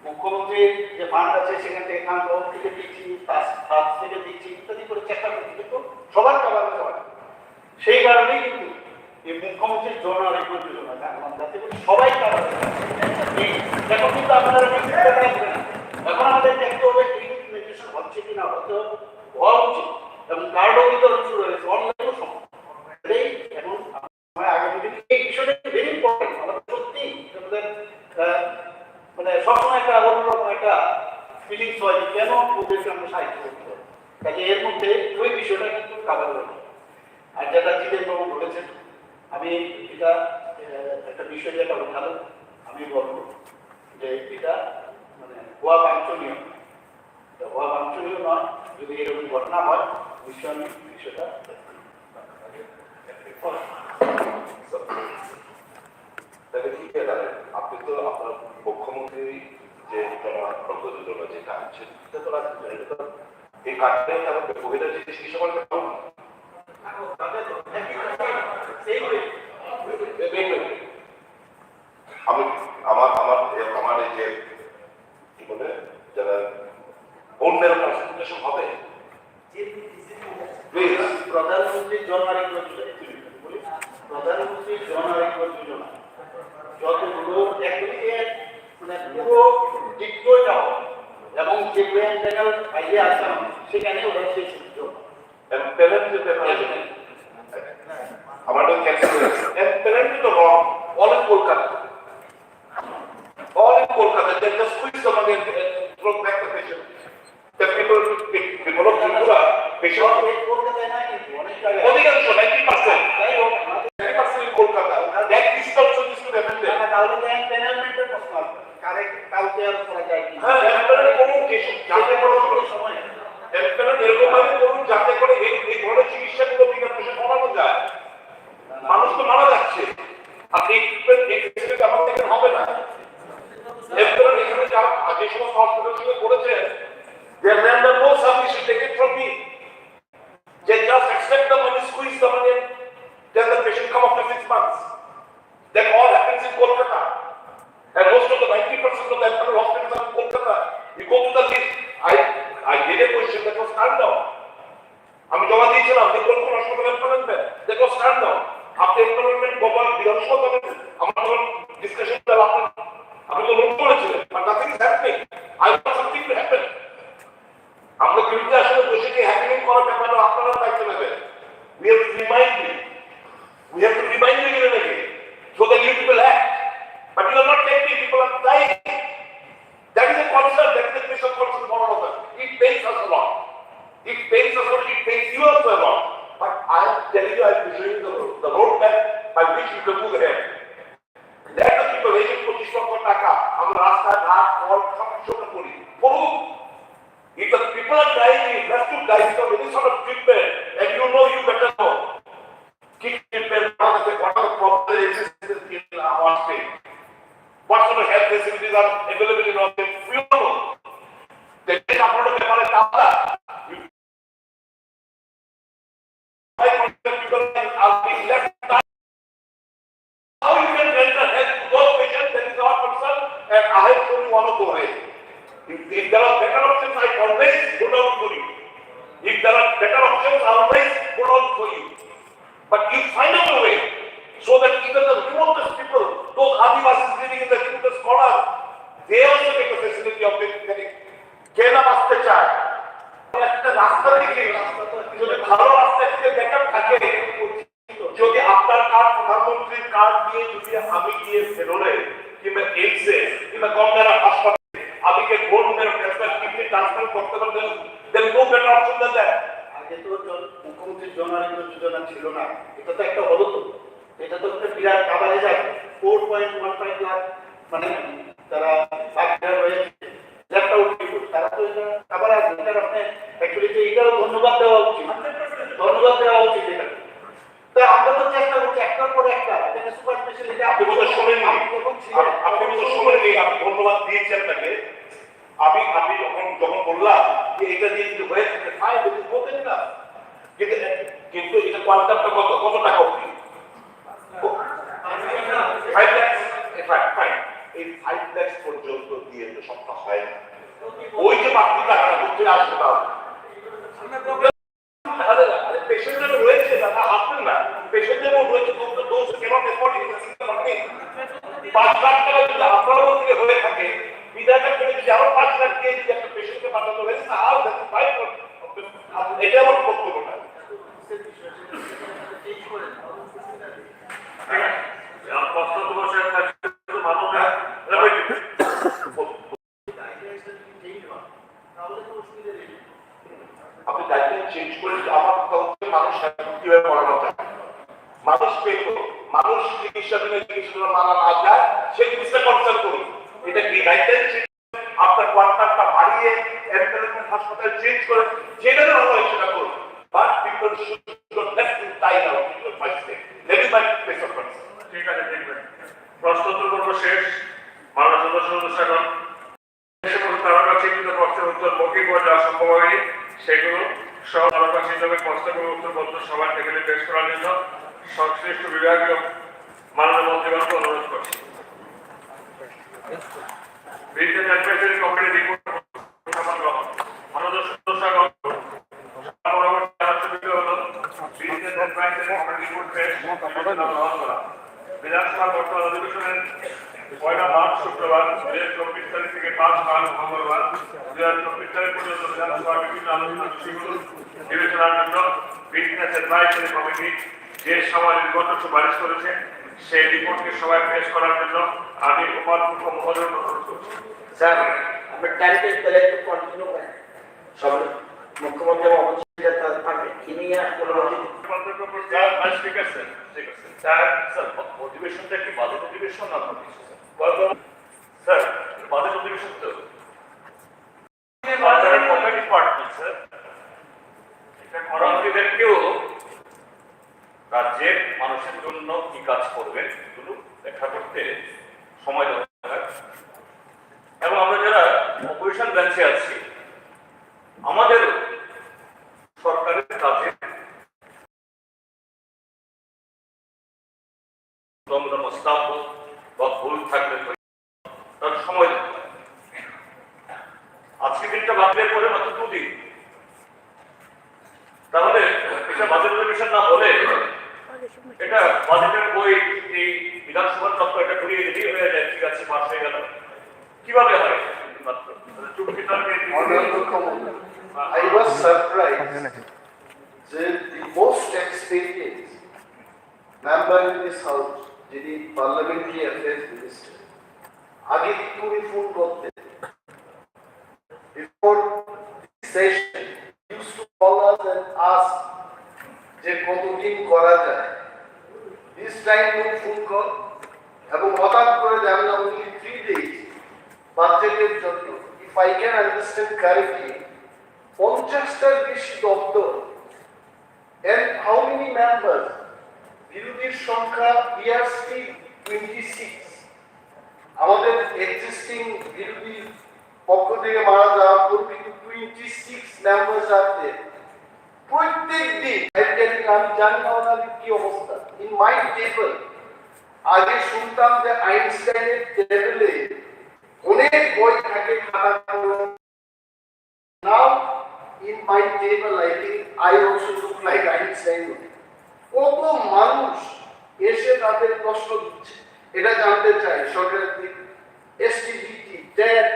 মুখ্যমন্ত্রীর যে ফান্ড আছে সেখান থেকে খান থেকে দিচ্ছি, তার থেকে দিচ্ছি ইত্যাদি করে চেষ্টা করছি, কিন্তু সবার কাবার সবাই। সেই কারণেই কিন্তু এই মুখ্যমন্ত্রীর জন আরেকবার যোজনা যাতে করে সবাই কাবার এখন কিন্তু আপনারা এখন আমাদের দেখতে হবে ইমপ্লিমেন্টেশন হচ্ছে কিনা, হতে হওয়া উচিত এবং কার্ডও বিতরণ শুরু হয়েছে অনলাইনও সম্ভব। এখন আগামী দিন এই বিষয়টা ভেরি ইম্পর্টেন্ট। আমাদের সত্যি আমাদের মানে সবসময় একটা অন্যরকম একটা ফিলিংস হয় যে কেন ওদেরকে আমরা সাহায্য করতে হবে, কাজে এর মধ্যে ওই বিষয়টা কিন্তু কাভার হবে। আর যেটা জিতেনবাবু বলেছেন, আমি এটা একটা বিষয় যেটা উঠালো আমি বলবো যে এটা মানে হওয়া বাঞ্ছনীয়, হওয়া বাঞ্ছনীয় নয়। যদি এরকম ঘটনা হয় নিশ্চয় আমি বিষয়টা আপনি তো আপনার মুখ্যমন্ত্রী যে যোজনা যেটা আছে এই কার্ডটা মহিলা চিকিৎসা করতে পারবো না। আমি আমার আমার আমার এই যে কি বলে যারা অন্যের কনসেন্ট্রেশন হবে প্রধানমন্ত্রীর জন আরেকবার প্রধানমন্ত্রীর জন আরেকবার যোজনা যতগুলো একদিকে মানে পুরো দিকটা এবং যে প্যানেল বাইরে আসলাম সেখানে ওরা সেই সুযোগ আমার তো ক্যান্সেল হয়েছে প্যানেল তো wrong all in Kolkata all in Kolkata, they just squeeze the money and throw back the patient. The people of Tripura, patient, অধিকাংশ 90% in Kolkata. That is also this to happen there. হ্যাঁ, empanel করুন যাতে করে সময় empanel এরকম ভাবে করুন যাতে করে এই ধরনের চিকিৎসাগুলো বিনা পয়সা কমানো যায়। মানুষ তো মারা যাচ্ছে, আপনি আমাদের এখানে হবে না। এরপরে এখানে যারা যে সমস্ত হসপিটাল থেকে করেছে they render no submission, take it from me. They just accept the money, squeeze the money, then the patient come after 6 months. That all happens in Kolkata. And most of the 90% of the emperor hospitals are in Kolkata. You go to the list. I did a question that was turned down. আমি জমা দিয়েছিলাম যে কোন কোন হাসপাতাল employment that was turned down. আপনি employment Gopal বিধানসভা করেছেন, আমার তখন ডিসকাশন চলা আপনি তো নোট করেছিলেন, but nothing is happening. I want something to happen. আমরা কিন্তু আসলে বসে কি হ্যাপেনিং করার ব্যাপারে আপনারা দায়িত্ব নেবেন। We have to remind you. We have to remind you again and again. So that you people act. But you are not taking, people are dying. That is a concern, that is a special concern for all of us. It pains us a lot. It pains us a lot, it pains you also a lot. But I am telling you, I am showing you the roadmap by which you can move ahead. Let the people এই 25 লক্ষ টাকা আমরা রাস্তাঘাট call সব কিছু করি করুন। If the people are dying, you have to die from any sort of treatment, and you know you better know. Keep treatment, what are the problems exist in our state? What sort of health facilities are available in our state? We don't know. They take up on the paper and data. People are being left. How you can render help to those patients, that is our concern, and I have told you one of the ways. If there are better options, I always put out for you. If there are better options, I always put out for you. But you find out a way so that even the remotest people, those Adivasis living in the remotest corner, they also get the facility of getting কেনা আসতে চায়। একটা রাস্তা থেকে যদি ভালো রাস্তা থেকে ব্যাকআপ থাকে, যদি আপনার কার্ড প্রধানমন্ত্রীর কার্ড দিয়ে যদি আমি গিয়ে ফেরোলে কিংবা এইমসে কিংবা গঙ্গারা হাসপাতালে আমি কে গোল্ড মেডেল ট্রান্সফার করতে পারবেন, then no better option than that. আগে তো মুখ্যমন্ত্রীর জন আরোগ্য যোজনা ছিল না, এটা তো একটা হলো তো, এটা তো একটা বিরাট কাভারেজ আছে। 4.15 লাখ মানে তারা বাকিরা রয়েছে লেফট আউট পিপল, তারা তো এটা কাভারেজ। এটা আপনি অ্যাকচুয়ালি এটাও ধন্যবাদ দেওয়া উচিত, ধন্যবাদ দেওয়া উচিত এটা। তো আমরা তো চেষ্টা করছি একটার পর একটা, এখানে সুপার স্পেশালিটি আপনি তো শোনেননি, আপনি তো শোনেননি, আমি ধন্যবাদ দিয়েছি আপনাকে। আমি যখন বললাম যে এটা দিয়ে যদি হয়ে থাকে ফাইন, যদি বলতেন না, কিন্তু এটা কোয়ান্টামটা কত টাকা অবধি? 5 লাখ। ফাইন, এই 5 লাখ পর্যন্ত দিয়ে তো সবটা হয় না। ওই যে বাকি টাকাটা করতে আসবে তাহলে পেশেন্টের রয়েছে, তারা আসবেন না, পেশেন্টের রয়েছে, দোষ কেন রেকর্ডিং সিস্টেম আপনি 5 লাখ টাকা যদি আপনার থেকে হয়ে থাকে, বিধায়কের থেকে যদি আরো 5 লাখ দিয়ে যদি একটা পেশেন্টকে পাঠাতে হবে, তাহলে দেখুন ফাইন করতে, এটা আমার বক্তব্য না। আপনি গাইডলাইন চেঞ্জ করে আমার কথা হচ্ছে মানুষ কিভাবে পড়ানো যায়, মানুষ পেত, মানুষ চিকিৎসা বিনা চিকিৎসা মানা না যায় সেই জিনিসটা কনসার্ন করুন। এটা কি গাইডলাইন আপনার কোয়ান্টামটা বাড়িয়ে এমপ্লয়মেন্ট হাসপাতাল চেঞ্জ করে যেটা ভালো হয় সেটা করুন, but people should not left to tie out people my stay that is my place of concern. ঠিক আছে, দেখবেন প্রশ্নোত্তর পর্ব শেষ। মাননীয় সদস্যগণ, তার কাছে কিন্তু প্রশ্নের উত্তর মৌখিক পর্যায়ে দেওয়া সম্ভব হয়নি, সেগুলো সব তার কাছে হিসাবে প্রশ্নগুলো উত্তরপত্র সবার টেবিলে পেশ করার জন্য সংশ্লিষ্ট বিভাগীয় মাননীয় মন্ত্রীগণকে অনুরোধ করছি। বিজনেস অ্যাডভাইজারি কমিটি রিপোর্ট মাননীয় সদস্যগণ, পরবর্তী আলোচনা হলো বিজনেস অ্যাডভাইজারি কমিটি রিপোর্ট পেশ গ্রহণ করা। বিধানসভা বর্তমান অধিবেশনের 1 মার্চ শুক্রবার 2024 তারিখ থেকে 5 মার্চ মঙ্গলবার 2024 তারিখ পর্যন্ত বিধানসভা বিভিন্ন আলোচনা বিষয়গুলো বিবেচনার জন্য বিজনেস অ্যাডভাইজারি কমিটি যে সময় নির্গত সুপারিশ করেছে সেই রিপোর্টকে সবাই পেশ করার জন্য আমি উপাধ্যক্ষ মহোদয় অনুরোধ করছি। স্যার আমরা টাইমটা তাহলে একটু কন্টিনিউ করেন, সব মুখ্যমন্ত্রী অবশ্যই থাকবে তিনি ঠিক আছে, ঠিক আছে স্যার। স্যার অধিবেশনটা কি বাজেট অধিবেশন না স্যার? বাজেট অধিবেশন তো ডিপার্টমেন্ট স্যার, এটা মন্ত্রীদেরকেও রাজ্যের মানুষের জন্য কি কাজ করবেন এগুলো দেখা করতে সময় দেওয়া হয়। এবং আমরা যারা অপোজিশন বেঞ্চে আছি আমাদের সরকারের কাজে বা ভুল থাকলে তার সময় আজকে দিনটা বাতিলের পরে মাত্র 2 দিন, তাহলে এটা বাজেট অধিবেশন না হলে এটা বাজেটের বই এই বিধানসভার তত্ত্ব এটা ঘুরিয়ে দিলেই হয়ে যায়, ঠিক আছে পাস হয়ে গেল, কিভাবে হয়? মাত্র চুক্তি I was surprised that the most experienced member in this house, যিনি parliamentary affairs minister, আগে কি করে ফোন করতেন? Before this session, he used to call us and ask যে কতদিন করা যায়। This time no phone call, এবং হঠাৎ করে জানেন only 3 days বাজেটের জন্য। If I can understand correctly, 50টার বেশি দপ্তর and how many members? বিরোধীর সংখ্যা we are still 26. আমাদের এক্সিস্টিং বিরোধী পক্ষ থেকে মারা যাওয়ার পর কিন্তু 26 মেম্বার্স আছে। প্রত্যেক দিন আমি জানি না ওনার কি অবস্থা। ইন মাই টেবল আগে শুনতাম যে আইনস্টাইনের টেবিলে অনেক বই থাকে খাতা। Now in my table I think I also look like Einstein. কত মানুষ এসে তাদের প্রশ্ন দিচ্ছে, এটা জানতে চাই সরকারের দিক এসটিবিটি ট্যাগ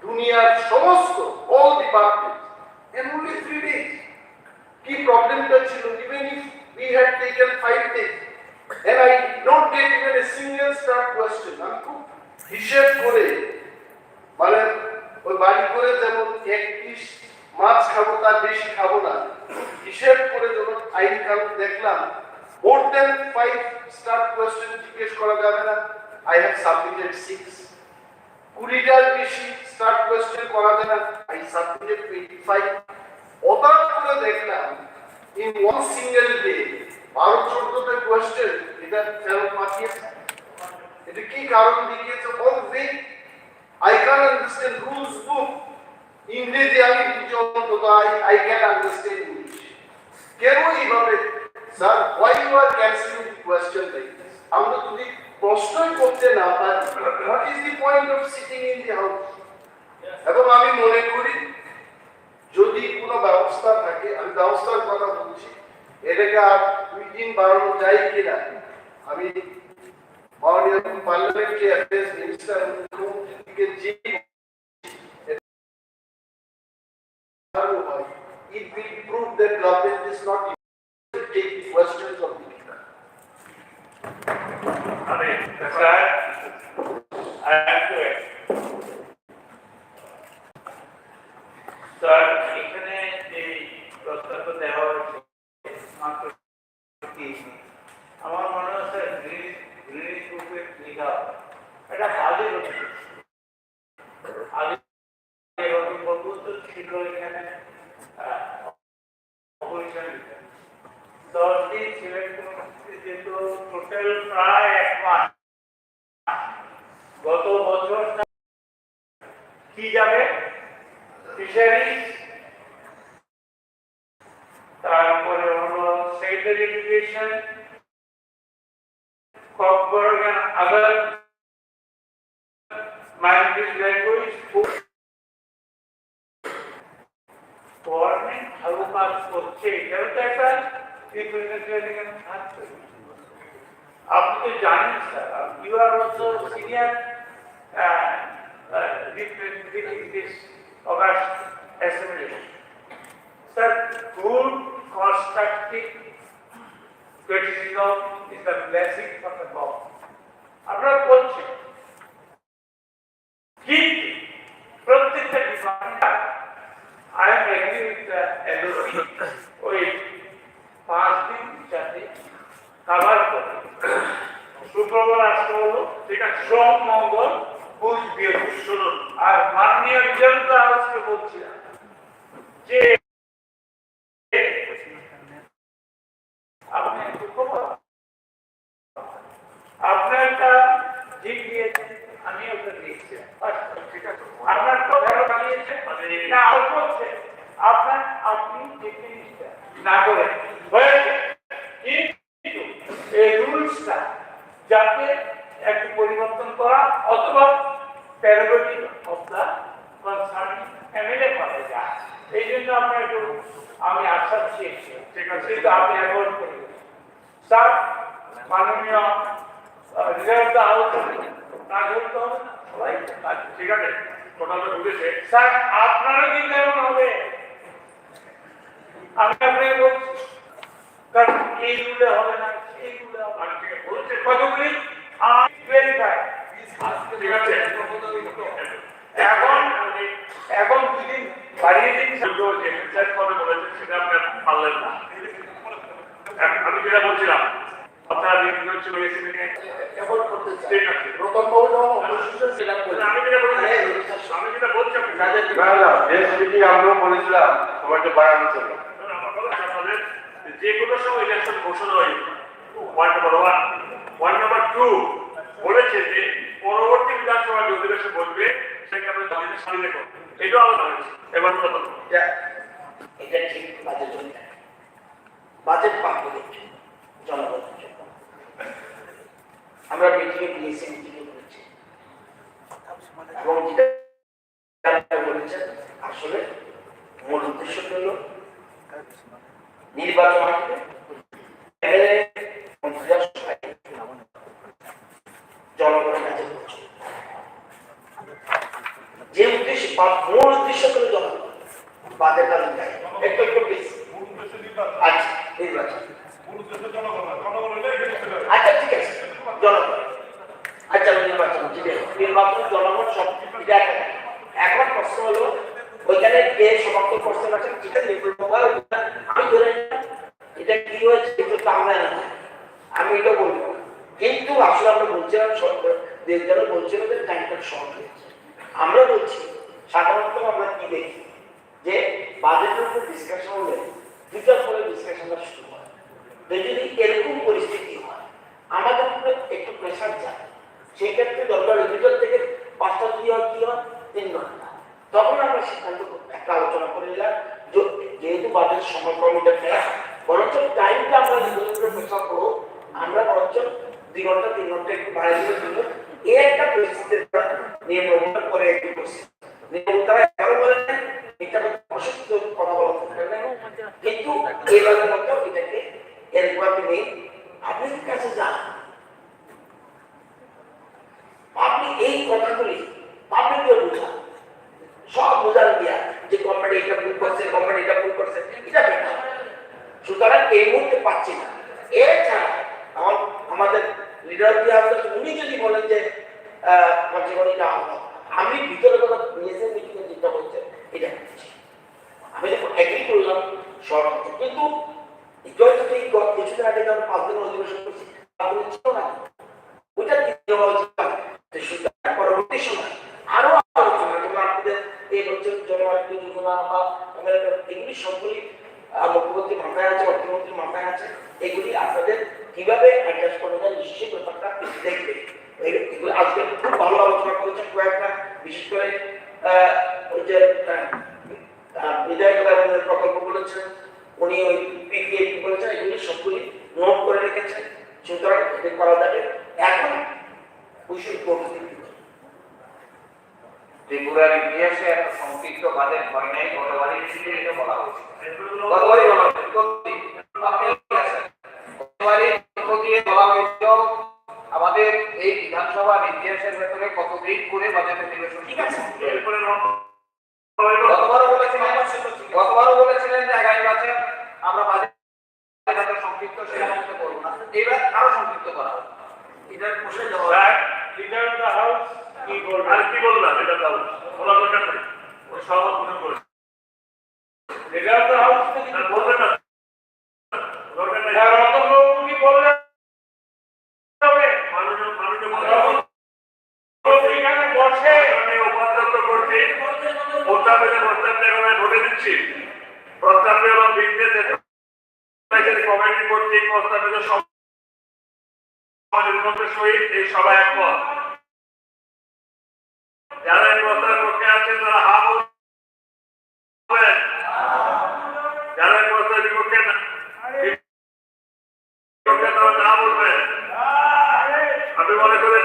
দুনিয়ার সমস্ত all department and only 3 days কি প্রবলেমটা ছিল even if we had taken 5 days and I don't get even a single star question আমি খুব হিসেব করে মানে ওই বাড়ি করে যেমন এক পিস মাছ খাবো তার বেশি খাবো না হিসেব করে যখন আইন কানুন দেখলাম more than 5 star question জিজ্ঞেস করা যাবে না I have submitted 6 কুড়িটার বেশি স্টার্ট কোয়েশ্চেন করা যায় না I submitted 25 ওটার করে দেখলাম in one single day 12-14টা কোয়েশ্চেন এটা ফেরত পাঠিয়েছে এটা কি কারণ দেখিয়েছে বলতে I can't understand rules book ইংরেজি আমি বুঝি অন্তত I can understand English কেন এইভাবে sir why you are canceling the question like this আমরা যদি প্রশ্নই করতে না পারি what is the point of sitting in the house এবং আমি মনে করি যদি কোনো ব্যবস্থা থাকে আমি ব্যবস্থার কথা বলছি এটাকে আর 2 দিন বাড়ানো যায় কিনা আমি মাননীয় পার্লামেন্টারি অ্যাফেয়ার্স মিনিস্টার মুখ্যমন্ত্রীকে যে it will prove that government is not able to take the questions of the people. আমি স্যার স্যার এখানে যে প্রস্তাবটা দেওয়া হয়েছে মাত্র 3 দিন আমার মনে হয় স্যার গ্রিন গ্রুপে লেখা এটা আগে এরকম বলবো তো ছিল এখানে অপরিচয় 10 দিন সিলেক্ট যেহেতু টোটাল প্রায় 1 মাস গত বছর কি যাবে ফিশারিজ তারপরে হলো secondary education corporate and other minority language government ভালো কাজ করছে এটাও তো একটা আপনি তো জানেন sir you are also senior representing this August Assembly. Sir, good constructive criticism is the blessing from the God. আপনারা বলছেন কিন্তু প্রত্যেকটা department I am agree with the LOC ওই 5 দিন যাতে কভার করে শুক্রবার আসতে হলো সেটা সোম মঙ্গল বুধ বৃহস্পতি শুনুন আর মাননীয় রিজার্ভ হাউসকে বলছিলাম যে আপনি আপনার একটা ঠিক দিয়েছেন আমি ওটা দিয়েছি ঠিক আছে আপনার তো ভালো বানিয়েছে না আর করছে আপনার আপনি যে জিনিসটা না করে হয়েছে কিন্তু এই রুলসটা যাতে একটু পরিবর্তন করা অথবা প্যারাগোজি অফ দ্য কনসার্ন এমএলএ করা যায় এই জন্য আপনার একটু আমি আশ্বাস দিয়েছি ঠিক আছে কিন্তু আপনি অ্যাভয়েড করবেন স্যার মাননীয় রিজার্ভ হাউস কাজ করতে হবে না সবাই ঠিক আছে টোটালটা বুঝেছে স্যার আপনারা কিন্তু এমন হবে আমি আপনাকে বলছি কারণ এই রুলে হবে না এই রুলে হবে না ঠিক আছে বলছে কতগুলি ভেরিফাই ঠিক আছে এখন দুদিন বাড়িয়ে দিন যে রিসার্চ করে বলেছেন সেটা আপনার পারলেন না আমি যেটা বলছিলাম আপনারা বিভিন্ন ছিল এসিবিকে এফোর্ড করতে চাই ঠিক আছে রতন বাবু যখন অনুশীলন ছিলাম আমি যেটা বলছি আপনি মিটিং আমরাও বলেছিলাম তোমাকে বাড়ানোর জন্য আপনাদের যে কোনো সময় ইলেকশন ঘোষণা হয় পয়েন্ট নাম্বার 1 পয়েন্ট নাম্বার 2 বলেছে যে পরবর্তী বিধানসভা যে অধিবেশন বসবে সেখানে দাবিতে সামনে রেখো এটাও আলোচনা হয়েছে এবার কথা এটা ঠিক বাজেট জন্য বাজেট পাবলিক জনগণের জন্য আমরা মিটিংয়ে দিয়েছি মিটিংয়ে বলেছি এবং যেটা বলেছেন আসলে মূল উদ্দেশ্য হলো নির্বাচন আসবে নির্বাচন। আচ্ছা ঠিক আছে, জনগণ, আচ্ছা নির্বাচন, ঠিক আছে, নির্বাচন জনগণ সব দেখা। এখন প্রশ্ন হলো ওইখানে কে সমাপ্ত করতে পারছেন, যেটা নির্ভর আমি ধরে নিলাম এটা কি হয়েছে কিন্তু তা আমরা না, আমি এটা বলবো। কিন্তু আসলে আমরা বলছিলাম দেশজন বলছিল যে টাইমটা শর্ট হয়েছে। আমরা বলছি সাধারণত আমরা কি দেখি যে বাজেটের উপর ডিসকাশন হলে দুটার পরে ডিসকাশনটা শুরু হয়। যদি এরকম পরিস্থিতি হয় আমাদের উপরে একটু প্রেশার যায়, সেই ক্ষেত্রে দরকার দুটোর থেকে 5টা যদি হয় কি হয় 3 ঘন্টা, তখন আমরা সিদ্ধান্ত একটা আলোচনা করে নিলাম যেহেতু বাজেট সময়ক্রমটা ফেরা বরঞ্চ টাইমটা আমরা নিজের উপরে প্রেশার করবো, আমরা বরঞ্চ 2 ঘন্টা 3 ঘন্টা একটু বাড়িয়ে দিয়ে দিল। এই একটা পরিস্থিতির নিয়ে প্রবন্ধন করে একটু করছি তারা এগারো বলেন এটা অসুস্থ কথা বলা কিন্তু এইভাবে মতো এটাকে এরকম আপনি নেই, আপনার কাছে যান, আপনি এই কথাগুলি পাবলিককে বোঝান, সব বোঝান দিয়া যে কোম্পানি এটা ভুল করছে, কোম্পানি এটা ভুল করছে, এটা বেকার। সুতরাং এই মুহূর্তে পাচ্ছি না। এছাড়া আমাদের লিডার দিয়ে উনি যদি বলেন যে আমি ভিতরে কথা নিয়েছেন মিটিংয়ে যেটা বলছে এটা করছি, আমি যখন এগ্রি করলাম শর্ট, কিন্তু কিছুদিন আগে যখন 5 দিন অধিবেশন করছি আপনি ছিল না ওইটা পরবর্তী সময় আরো আলোচনা যেমন আপনাদের এই হচ্ছে জলবায়ু যোজনা বা এগুলি সবগুলি মুখ্যমন্ত্রী মাথায় আছে, অর্থমন্ত্রীর মাথায় আছে, এগুলি আপনাদের কিভাবে অ্যাডজাস্ট করা যায় নিশ্চয়ই ব্যাপারটা দেখবে। আজকে খুব ভালো আলোচনা করেছেন কয়েকটা, বিশেষ করে ওই যে বিধায়ক প্রকল্প বলেছেন উনি ওই পিপিএফ বলেছেন, এগুলি সবগুলি নোট করে রেখেছেন। সুতরাং এটা করা যাবে। এখন উইশুড করতে ত্রিপুরার ইতিহাসে একটা সংক্ষিপ্ত বাজেট হয় নাই, গতবারই এটা বলা হয়েছে, গতবারই বলা হয়েছে, আমাদের এই বিধানসভার ইতিহাসের ভেতরে কতদিন করে বাজেট অধিবেশন, ঠিক আছে, গতবারও বলেছিলেন যে আগামী বছর আমরা বাজেট সংক্ষিপ্ত সেটা করবো না, এবার আরো সংক্ষিপ্ত করা হবে। এটার প্রশ্নে জবাব লিডার অফ দ্য হাউস কি বলবেন? আর কি বলবেন? এটা দাও বলা দরকার নেই, ও সভাপতি করেছে। লিডার অফ দ্য হাউস বলবেন না, দরকার নেই। আর অতবাবু কি বললেন তবে এখানে বসে আমি উপাধ্যক্ষ করছি, প্রস্তাবের ভোটে দিচ্ছি, প্রস্তাবে এবং বিদ্যুতের কমিটি কর্তৃক প্রস্তাবিত সহিত এই সভা একমত। যারা এই প্রস্তাবের পক্ষে আছেন তারা হা বলবেন, যারা এই প্রস্তাবের বিপক্ষে তারা না বলবেন। আমি মনে করি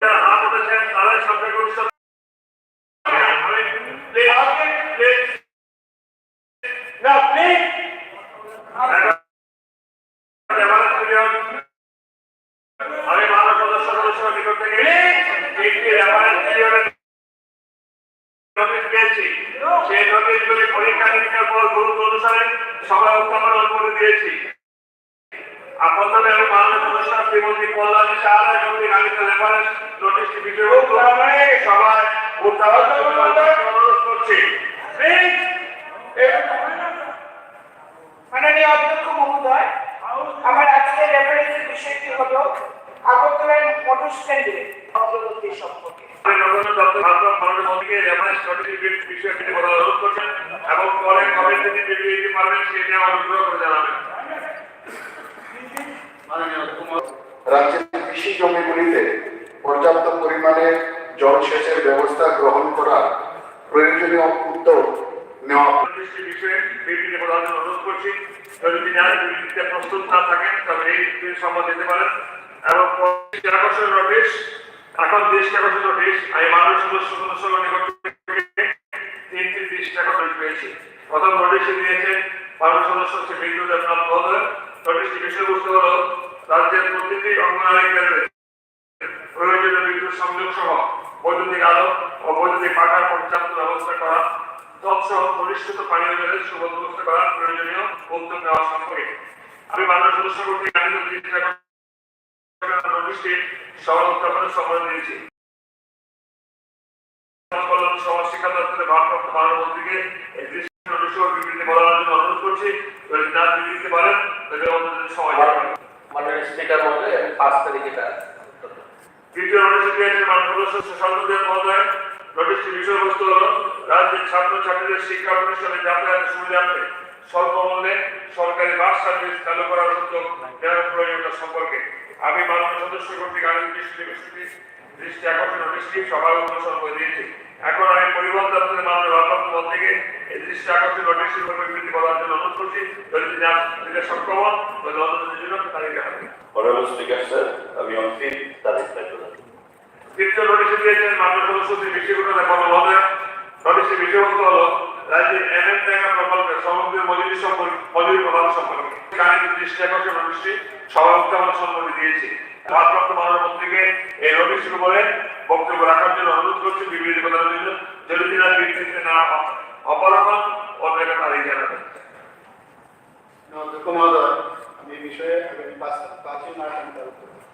যারা হা বলেছেন তারাই সংখ্যাগরিষ্ঠ। আমি মানব সদস্য নিকট থেকে একটি রেফারেন্স পিরিয়ডের নোটিশ পেয়েছি। সেই নোটিশগুলি পরীক্ষা নিরীক্ষার পর গুরুত্ব অনুসারে সভা উত্থাপন করে দিয়েছি। প্রথমে আমি মাননীয় সদস্য শ্রীমতী কল্যাণী সাহারা এবং গাড়িতে রেফারেন্স নোটিশটি বিষয়বস্তু সভায় উত্থাপন অনুরোধ করছি। মাননীয় অধ্যক্ষ মহোদয়, আমার আজকের রেফারেন্সের বিষয়টি হলো আগরতলার মোটর স্ট্যান্ডে অগ্রগতি সম্পর্কে। আমি নগর দপ্তর মাননীয় মন্ত্রীকে রেফারেন্স নোটিশের বিষয়টি বলার অনুরোধ করছেন এবং পরে কবে থেকে বিবৃতি পাবেন সেটা অনুগ্রহ করে জানাবেন। রাজ্যের কৃষি জমিগুলিতে পর্যাপ্ত পরিমাণে জলসেচের ব্যবস্থা গ্রহণ করা প্রয়োজনীয় উদ্যোগ নেওয়া। বিষয়ে বিবৃতি প্রদান অনুরোধ করছি। যদি তিনি আর বিবৃতিতে প্রস্তুত না থাকেন তবে এই সম্মত দিতে পারেন। এবং কাগজের নোটিশ, এখন 20 কাগজের নোটিশ আমি মাননীয় সদস্যগণ নিকট থেকে 3 কাগজ নোটিশ পেয়েছি। প্রথম নোটিশে দিয়েছেন মাননীয় সদস্য শ্রী বিদ্যুৎ দেবনাথ মহোদয়। নোটিশটি বিষয়বস্তু হল রাজ্যের প্রতিটি অঙ্গনওয়াড়ি কেন্দ্রে প্রয়োজনীয় বিদ্যুৎ সংযোগ সহ বৈদ্যুতিক আলো ও বৈদ্যুতিক পাখার পর্যাপ্ত ব্যবস্থা করা। তৎসহ পরিষ্কৃত পানীয় জলের সুবন্দোবস্ত করার প্রয়োজনীয় উদ্যোগ নেওয়া সম্পর্কে আমি মাননীয় সদস্য কর্তৃক আনিত নোটিশটির সভা উত্থাপনের সময় দিয়েছি। সমাজ শিক্ষা দপ্তরের ভারপ্রাপ্ত মাননীয় এই দৃষ্টি নোটিশ ও বিবৃতি বলার জন্য অনুরোধ করছি। যদি না বিবৃতি বলেন তাহলে অন্যদের সময় মাননীয় স্পিকার মহোদয়, আমি 5 তারিখে এটা দ্বিতীয় নোটিশ দিয়েছেন মাননীয় সদস্য সর্বদেব মহোদয়। নোটিশটির বিষয়বস্তু হল রাজ্যের ছাত্রছাত্রীদের শিক্ষা প্রতিষ্ঠানে যাতায়াতের সুবিধার্থে স্বল্প মূল্যে সরকারি বাস সার্ভিস চালু করার উদ্যোগ নেওয়ার প্রয়োজনীয়তা সম্পর্কে আমি মাননীয় সদস্য কর্তৃক আনিত দৃষ্টি আকর্ষণ নোটিশটি সভায় অনুসরণ করে দিয়েছি। এখন আমি পরিবহন দপ্তরের মাননীয় ভারপ্রাপ্ত মন্ত্রীকে এই দৃষ্টি আকর্ষণ নোটিশটির উপর বিবৃতি বলার জন্য অনুরোধ করছি। যদি তিনি দিতে সক্ষম হন তাহলে অন্যদের জন্য তালিকা হবে। Honorable Speaker, sir, we on 5th তারিখ পাইছিলাম। দ্বিতীয় নোটিশ দিয়েছেন মাননীয় সদস্য শ্রী বিশ্বকৃষ্ণ মহোদয়। নোটিশটির বিষয়বস্তু হল রাজ্যের এমএন ট্যাঙ্কা প্রকল্পে সমগ্র মজুরি প্রদান সম্পর্কে আনিত দৃষ্টি আকর্ষণ নোটিশটি সভায় উত্থাপনের সম্মতি দিয়েছি। ভারপ্রাপ্ত মাননীয় মন্ত্রীকে এই নোটিশটির উপরে বক্তব্য রাখার জন্য অনুরোধ করছি বিবৃতি প্রদানের জন্য। যদি তিনি বিবৃতিতে না অপারগ হন অন্য একটা তারিখ জানাবেন। অধ্যক্ষ মহোদয়, আমি এই বিষয়ে আগামী 5 মার্চ আমি তার উত্তর দেব।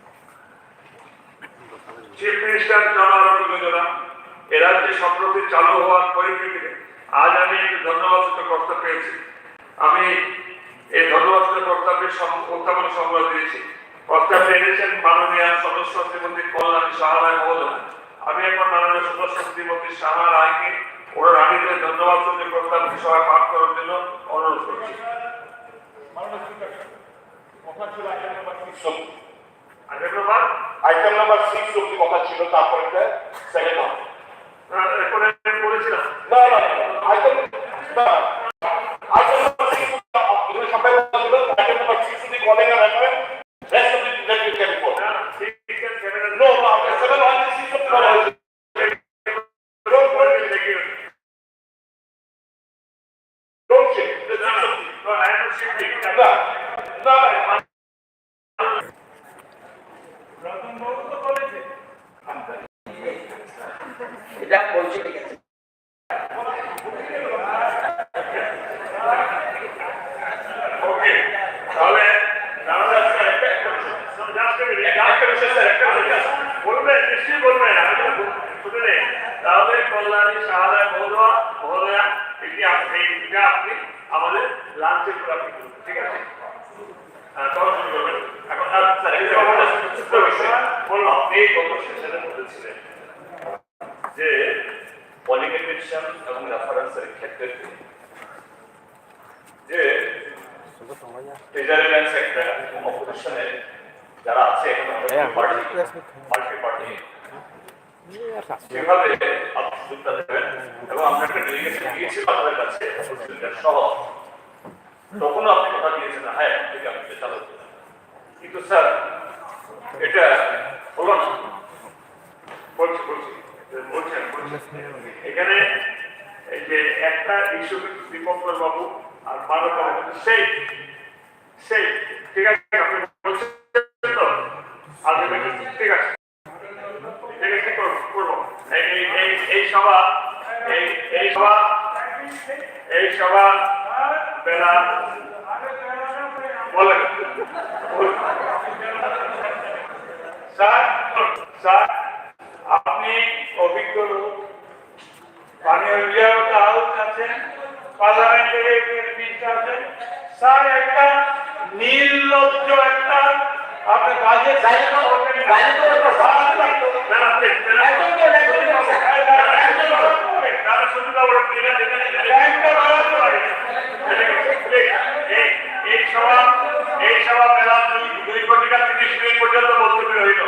চিফ মিনিস্টার জন আরোগ্য যোজনা এ রাজ্যে সম্প্রতি চালু হওয়ার পরিপ্রেক্ষিতে আজ আমি একটি ধন্যবাদসূচক প্রস্তাব পেয়েছি। আমি এই ধন্যবাদসূচক প্রস্তাবের উত্থাপন সংগ্রহ দিয়েছি। প্রস্তাবটি এনেছেন মাননীয় সদস্য শ্রীমতী কল্যাণী সাহা রায় মহোদয়। আমি এখন মাননীয় সদস্য শ্রীমতী সাহা রায়কে ওনার আনিতে ধন্যবাদসূচক প্রস্তাবটি সভায় পাঠ করার জন্য অনুরোধ করছি। আইটেম নাম্বার 6 অব্দি কথা ছিল, তারপরে সেকেন্ড হাফ এখন আমি বলেছিলাম না আইটেম নাম্বার 6 এগুলো সবাই বলছিল। আইটেম নাম্বার 6 অব্দি কলিং আর রাখবেন, rest of the detail can report. No no 7 1 6 অব্দি বলা হয়েছে। ডোন্ট চেক the 6 অব্দি। না এটা বলছি ঠিক আছে। ওকে, তাহলে বলবেন নিশ্চয়ই বলবেন, শুনে তাহলে কল্যাণী সাহায্য মহোদয়া এটি আপনি আমাদের লাঞ্চের পর আপনি করবেন, ঠিক আছে? তখন শুরু করবেন। এখন বললাম এই গত সেশনে বলেছিলেন যে কোয়ালিফিকেশন এবং রেফারেন্সের ক্ষেত্রে যে টেজারিয়ান সেক্টর অপোজিশনে যারা আছে মাল্টি পার্টি যেভাবে আপনি সুযোগটা দেবেন এবং আমরা একটা ডেলিগেশন দিয়েছিলাম আপনাদের কাছে সহ, তখনও আপনি কথা দিয়েছেন হ্যাঁ এখন থেকে আপনি চালু করবেন, কিন্তু স্যার এটা হলো না। বলছেন এখানে এই যে একটা ইস্যু দীপঙ্কর বাবু আর মানব বাবু সেই ঠিক আছে, আপনি বলছেন তো আলটিমেটলি ঠিক আছে, কি করবো এই সভা বেলা বলেন স্যার আপনি অভিজ্ঞ লোক, পানীয় বিভাগ আছেন, পার্লামেন্টের মিনিস্টার আছেন, স্যার একটা নির্লজ্জ একটা আপনি কাজে এই সভা বেলা 2 কোটি 30 মিনিট পর্যন্ত বলতে হইল।